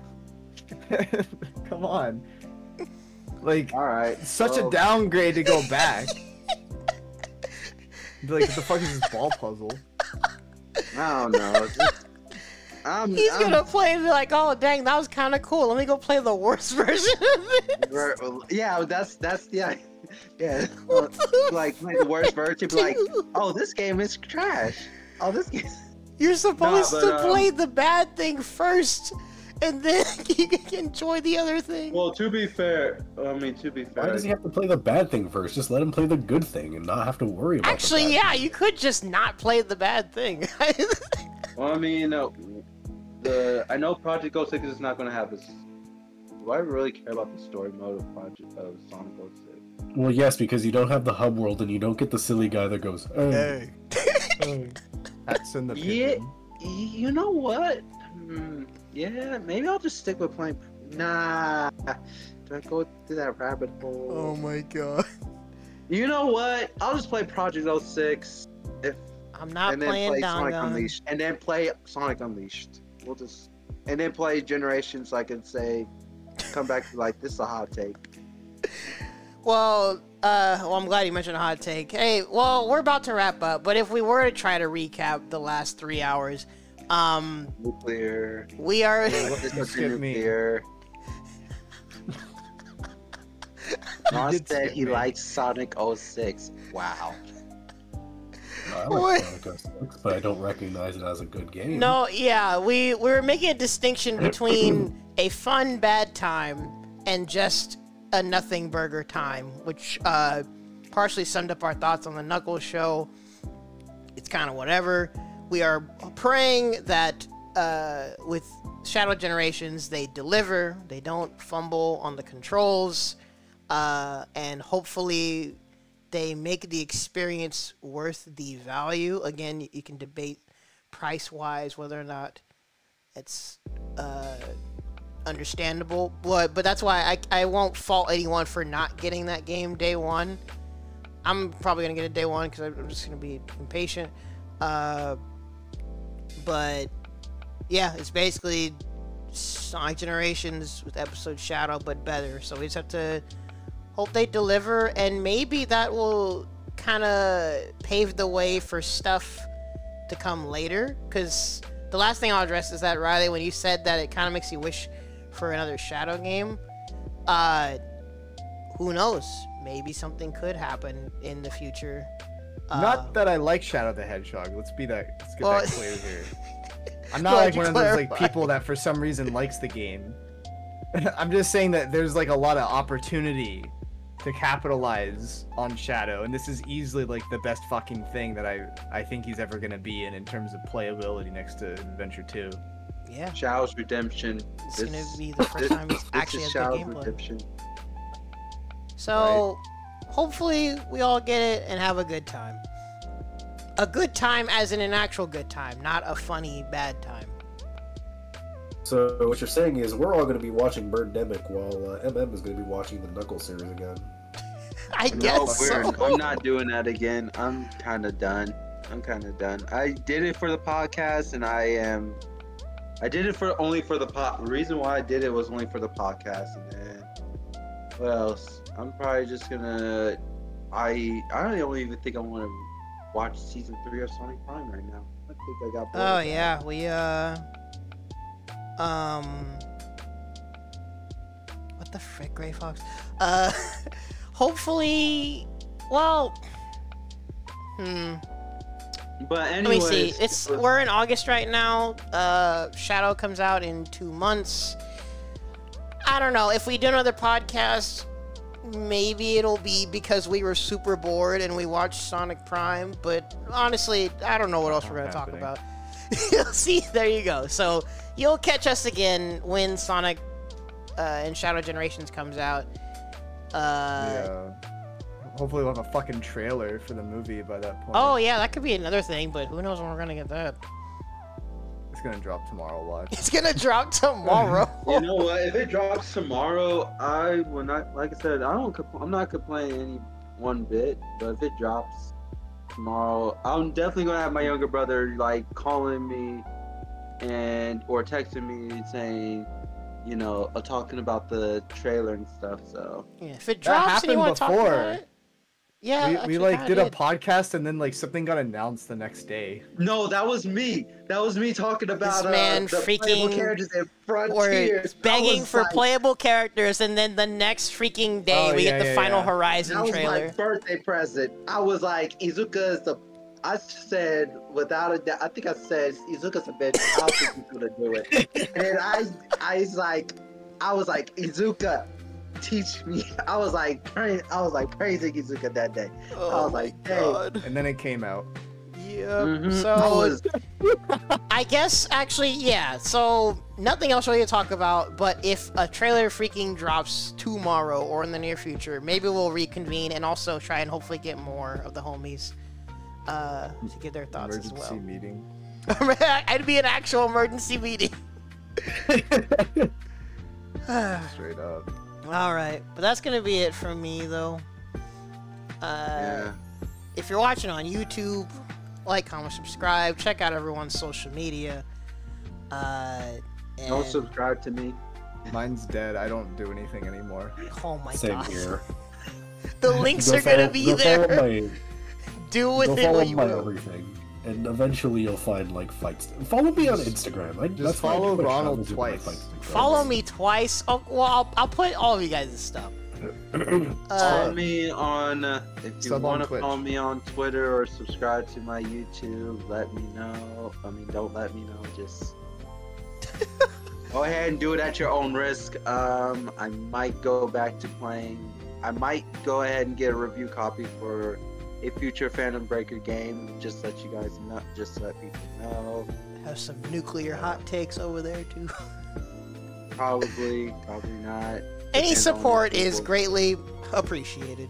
[SPEAKER 3] come on. Like,
[SPEAKER 5] Alright.
[SPEAKER 3] such a downgrade to go back. Be like, what the fuck is this ball puzzle?
[SPEAKER 5] I don't know.
[SPEAKER 2] He's gonna play and be like, "Oh dang, that was kind of cool. Let me go play the worst version of this."
[SPEAKER 5] Yeah, that's yeah. Yeah, like the worst version. Be like, oh, this game is trash. Oh, this game.
[SPEAKER 2] You're supposed
[SPEAKER 5] Nah,
[SPEAKER 2] to
[SPEAKER 5] but,
[SPEAKER 2] play the bad thing first, and then you can enjoy the other thing.
[SPEAKER 5] Well, to be fair,
[SPEAKER 4] Why does he have to play the bad thing first? Just let him play the good thing and not have to worry about.
[SPEAKER 2] Actually,
[SPEAKER 4] the bad
[SPEAKER 2] yeah,
[SPEAKER 4] thing.
[SPEAKER 2] you could just not play the bad thing.
[SPEAKER 5] well, I mean, I know Project 06 is not going to have this. Do I really care about the story mode of Sonic 06?
[SPEAKER 4] Well, yes, because you don't have the hub world and you don't get the silly guy that goes,
[SPEAKER 3] Hey. That's in the
[SPEAKER 5] Yeah,
[SPEAKER 3] pigeon.
[SPEAKER 5] you know what? Yeah, maybe I'll just stick with playing. Nah, do I go through that rabbit hole?
[SPEAKER 2] Oh my god.
[SPEAKER 5] You know what? I'll just play Project 06
[SPEAKER 2] I'm not
[SPEAKER 5] and then
[SPEAKER 2] playing
[SPEAKER 5] play Sonic
[SPEAKER 2] Dangan.
[SPEAKER 5] Unleashed, and then play Sonic Unleashed. And then play Generations. So I can say, come back to like this is a hot take.
[SPEAKER 2] Well, I'm glad you mentioned a hot take. Hey, well, we're about to wrap up, but if we were to try to recap the last 3 hours,
[SPEAKER 5] nuclear.
[SPEAKER 2] We are.
[SPEAKER 5] Nuclear. Ross said he likes Sonic 06. Wow.
[SPEAKER 4] I like Sonic 06, but I don't recognize it as a good game.
[SPEAKER 2] No, yeah, we were making a distinction between a fun bad time and just a nothing burger time, which partially summed up our thoughts on the Knuckles show. It's kind of whatever. We are praying that with Shadow Generations, they deliver, they don't fumble on the controls, and hopefully they make the experience worth the value. Again, you can debate price-wise whether or not it's understandable, but that's why I won't fault anyone for not getting that game day one. I'm probably going to get it day one because I'm just going to be impatient. But yeah, it's basically Sonic Generations with episode Shadow, but better. So we just have to hope they deliver, and maybe that will kind of pave the way for stuff to come later. Because the last thing I'll address is that, Riley, when you said that it kind of makes you wish for another Shadow game, who knows? Maybe something could happen in the future.
[SPEAKER 3] Not that I like Shadow the Hedgehog. Let's get that clear here. I'm not like one of those like people that for some reason likes the game. I'm just saying that there's like a lot of opportunity to capitalize on Shadow, and this is easily like the best fucking thing that I think he's ever gonna be in terms of playability next to Adventure 2.
[SPEAKER 2] Yeah.
[SPEAKER 5] Shadow's Redemption.
[SPEAKER 2] It's gonna be the first time he's actually has good gameplay. Redemption. So, hopefully we all get it and have a good time. A good time as in an actual good time, not a funny bad time.
[SPEAKER 4] So what you're saying is we're all going to be watching Birdemic while MM is going to be watching the Knuckles series again.
[SPEAKER 2] I guess so.
[SPEAKER 5] I'm not doing that again. I'm kind of done. I did it for the podcast, and I did it only for the The reason why I did it was only for the podcast, and then what else? I'm probably just gonna. I don't even think I want to watch season 3 of Sonic Prime right now. I think I got bored.
[SPEAKER 2] Oh yeah, we what the frick, Gray Fox? Hopefully, well,
[SPEAKER 5] But anyways,
[SPEAKER 2] let me see. We're in August right now. Shadow comes out in 2 months. I don't know if we do another podcast. Maybe it'll be because we were super bored and we watched Sonic Prime, but honestly, I don't know what else we're going to talk about. See, there you go. So you'll catch us again when Sonic and Shadow Generations comes out.
[SPEAKER 3] Yeah. Hopefully we'll have a fucking trailer for the movie by that point.
[SPEAKER 2] Oh yeah, that could be another thing, but who knows when we're going to get that.
[SPEAKER 3] It's going to drop tomorrow, watch.
[SPEAKER 2] It's going to drop tomorrow.
[SPEAKER 5] You know what? If it drops tomorrow, I will not. Like I said, I'm not complaining any one bit. But if it drops tomorrow, I'm definitely gonna have my younger brother like calling me or texting me saying, you know, talking about the trailer and stuff. So
[SPEAKER 2] yeah, if it drops and you want to talk about it. Yeah,
[SPEAKER 3] we like did a podcast and then like something got announced the next day.
[SPEAKER 5] No, that was me. That was me talking about
[SPEAKER 2] this man
[SPEAKER 5] the
[SPEAKER 2] freaking
[SPEAKER 5] playable characters in Frontiers.
[SPEAKER 2] Begging for playable characters, and then the next freaking day we get the Final Horizon trailer.
[SPEAKER 5] That was my birthday present. I was like, Izuka is the. I said without a doubt. I think I said Izuka's a bitch. I don't think he's gonna do it. And then I was like, Izuka, teach me. I was like praising Izuka that day.
[SPEAKER 2] Oh,
[SPEAKER 5] I was like,
[SPEAKER 2] God.
[SPEAKER 3] And then it came out.
[SPEAKER 2] Yeah. So I guess actually, yeah. So nothing else really to talk about. But if a trailer freaking drops tomorrow or in the near future, maybe we'll reconvene and also try and hopefully get more of the homies to give their thoughts as well.
[SPEAKER 3] Emergency meeting.
[SPEAKER 2] I'd be an actual emergency meeting.
[SPEAKER 3] Straight up.
[SPEAKER 2] All right, but that's gonna be it from me, though.
[SPEAKER 5] yeah.
[SPEAKER 2] If you're watching on YouTube, like, comment, subscribe. Check out everyone's social media.
[SPEAKER 5] Don't subscribe to me.
[SPEAKER 3] Mine's dead. I don't do anything anymore.
[SPEAKER 2] Oh my
[SPEAKER 4] Same
[SPEAKER 2] God.
[SPEAKER 4] here.
[SPEAKER 2] The links are gonna be there. Do with it what you will.
[SPEAKER 4] Everything. And eventually you'll find like fights. Follow me on Instagram.
[SPEAKER 3] Just follow Ronald twice.
[SPEAKER 2] Follow me twice. Oh, well, I'll put all of you guys' stuff.
[SPEAKER 1] Follow me on if you want to follow me on Twitter or subscribe to my YouTube. Let me know. I mean, don't let me know. Just go ahead and do it at your own risk. I might go back to playing. I might go ahead and get a review copy for a future Phantom Breaker game. Just let you guys know. Just to let people know.
[SPEAKER 2] Have some nuclear hot takes over there too.
[SPEAKER 1] Probably not.
[SPEAKER 2] Any support is greatly appreciated.